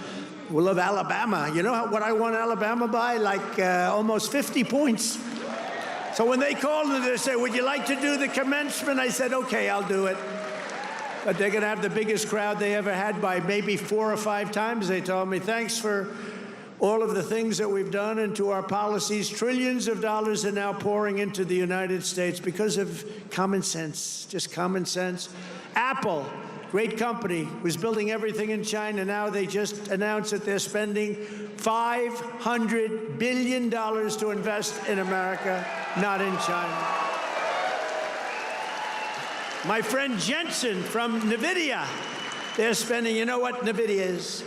We love Alabama. You know what I won Alabama by? Like almost 50 points. So when they called and they said, would you like to do the commencement? I said, okay, I'll do it. But they're going to have the biggest crowd they ever had by maybe 4 or 5 times. They told me, thanks for all of the things that we've done and to our policies. Trillions of dollars are now pouring into the United States because of common sense, just common sense. Apple, great company, was building everything in China. Now they just announced that they're spending $500 billion to invest in America, not in China. My friend Jensen from NVIDIA, they're spending, you know what NVIDIA is?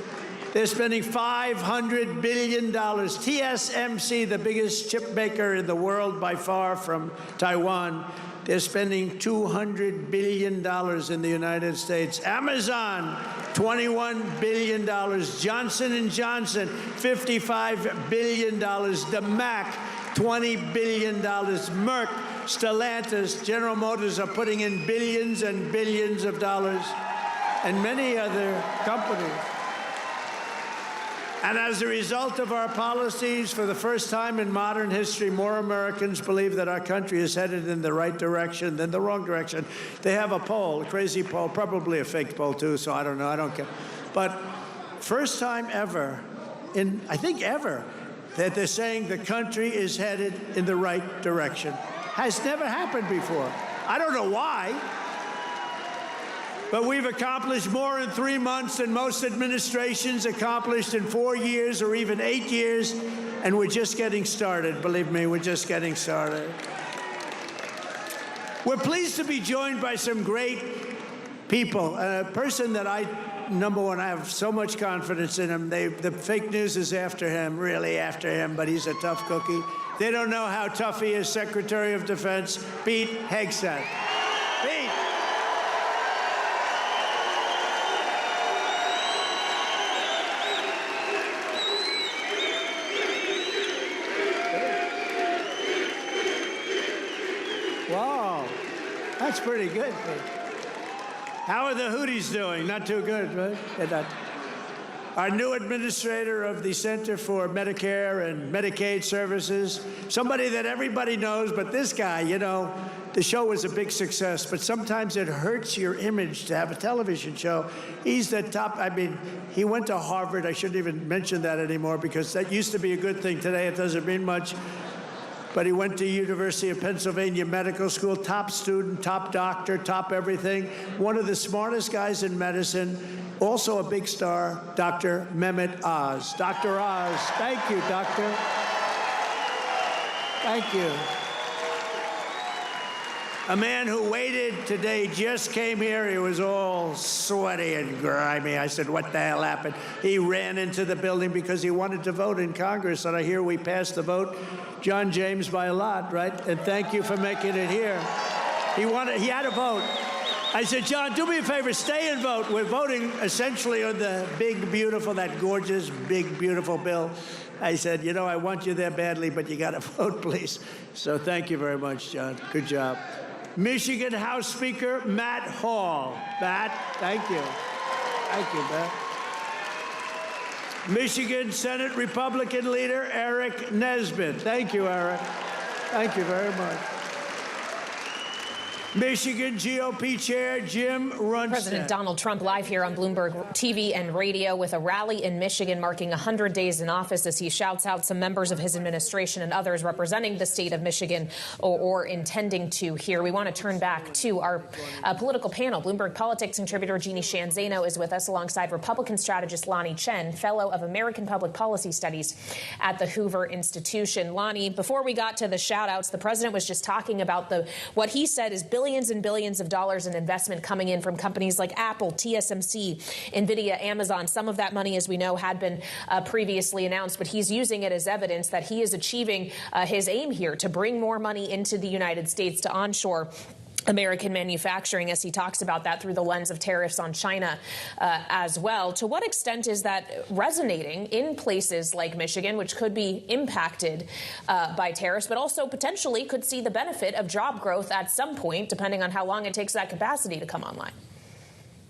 They're spending $500 billion. TSMC, the biggest chip maker in the world by far from Taiwan, they're spending $200 billion in the United States. Amazon, $21 billion. Johnson & Johnson, $55 billion. The Mac, $20 billion. Merck, Stellantis, General Motors are putting in billions and billions of dollars, and many other companies. And as a result of our policies, for the first time in modern history, more Americans believe that our country is headed in the right direction than the wrong direction. They have a poll, a crazy poll, probably a fake poll too, so I don't know, I don't care. But first time ever, I think ever, that they're saying the country is headed in the right direction. Has never happened before. I don't know why. But we've accomplished more in 3 months than most administrations accomplished in 4 years or even 8 years, and we're just getting started. Believe me, we're just getting started. We're pleased to be joined by some great people. A person that number one, I have so much confidence in him. The fake news is after him, really after him, but he's a tough cookie. They don't know how tough he is, Secretary of Defense Pete Hegseth. Pete. Wow, that's pretty good. How are the Houthis doing? Not too good, right? Our new administrator of the Center for Medicare and Medicaid Services, somebody that everybody knows, but this guy, you know, the show was a big success, but sometimes it hurts your image to have a television show. He's the top, I mean, he went to Harvard. I shouldn't even mention that anymore because that used to be a good thing. Today it doesn't mean much. But he went to University of Pennsylvania Medical School, top student, top doctor, top everything. One of the smartest guys in medicine, also a big star, Dr. Mehmet Oz. Dr. Oz, thank you, doctor. Thank you. A man who waited today just came here. He was all sweaty and grimy. I said, what the hell happened? He ran into the building because he wanted to vote in Congress, and I hear we passed the vote. John James by a lot, right? And thank you for making it here. He had a vote. I said, John, do me a favor, stay and vote. We're voting essentially on the big, beautiful, that gorgeous, big, beautiful bill. I said, you know, I want you there badly, but you got to vote, please. So thank you very much, John. Good job. Michigan House Speaker Matt Hall. Matt, thank you. Thank you, Matt. Michigan Senate Republican Leader Eric Nesbitt. Thank you, Eric. Thank you very much. Michigan GOP Chair Jim Runstead. President Donald Trump live here on Bloomberg TV and radio with a rally in Michigan marking 100 days in office as he shouts out some members of his administration and others representing the state of Michigan or intending to here. We want to turn back to our political panel. Bloomberg Politics contributor Jeannie Sheehan Zaino is with us alongside Republican strategist Lonnie Chen, fellow of American Public Policy Studies at the Hoover Institution. Lonnie, before we got to the shout outs, the president was just talking about what he said is billions and billions of dollars in investment coming in from companies like Apple, TSMC, NVIDIA, Amazon. Some of that money, as we know, had been previously announced, but he's using it as evidence that he is achieving his aim here to bring more money into the United States to onshore American manufacturing, as he talks about that through the lens of tariffs on China as well. To what extent is that resonating in places like Michigan, which could be impacted by tariffs, but also potentially could see the benefit of job growth at some point, depending on how long it takes that capacity to come online?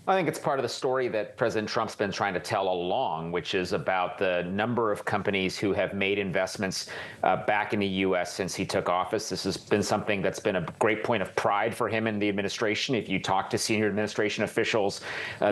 I think it's part of the story that President Trump's been trying to tell all along, which is about the number of companies who have made investments back in the U.S. since he took office. This has been something that's been a great point of pride for him in the administration. If you talk to senior administration officials,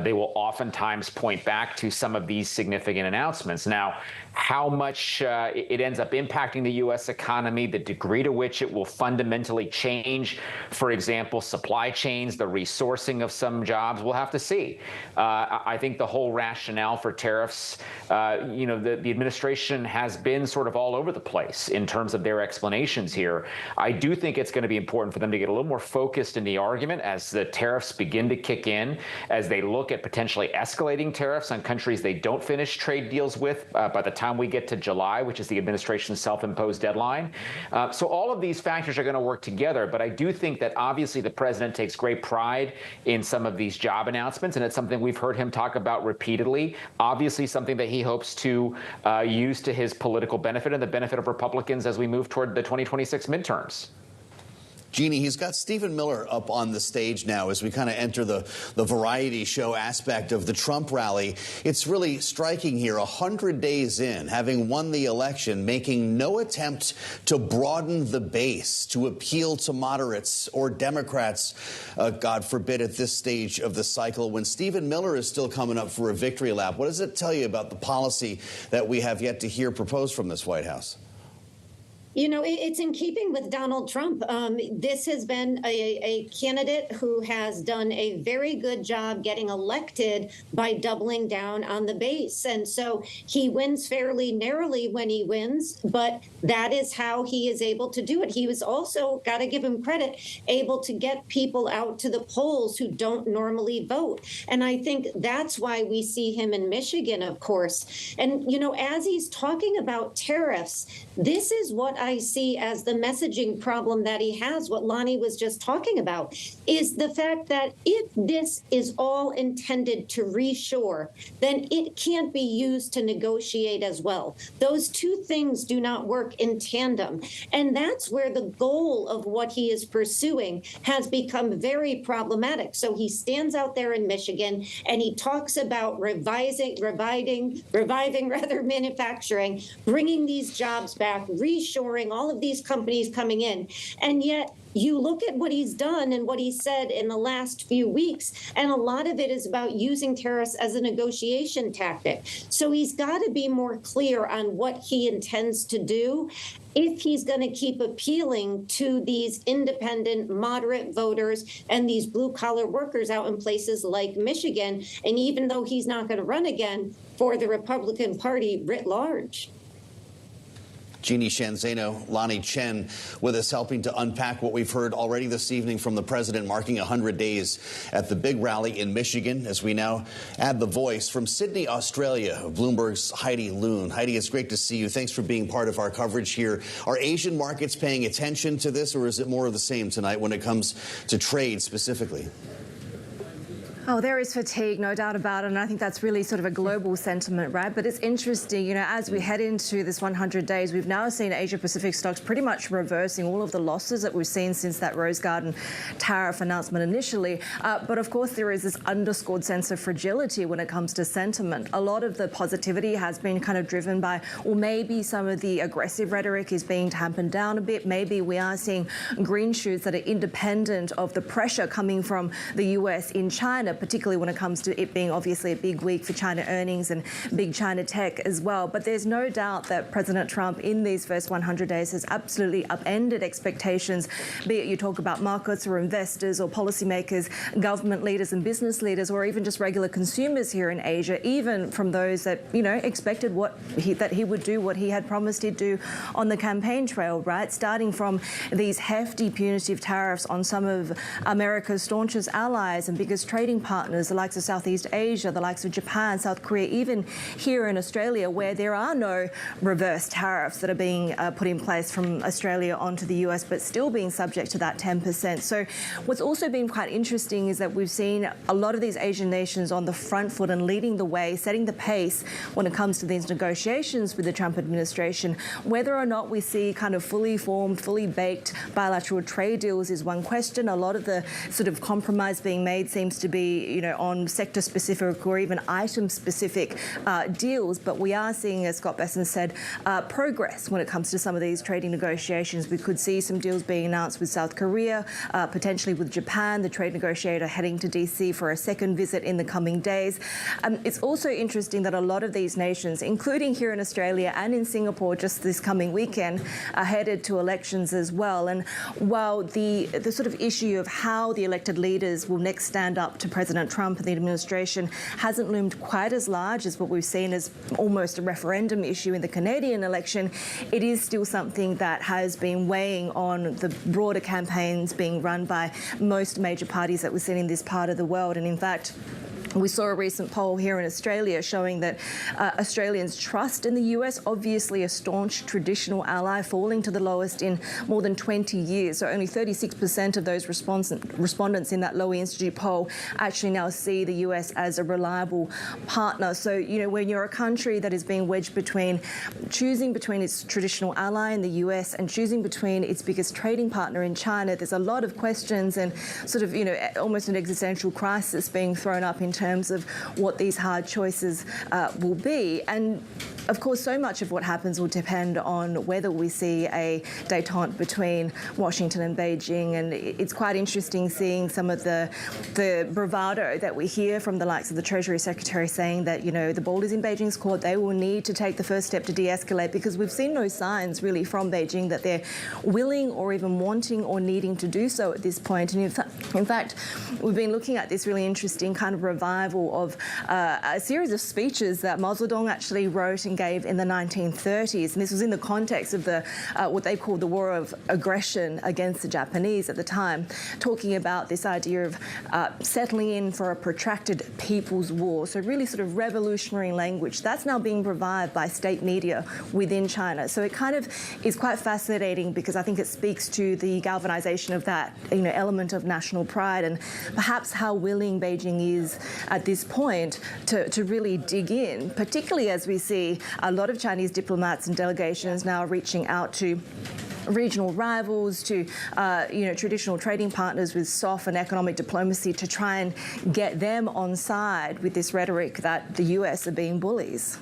they will oftentimes point back to some of these significant announcements. Now, how much it ends up impacting the U.S. economy, the degree to which it will fundamentally change, for example, supply chains, the resourcing of some jobs, we'll have to see. I think the whole rationale for tariffs, the administration has been sort of all over the place in terms of their explanations here. I do think it's going to be important for them to get a little more focused in the argument as the tariffs begin to kick in, as they look at potentially escalating tariffs on countries they don't finish trade deals with by the time we get to July, which is the administration's self-imposed deadline. So all of these factors are going to work together, but I do think that obviously the president takes great pride in some of these job announcements, and it's something we've heard him talk about repeatedly. Obviously something that he hopes to use to his political benefit and the benefit of Republicans as we move toward the 2026 midterms. Jeannie, he's got Stephen Miller up on the stage now as we kind of enter the variety show aspect of the Trump rally. It's really striking here, 100 days in, having won the election, making no attempt to broaden the base, to appeal to moderates or Democrats, God forbid, at this stage of the cycle. When Stephen Miller is still coming up for a victory lap, what does it tell you about the policy that we have yet to hear proposed from this White House? You know, it's in keeping with Donald Trump. This has been a candidate who has done a very good job getting elected by doubling down on the base. And so he wins fairly narrowly when he wins, but that is how he is able to do it. He was also, got to give him credit, able to get people out to the polls who don't normally vote. And I think that's why we see him in Michigan, of course. And, you know, as he's talking about tariffs, this is what I see as the messaging problem that he has, what Lonnie was just talking about, is the fact that if this is all intended to reshore, then it can't be used to negotiate as well. Those two things do not work in tandem. And that's where the goal of what he is pursuing has become very problematic. So he stands out there in Michigan and he talks about reviving manufacturing, bringing these jobs back, reshoring, all of these companies coming in. And yet you look at what he's done and what he said in the last few weeks, and a lot of it is about using tariffs as a negotiation tactic. So he's got to be more clear on what he intends to do if he's going to keep appealing to these independent, moderate voters and these blue-collar workers out in places like Michigan, and even though he's not going to run again, for the Republican Party writ large. Jeannie Sheehan Zaino, Lonnie Chen with us, helping to unpack what we've heard already this evening from the president, marking 100 days at the big rally in Michigan, as we now add the voice from Sydney, Australia, Bloomberg's Heidi Loon. Heidi, it's great to see you. Thanks for being part of our coverage here. Are Asian markets paying attention to this, or is it more of the same tonight when it comes to trade specifically? Oh, there is fatigue, no doubt about it, and I think that's really sort of a global sentiment, right? But it's interesting, as we head into this 100 days, we've now seen Asia-Pacific stocks pretty much reversing all of the losses that we've seen since that Rose Garden tariff announcement initially. But of course, there is this underscored sense of fragility when it comes to sentiment. A lot of the positivity has been kind of driven by, or maybe some of the aggressive rhetoric is being tampered down a bit. Maybe we are seeing green shoots that are independent of the pressure coming from the US in China, particularly when it comes to it being obviously a big week for China earnings and big China tech as well. But there's no doubt that President Trump in these first 100 days has absolutely upended expectations, be it you talk about markets or investors or policymakers, government leaders and business leaders, or even just regular consumers here in Asia, even from those that, expected that he would do what he had promised he'd do on the campaign trail, right? Starting from these hefty punitive tariffs on some of America's staunchest allies and biggest trading partners, the likes of Southeast Asia, the likes of Japan, South Korea, even here in Australia, where there are no reverse tariffs that are being put in place from Australia onto the US, but still being subject to that 10%. So what's also been quite interesting is that we've seen a lot of these Asian nations on the front foot and leading the way, setting the pace when it comes to these negotiations with the Trump administration. Whether or not we see kind of fully formed, fully baked bilateral trade deals is one question. A lot of the sort of compromise being made seems to be, on sector-specific or even item-specific deals. But we are seeing, as Scott Besson said, progress when it comes to some of these trading negotiations. We could see some deals being announced with South Korea, potentially with Japan, the trade negotiator heading to DC for a second visit in the coming days. It's also interesting that a lot of these nations, including here in Australia and in Singapore just this coming weekend, are headed to elections as well. And while the sort of issue of how the elected leaders will next stand up to President Trump and the administration hasn't loomed quite as large as what we've seen as almost a referendum issue in the Canadian election, it is still something that has been weighing on the broader campaigns being run by most major parties that we've seen in this part of the world. And in fact, we saw a recent poll here in Australia showing that Australians' trust in the US, obviously a staunch traditional ally, falling to the lowest in more than 20 years. So only 36% of those respondents in that Lowy Institute poll actually now see the US as a reliable partner. So, when you're a country that is being wedged between choosing between its traditional ally in the US and choosing between its biggest trading partner in China, there's a lot of questions and sort of, almost an existential crisis being thrown up in terms of what these hard choices will be. And of course, so much of what happens will depend on whether we see a détente between Washington and Beijing. And it's quite interesting seeing some of the bravado that we hear from the likes of the Treasury Secretary saying that, the ball is in Beijing's court. They will need to take the first step to de-escalate, because we've seen no signs really from Beijing that they're willing or even wanting or needing to do so at this point. And in fact, we've been looking at this really interesting kind of revival of a series of speeches that Mao Zedong actually wrote and gave in the 1930s. And this was in the context of the what they called the war of aggression against the Japanese at the time, talking about this idea of settling in for a protracted people's war. So really sort of revolutionary language. That's now being revived by state media within China. So it kind of is quite fascinating, because I think it speaks to the galvanization of that, element of national pride, and perhaps how willing Beijing is at this point to really dig in, particularly as we see a lot of Chinese diplomats and delegations now reaching out to regional rivals, to traditional trading partners with soft and economic diplomacy, to try and get them on side with this rhetoric that the US are being bullies.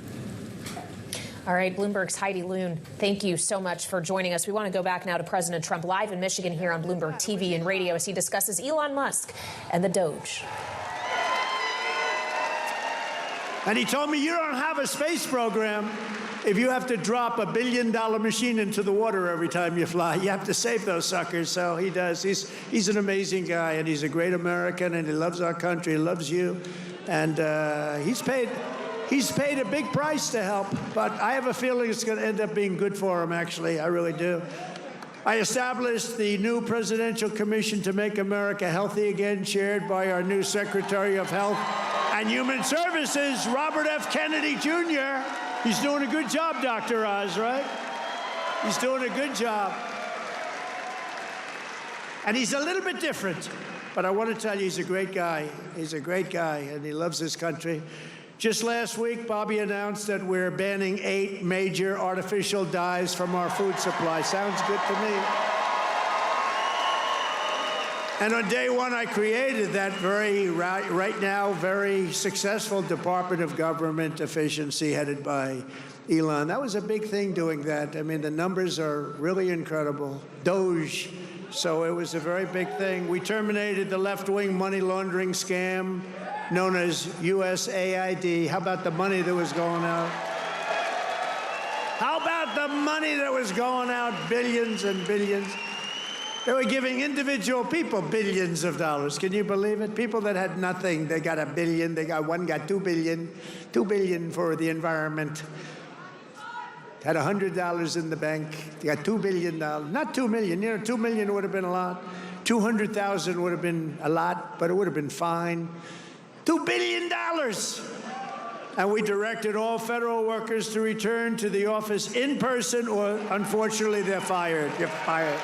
All right, Bloomberg's Heidi Loon, thank you so much for joining us. We want to go back now to President Trump live in Michigan here on Bloomberg TV and radio as he discusses Elon Musk and the Doge. And he told me, you don't have a space program if you have to drop $1 billion machine into the water every time you fly. You have to save those suckers. So he does. He's an amazing guy, and he's a great American, and he loves our country. He loves you. And he's paid a big price to help. But I have a feeling it's going to end up being good for him, actually. I really do. I established the new Presidential Commission to Make America Healthy Again, chaired by our new Secretary of Health and Human Services, Robert F. Kennedy, Jr. He's doing a good job, Dr. Oz, right? He's doing a good job. And he's a little bit different. But I want to tell you, he's a great guy. He's a great guy, and he loves this country. Just last week, Bobby announced that we're banning 8 major artificial dyes from our food supply. Sounds good to me. And on day one, I created that right now, very successful Department of Government Efficiency headed by Elon. That was a big thing doing that. I mean, the numbers are really incredible. Doge. So it was a very big thing. We terminated the left-wing money laundering scam known as USAID. How about the money that was going out? How about the money that was going out? Billions and billions. They were giving individual people billions of dollars. Can you believe it? People that had nothing, they got $1 billion. One got $2 billion. $2 billion for the environment. Had $100 in the bank. They got $2 billion. Not $2 million. You know, $2 million would have been a lot. 200,000 would have been a lot, but it would have been fine. $2 billion. And we directed all federal workers to return to the office in person, or unfortunately, they're fired. You're fired.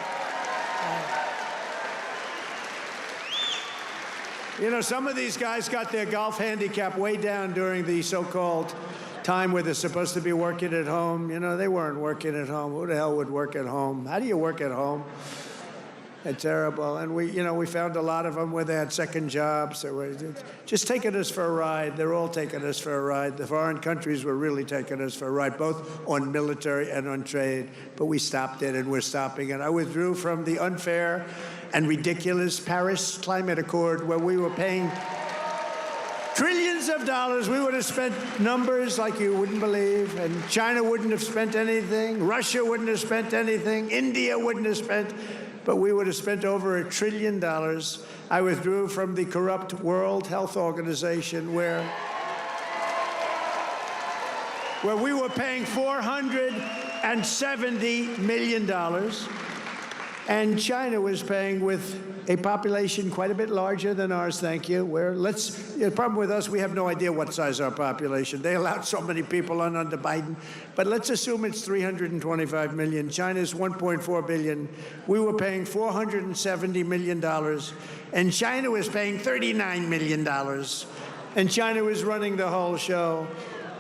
You know, some of these guys got their golf handicap way down during the so-called time where they're supposed to be working at home. You know, they weren't working at home. Who the hell would work at home? How do you work at home? It's terrible. And we found a lot of them where they had second jobs. They were just taking us for a ride. They're all taking us for a ride. The foreign countries were really taking us for a ride, both on military and on trade. But we stopped it, and we're stopping it. I withdrew from the unfair and ridiculous Paris Climate Accord, where we were paying trillions of dollars. We would have spent numbers like you wouldn't believe, and China wouldn't have spent anything. Russia wouldn't have spent anything. India wouldn't have spent. But we would have spent over $1 trillion. I withdrew from the corrupt World Health Organization, where we were paying $470 million. And China was paying, with a population quite a bit larger than ours, thank you. The problem with us, we have no idea what size our population. They allowed so many people on under Biden. But let's assume it's 325 million. China's 1.4 billion. We were paying $470 million. And China was paying $39 million. And China was running the whole show.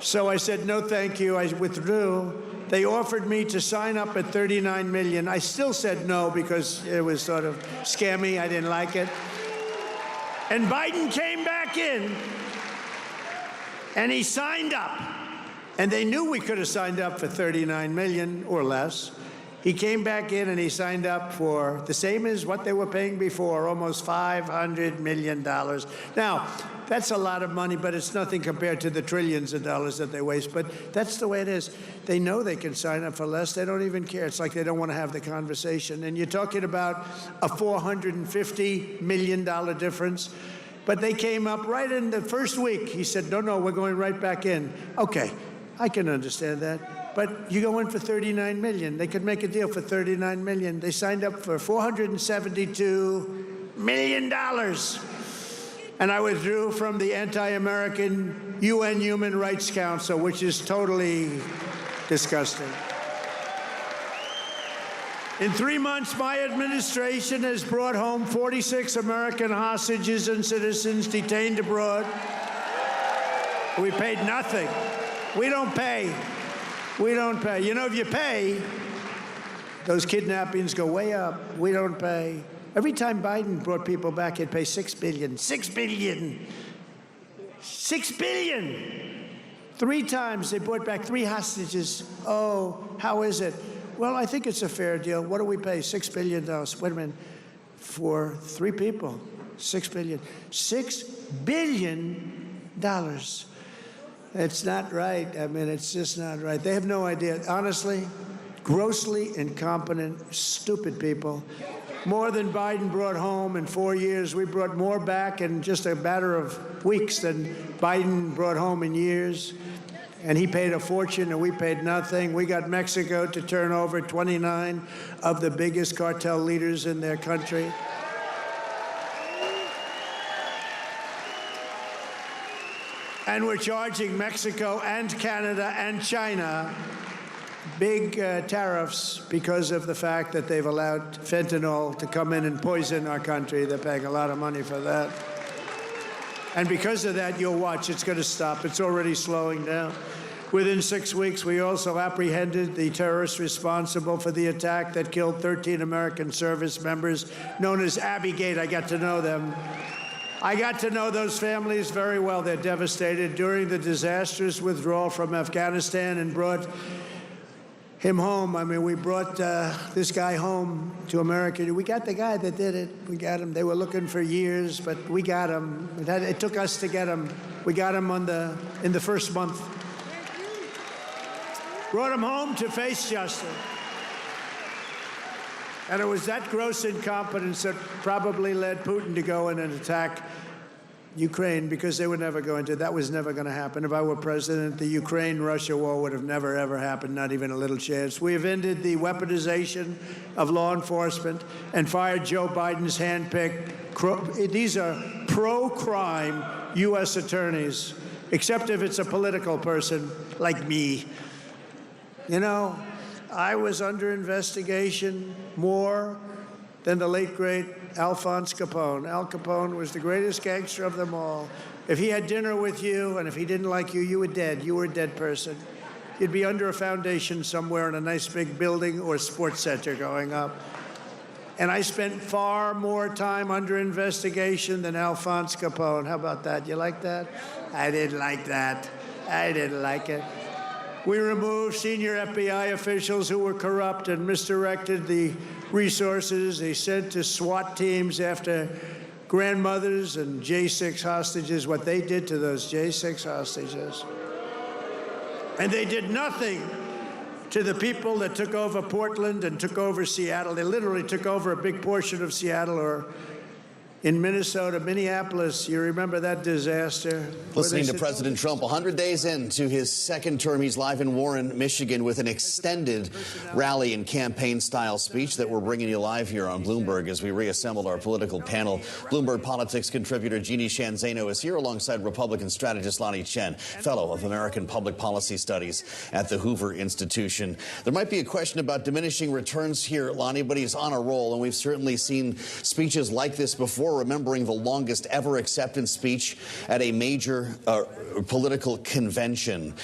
So I said, no, thank you. I withdrew. They offered me to sign up at $39 million. I still said no because it was sort of scammy. I didn't like it. And Biden came back in, and he signed up. And they knew we could have signed up for $39 million or less. He came back in, and he signed up for the same as what they were paying before, almost $500 million. Now, that's a lot of money, but it's nothing compared to the trillions of dollars that they waste. But that's the way it is. They know they can sign up for less. They don't even care. It's like they don't want to have the conversation. And you're talking about a $450 million difference. But they came up right in the first week. He said, no, we're going right back in. Okay, I can understand that. But you go in for $39 million. They could make a deal for $39 million. They signed up for $472 million. And I withdrew from the anti-American UN Human Rights Council, which is totally disgusting. In 3 months, my administration has brought home 46 American hostages and citizens detained abroad. We paid nothing. We don't pay. We don't pay. You know, if you pay, those kidnappings go way up. We don't pay. Every time Biden brought people back, he'd pay $6 billion. $6 billion. $6 billion. 3 times they brought back 3 hostages. Oh, how is it? Well, I think it's a fair deal. What do we pay? $6 billion. Wait a minute. For 3 people, $6 billion. $6 billion. It's not right. I mean, it's just not right. They have no idea. Honestly, grossly incompetent, stupid people. More than Biden brought home in 4 years. We brought more back in just a matter of weeks than Biden brought home in years. And he paid a fortune, and we paid nothing. We got Mexico to turn over 29 of the biggest cartel leaders in their country. And we're charging Mexico and Canada and China big tariffs because of the fact that they've allowed fentanyl to come in and poison our country. They're paying a lot of money for that. And because of that, you'll watch, it's going to stop. It's already slowing down. Within 6 weeks, we also apprehended the terrorists responsible for the attack that killed 13 American service members, known as Abbey-gate. I got to know them. I got to know those families very well. They're devastated. During the disastrous withdrawal from Afghanistan and brought him home. I mean, we brought this guy home to America. We got the guy that did it. We got him. They were looking for years, but we got him. It took us to get him. We got him in the first month. Brought him home to face justice. And it was that gross incompetence that probably led Putin to go in and attack Ukraine, because they were never going to. That was never going to happen. If I were president, the Ukraine-Russia war would have never, ever happened, not even a little chance. We have ended the weaponization of law enforcement and fired Joe Biden's handpicked, these are pro-crime U.S. attorneys, except if it's a political person like me. You know, I was under investigation more than the late, great Alphonse Capone. Al Capone was the greatest gangster of them all. If he had dinner with you, and if he didn't like you, you were dead. You were a dead person. You'd be under a foundation somewhere in a nice big building or sports center going up. And I spent far more time under investigation than Alphonse Capone. How about that? You like that? I didn't like that. I didn't like it. We removed senior FBI officials who were corrupt and misdirected the resources they sent to SWAT teams after grandmothers and J6 hostages, what they did to those J6 hostages. And they did nothing to the people that took over Portland and took over Seattle. They literally took over a big portion of Seattle, or in Minnesota, Minneapolis. You remember that disaster? Listening to President Trump 100 days into his second term. He's live in Warren, Michigan, with an extended rally and campaign-style speech that we're bringing you live here on Bloomberg as we reassembled our political panel. Bloomberg politics contributor Jeannie Shanzano is here alongside Republican strategist Lonnie Chen, fellow of American Public Policy Studies at the Hoover Institution. There might be a question about diminishing returns here, Lonnie, but he's on a roll, and we've certainly seen speeches like this before, remembering the longest ever acceptance speech at a major political convention.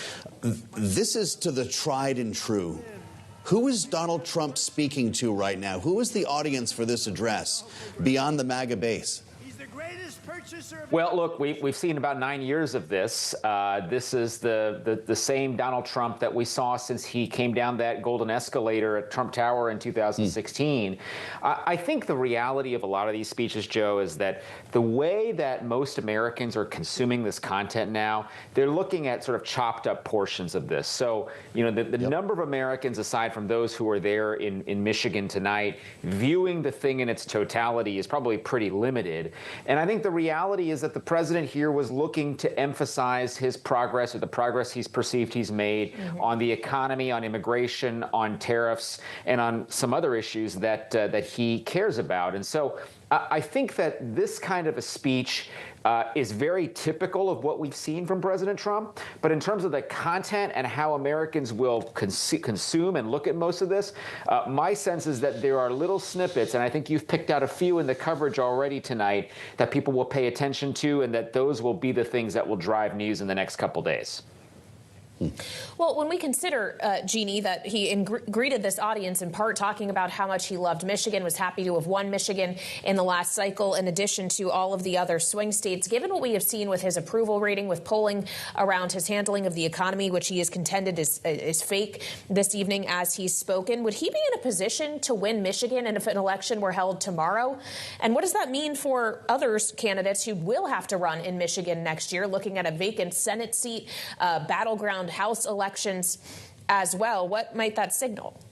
This is to the tried and true. Who is Donald Trump speaking to right now? Who is the audience for this address beyond the MAGA base? Well, look, we've seen about 9 years of this. This is the same Donald Trump that we saw since he came down that golden escalator at Trump Tower in 2016. I think the reality of a lot of these speeches, Joe, is that the way that most Americans are consuming this content now, they're looking at sort of chopped up portions of this. So, you know, the number of Americans, aside from those who are there in Michigan tonight, viewing the thing in its totality is probably pretty limited. And I think the reality is that the president here was looking to emphasize his progress, or the progress he's perceived he's made on the economy, on immigration, on tariffs, and on some other issues that he cares about. And so I think that this kind of a speech is very typical of what we've seen from President Trump. But in terms of the content and how Americans will consume and look at most of this, my sense is that there are little snippets, and I think you've picked out a few in the coverage already tonight, that people will pay attention to, and that those will be the things that will drive news in the next couple days. Well, when we consider, Jeannie, that he greeted this audience in part talking about how much he loved Michigan, was happy to have won Michigan in the last cycle, in addition to all of the other swing states, given what we have seen with his approval rating, with polling around his handling of the economy, which he has contended is fake this evening as he's spoken, would he be in a position to win Michigan and if an election were held tomorrow? And what does that mean for other candidates who will have to run in Michigan next year, looking at a vacant Senate seat, battleground House elections as well? What might that signal?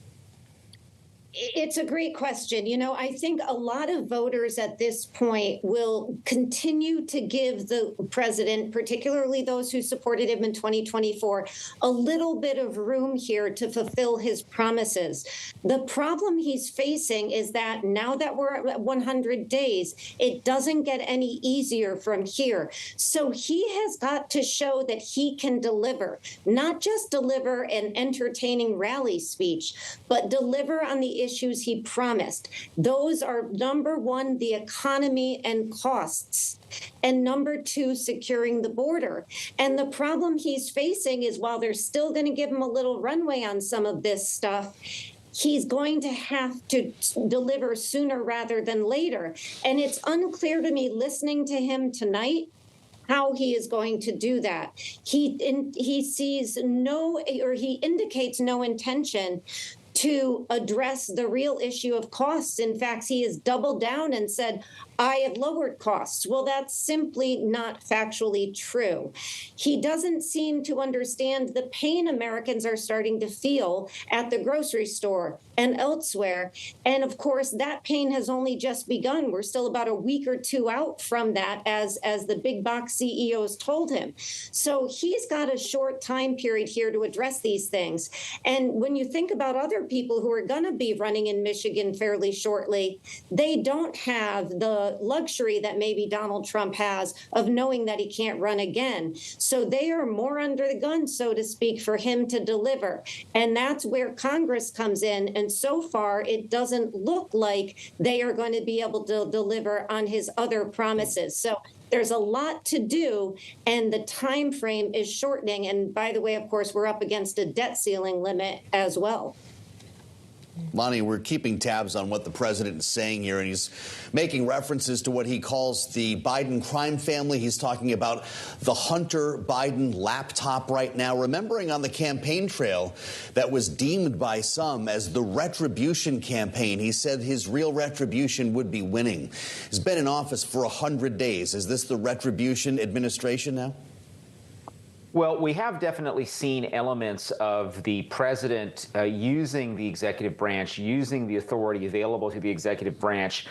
It's a great question. You know, I think a lot of voters at this point will continue to give the president, particularly those who supported him in 2024, a little bit of room here to fulfill his promises. The problem he's facing is that now that we're at 100 days, it doesn't get any easier from here. So he has got to show that he can deliver, not just deliver an entertaining rally speech, but deliver on the issues he promised. Those are, number one, the economy and costs, and number two, securing the border. And the problem he's facing is, while they're still going to give him a little runway on some of this stuff, he's going to have to deliver sooner rather than later. And it's unclear to me, listening to him tonight, how he is going to do that. He sees no, or he indicates no intention to address the real issue of costs. In fact, he has doubled down and said, I have lowered costs. Well, that's simply not factually true. He doesn't seem to understand the pain Americans are starting to feel at the grocery store and elsewhere. And of course, that pain has only just begun. We're still about a week or two out from that, as the big box CEOs told him. So he's got a short time period here to address these things. And when you think about other people who are going to be running in Michigan fairly shortly, they don't have the luxury that maybe Donald Trump has of knowing that he can't run again. So they are more under the gun, so to speak, for him to deliver. And that's where Congress comes in. And so far, it doesn't look like they are going to be able to deliver on his other promises. So there's a lot to do, and the time frame is shortening. And by the way, of course, we're up against a debt ceiling limit as well. Lonnie, we're keeping tabs on what the president is saying here, and he's making references to what he calls the Biden crime family. He's talking about the Hunter Biden laptop right now, remembering on the campaign trail that was deemed by some as the retribution campaign. He said his real retribution would be winning. He's been in office for 100 days. Is this the retribution administration now? Well, we have definitely seen elements of the president using the executive branch, using the authority available to the executive branch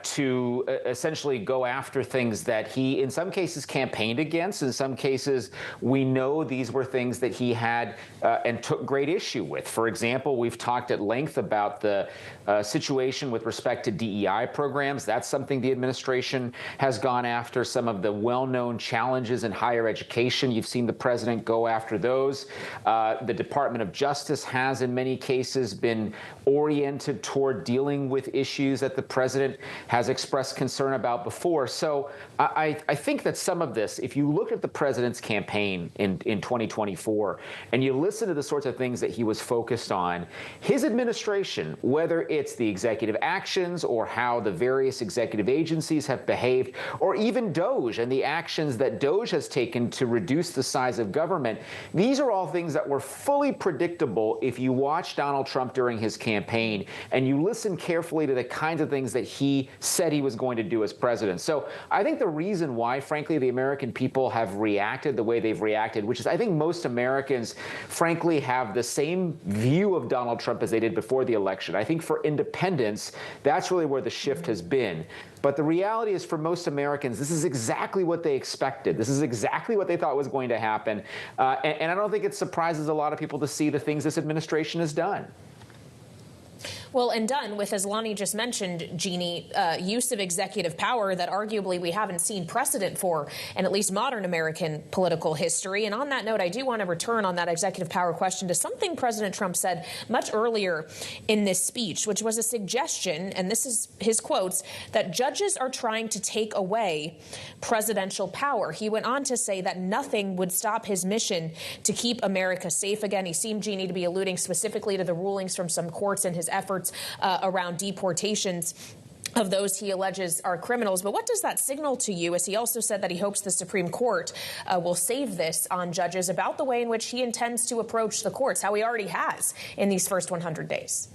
to essentially go after things that he, in some cases, campaigned against. In some cases, we know these were things that he had and took great issue with. For example, we've talked at length about the situation with respect to DEI programs. That's something the administration has gone after. Some of the well-known challenges in higher education, you've seen the president go after those. The Department of Justice has, in many cases, been oriented toward dealing with issues that the president has expressed concern about before. So I think that some of this, if you look at the president's campaign in 2024 and you listen to the sorts of things that he was focused on, his administration, whether it's the executive actions or how the various executive agencies have behaved, or even DOGE and the actions that DOGE has taken to reduce the size of government, these are all things that were fully predictable if you watch Donald Trump during his campaign and you listen carefully to the kinds of things that he said he was going to do as president. So I think the reason why, frankly, the American people have reacted the way they've reacted, which is I think most Americans, frankly, have the same view of Donald Trump as they did before the election. I think for independents, that's really where the shift has been. But the reality is, for most Americans, this is exactly what they expected. This is exactly what they thought was going to happen. And I don't think it surprises a lot of people to see the things this administration has done. Well, and done with, as Lonnie just mentioned, Jeannie, use of executive power that arguably we haven't seen precedent for in at least modern American political history. And on that note, I do want to return on that executive power question to something President Trump said much earlier in this speech, which was a suggestion, and this is his quotes, that judges are trying to take away presidential power. He went on to say that nothing would stop his mission to keep America safe again. He seemed, Jeannie, to be alluding specifically to the rulings from some courts and his efforts around deportations of those he alleges are criminals. But what does that signal to you, as he also said that he hopes the Supreme Court will save this on judges, about the way in which he intends to approach the courts, how he already has in these first 100 days?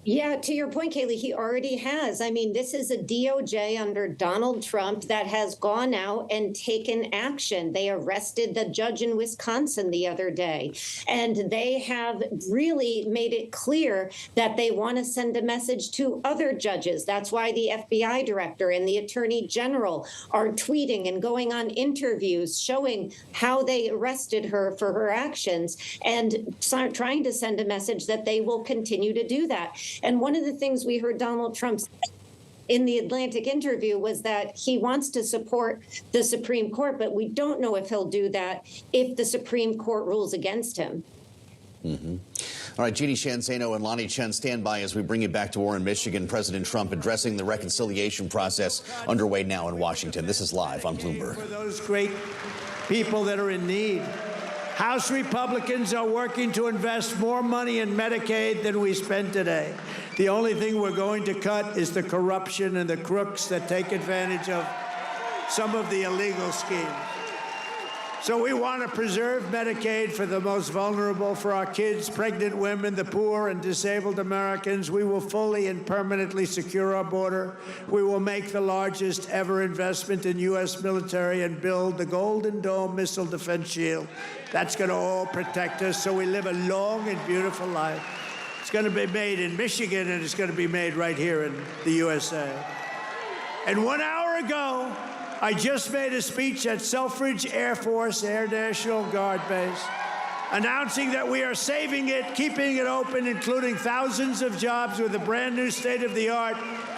Yeah, to your point, Kayleigh, he already has. I mean, this is a DOJ under Donald Trump that has gone out and taken action. They arrested the judge in Wisconsin the other day, and they have really made it clear that they want to send a message to other judges. That's why the FBI director and the attorney general are tweeting and going on interviews showing how they arrested her for her actions and trying to send a message that they will continue to do that. And one of the things we heard Donald Trump say in the Atlantic interview was that he wants to support the Supreme Court, but we don't know if he'll do that if the Supreme Court rules against him. Mm-hmm. All right, Jeannie Shanzano and Lonnie Chen, stand by as we bring you back to Warren, Michigan. President Trump addressing the reconciliation process underway now in Washington. This is live on Bloomberg. For those great people that are in need. House Republicans are working to invest more money in Medicaid than we spend today. The only thing we're going to cut is the corruption and the crooks that take advantage of some of the illegal schemes. So we want to preserve Medicaid for the most vulnerable, for our kids, pregnant women, the poor, and disabled Americans. We will fully and permanently secure our border. We will make the largest ever investment in U.S. military and build the Golden Dome missile defense shield. That's going to all protect us so we live a long and beautiful life. It's going to be made in Michigan, and it's going to be made right here in the USA. And 1 hour ago, I just made a speech at Selfridge Air Force Air National Guard Base, announcing that we are saving it, keeping it open, including thousands of jobs with the brand new state-of-the-art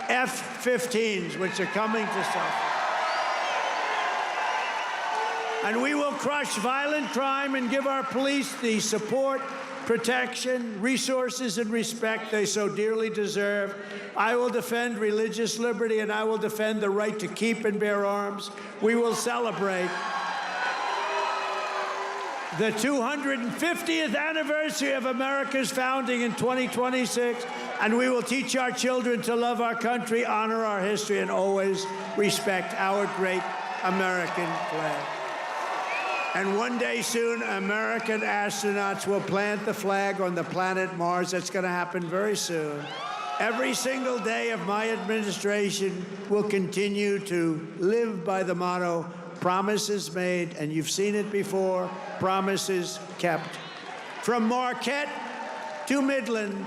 F-15s, which are coming to Selfridge. And we will crush violent crime and give our police the support, protection, resources, and respect they so dearly deserve. I will defend religious liberty, and I will defend the right to keep and bear arms. We will celebrate the 250th anniversary of America's founding in 2026, and we will teach our children to love our country, honor our history, and always respect our great American flag. And one day soon, American astronauts will plant the flag on the planet Mars. That's going to happen very soon. Every single day of my administration will continue to live by the motto, promises made, and you've seen it before, promises kept. From Marquette to Midland,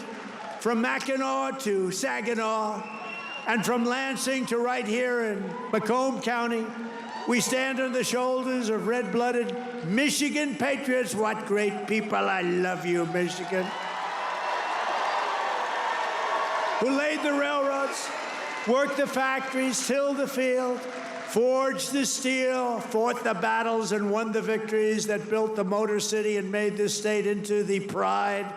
from Mackinac to Saginaw, and from Lansing to right here in Macomb County, we stand on the shoulders of red-blooded Michigan patriots. What great people. I love you, Michigan. Who laid the railroads, worked the factories, tilled the field, forged the steel, fought the battles, and won the victories that built the Motor City and made this state into the pride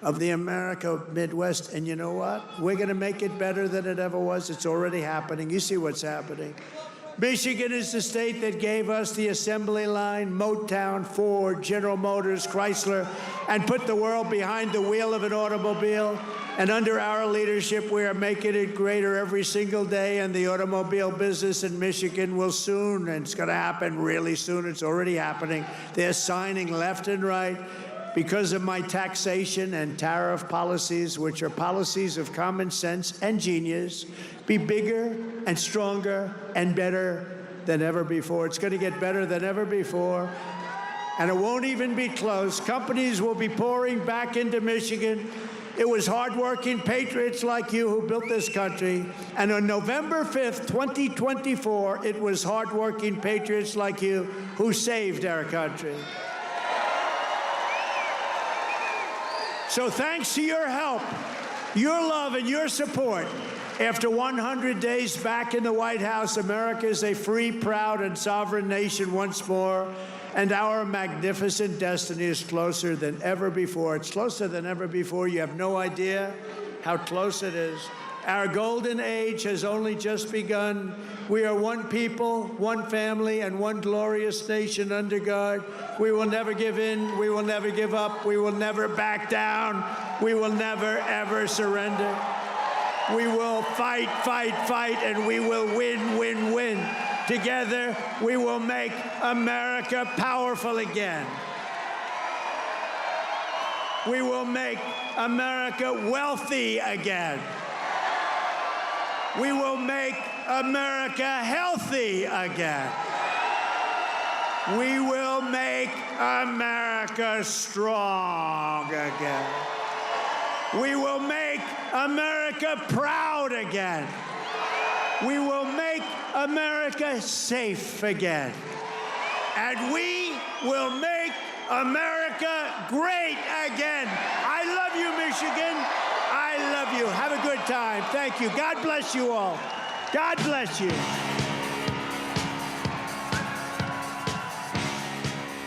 of the America Midwest. And you know what? We're going to make it better than it ever was. It's already happening. You see what's happening. Michigan is the state that gave us the assembly line, Motown, Ford, General Motors, Chrysler, and put the world behind the wheel of an automobile. And under our leadership, we are making it greater every single day. And the automobile business in Michigan will soon, and it's going to happen really soon. It's already happening. They're signing left and right because of my taxation and tariff policies, which are policies of common sense and genius, be bigger and stronger and better than ever before. It's going to get better than ever before, and it won't even be close. Companies will be pouring back into Michigan. It was hardworking patriots like you who built this country, and on November 5th, 2024, it was hardworking patriots like you who saved our country. So thanks to your help, your love, and your support, after 100 days back in the White House, America is a free, proud, and sovereign nation once more, and our magnificent destiny is closer than ever before. It's closer than ever before. You have no idea how close it is. Our golden age has only just begun. We are one people, one family, and one glorious nation under God. We will never give in. We will never give up. We will never back down. We will never, ever surrender. We will fight, fight, fight, and we will win, win, win. Together, we will make America powerful again. We will make America wealthy again. We will make America healthy again. We will make America strong again. We will make America proud again. We will make America safe again. And we will make America great again. I love you, Michigan. I love you. Have a good time. Thank you. God bless you all. God bless you.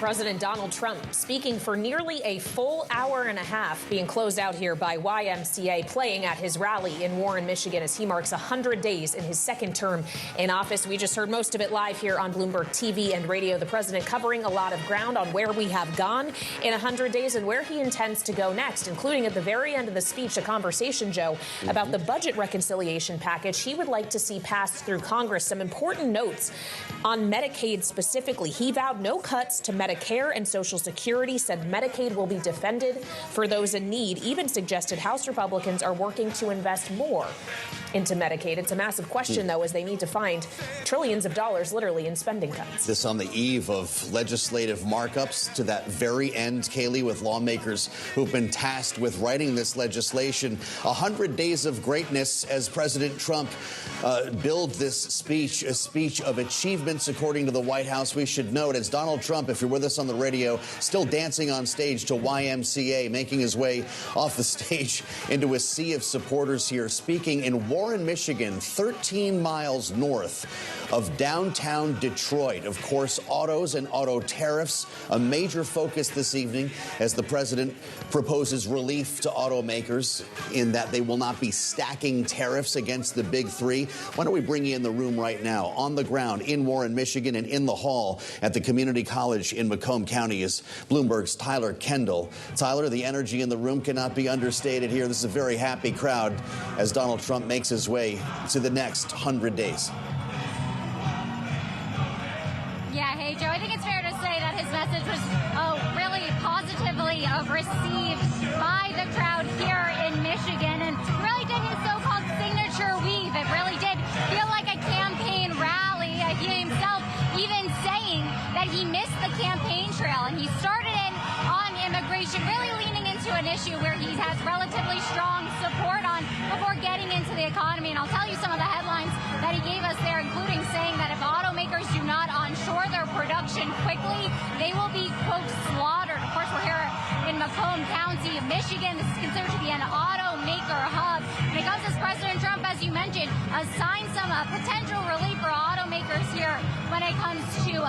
President Donald Trump speaking for nearly a full hour and a half, being closed out here by YMCA, playing at his rally in Warren, Michigan, as he marks 100 days in his second term in office. We just heard most of it live here on Bloomberg TV and radio. The president covering a lot of ground on where we have gone in 100 days and where he intends to go next, including at the very end of the speech, a conversation, Joe, about the budget reconciliation package he would like to see passed through Congress. Some important notes on Medicaid specifically. He vowed no cuts to Medicare and Social Security, said Medicaid will be defended for those in need, even suggested House Republicans are working to invest more into Medicaid. It's a massive question, though, as they need to find trillions of dollars literally in spending cuts. This on the eve of legislative markups to that very end, Kaylee, with lawmakers who've been tasked with writing this legislation. 100 days of greatness as President Trump billed this speech, a speech of achievements, according to the White House. We should note, as Donald Trump, if you're with us on the radio, still dancing on stage to YMCA, making his way off the stage into a sea of supporters here, speaking in Warren, Michigan, 13 miles north of downtown Detroit. Of course, autos and auto tariffs, a major focus this evening as the president proposes relief to automakers in that they will not be stacking tariffs against the big three. Why don't we bring you in the room right now, on the ground in Warren, Michigan, and in the hall at the Community College in Macomb County is Bloomberg's Tyler Kendall. Tyler, the energy in the room cannot be understated here. This is a very happy crowd as Donald Trump makes his way to the next 100 days. Yeah, hey, Joe, I think it's fair to say that his message was really positively received by the crowd here in Michigan, and really did his so-called signature weave. It really did feel like a campaign rally. He himself even saying that he missed the campaign trail, and he started in on immigration, really leaning into an issue where he has relatively strong support on before getting into the economy. And I'll tell you some of the headlines that he gave us there, including saying that if automakers do not onshore their production quickly, they will be, quote, slaughtered. Of course, we're here in Macomb County, Michigan. This is considered to be an automaker hub. When it comes to President Trump, as you mentioned, signed some potential relief for automakers here when it comes to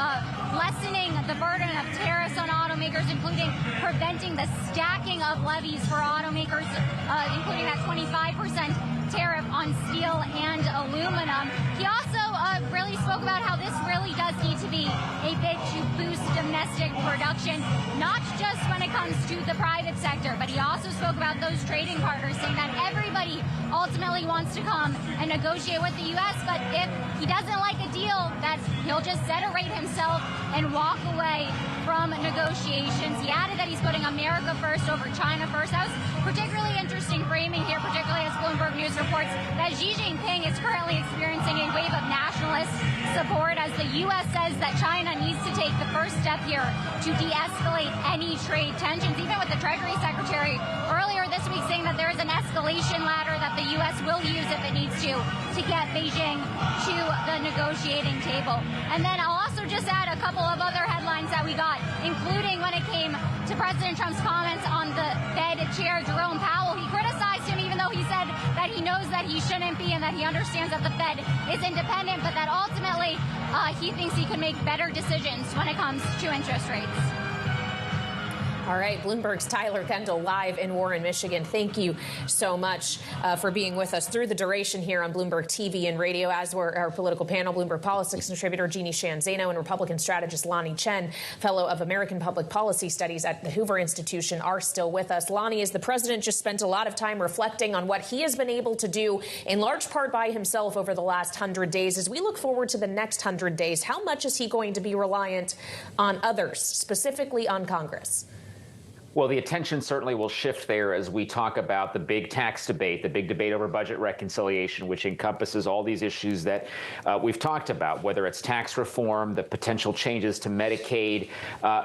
lessening the burden of tariffs on automakers, including preventing the stacking of levies for automakers, including that 25% tariff on steel and aluminum. He also really spoke about how this really does need to be a bid to boost domestic production, not just when it comes to the private sector, but he also spoke about those trading partners, saying that everybody ultimately wants to come and negotiate with the U.S., but if he doesn't like a deal, that he'll just separate himself and walk away from negotiations. He added that he's putting America first over China first. That was particularly interesting framing here, particularly as Bloomberg News reports that Xi Jinping is currently experiencing a wave of nationalist support as the U.S. says that China needs to take the first step here to de-escalate any trade tensions, even with the Treasury Secretary earlier this week saying that there is an escalation ladder that the U.S. will use if it needs to get Beijing to the negotiating table. And then I'll also just add a couple of other headlines that we got, including when it came to President Trump's comments on the Fed chair, Jerome Powell. He criticized him even though he said that he knows that he shouldn't be and that he understands that the Fed is independent, but that ultimately he thinks he can make better decisions when it comes to interest rates. All right, Bloomberg's Tyler Kendall live in Warren, Michigan. Thank you so much for being with us through the duration here on Bloomberg TV and radio, as were our political panel, Bloomberg politics contributor Jeannie Shanzano and Republican strategist Lonnie Chen, fellow of American Public Policy Studies at the Hoover Institution, are still with us. Lonnie, as the president just spent a lot of time reflecting on what he has been able to do, in large part by himself over the last 100 days, as we look forward to the next 100 days, how much is he going to be reliant on others, specifically on Congress? Well, the attention certainly will shift there as we talk about the big tax debate, the big debate over budget reconciliation, which encompasses all these issues that we've talked about, whether it's tax reform, the potential changes to Medicaid.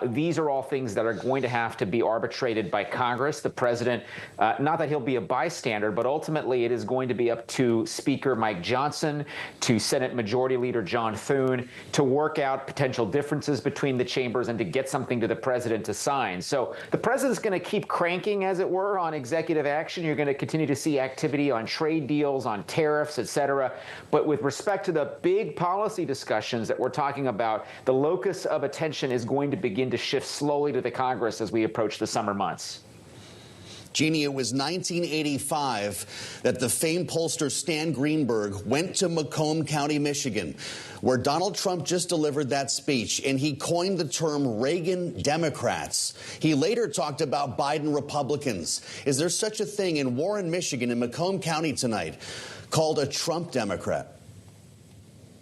These are all things that are going to have to be arbitrated by Congress. The president, not that he'll be a bystander, but ultimately it is going to be up to Speaker Mike Johnson, to Senate Majority Leader John Thune, to work out potential differences between the chambers and to get something to the president to sign. So the president's going to keep cranking, as it were, on executive action. You're going to continue to see activity on trade deals, on tariffs, et cetera. But with respect to the big policy discussions that we're talking about, the locus of attention is going to begin to shift slowly to the Congress as we approach the summer months. Jeannie, it was 1985 that the famed pollster Stan Greenberg went to Macomb County, Michigan, where Donald Trump just delivered that speech, and he coined the term Reagan Democrats. He later talked about Biden Republicans. Is there such a thing in Warren, Michigan, in Macomb County tonight, called a Trump Democrat?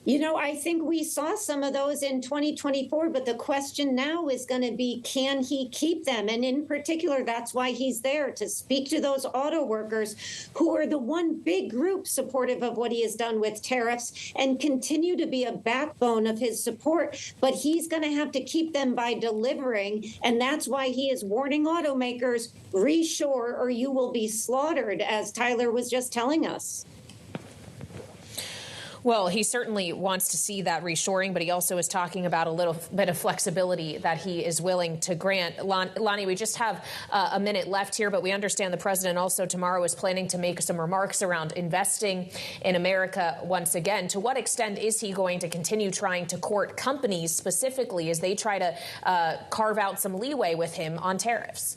You know, I think we saw some of those in 2024, but the question now is going to be, can he keep them? And in particular, that's why he's there, to speak to those auto workers who are the one big group supportive of what he has done with tariffs and continue to be a backbone of his support. But he's going to have to keep them by delivering. And that's why he is warning automakers, reshore or you will be slaughtered, as Tyler was just telling us. Well, he certainly wants to see that reshoring, but he also is talking about a little bit of flexibility that he is willing to grant. Lonnie, we just have a minute left here, but we understand the president also tomorrow is planning to make some remarks around investing in America once again. To what extent is he going to continue trying to court companies specifically as they try to carve out some leeway with him on tariffs?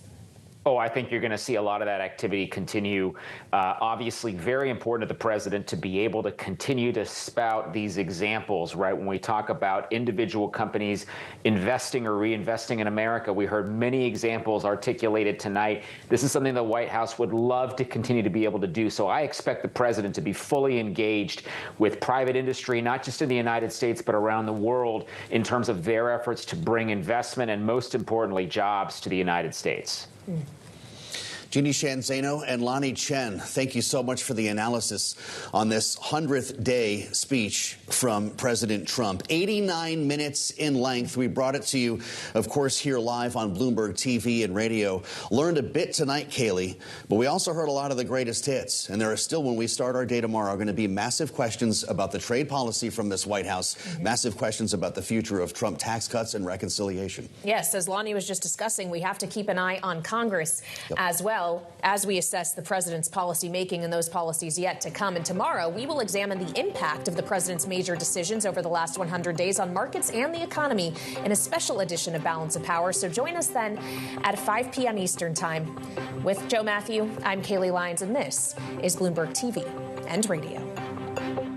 Oh, I think you're going to see a lot of that activity continue. Obviously, very important to the president to be able to continue to spout these examples, right? When we talk about individual companies investing or reinvesting in America, we heard many examples articulated tonight. This is something the White House would love to continue to be able to do. So I expect the president to be fully engaged with private industry, not just in the United States, but around the world in terms of their efforts to bring investment and, most importantly, jobs to the United States. Jeannie Sheehan Zaino and Lonnie Chen, thank you so much for the analysis on this 100th day speech from President Trump. 89 minutes in length. We brought it to you, of course, here live on Bloomberg TV and radio. Learned a bit tonight, Kaylee, but we also heard a lot of the greatest hits. And there are still, when we start our day tomorrow, going to be massive questions about the trade policy from this White House, massive questions about the future of Trump tax cuts and reconciliation. Yes, as Lonnie was just discussing, we have to keep an eye on Congress as well as we assess the president's policy making and those policies yet to come. And tomorrow, we will examine the impact of the president's major decisions over the last 100 days on markets and the economy in a special edition of Balance of Power. So join us then at 5 p.m. Eastern Time. With Joe Matthew, I'm Kaylee Lyons, and this is Bloomberg TV and Radio.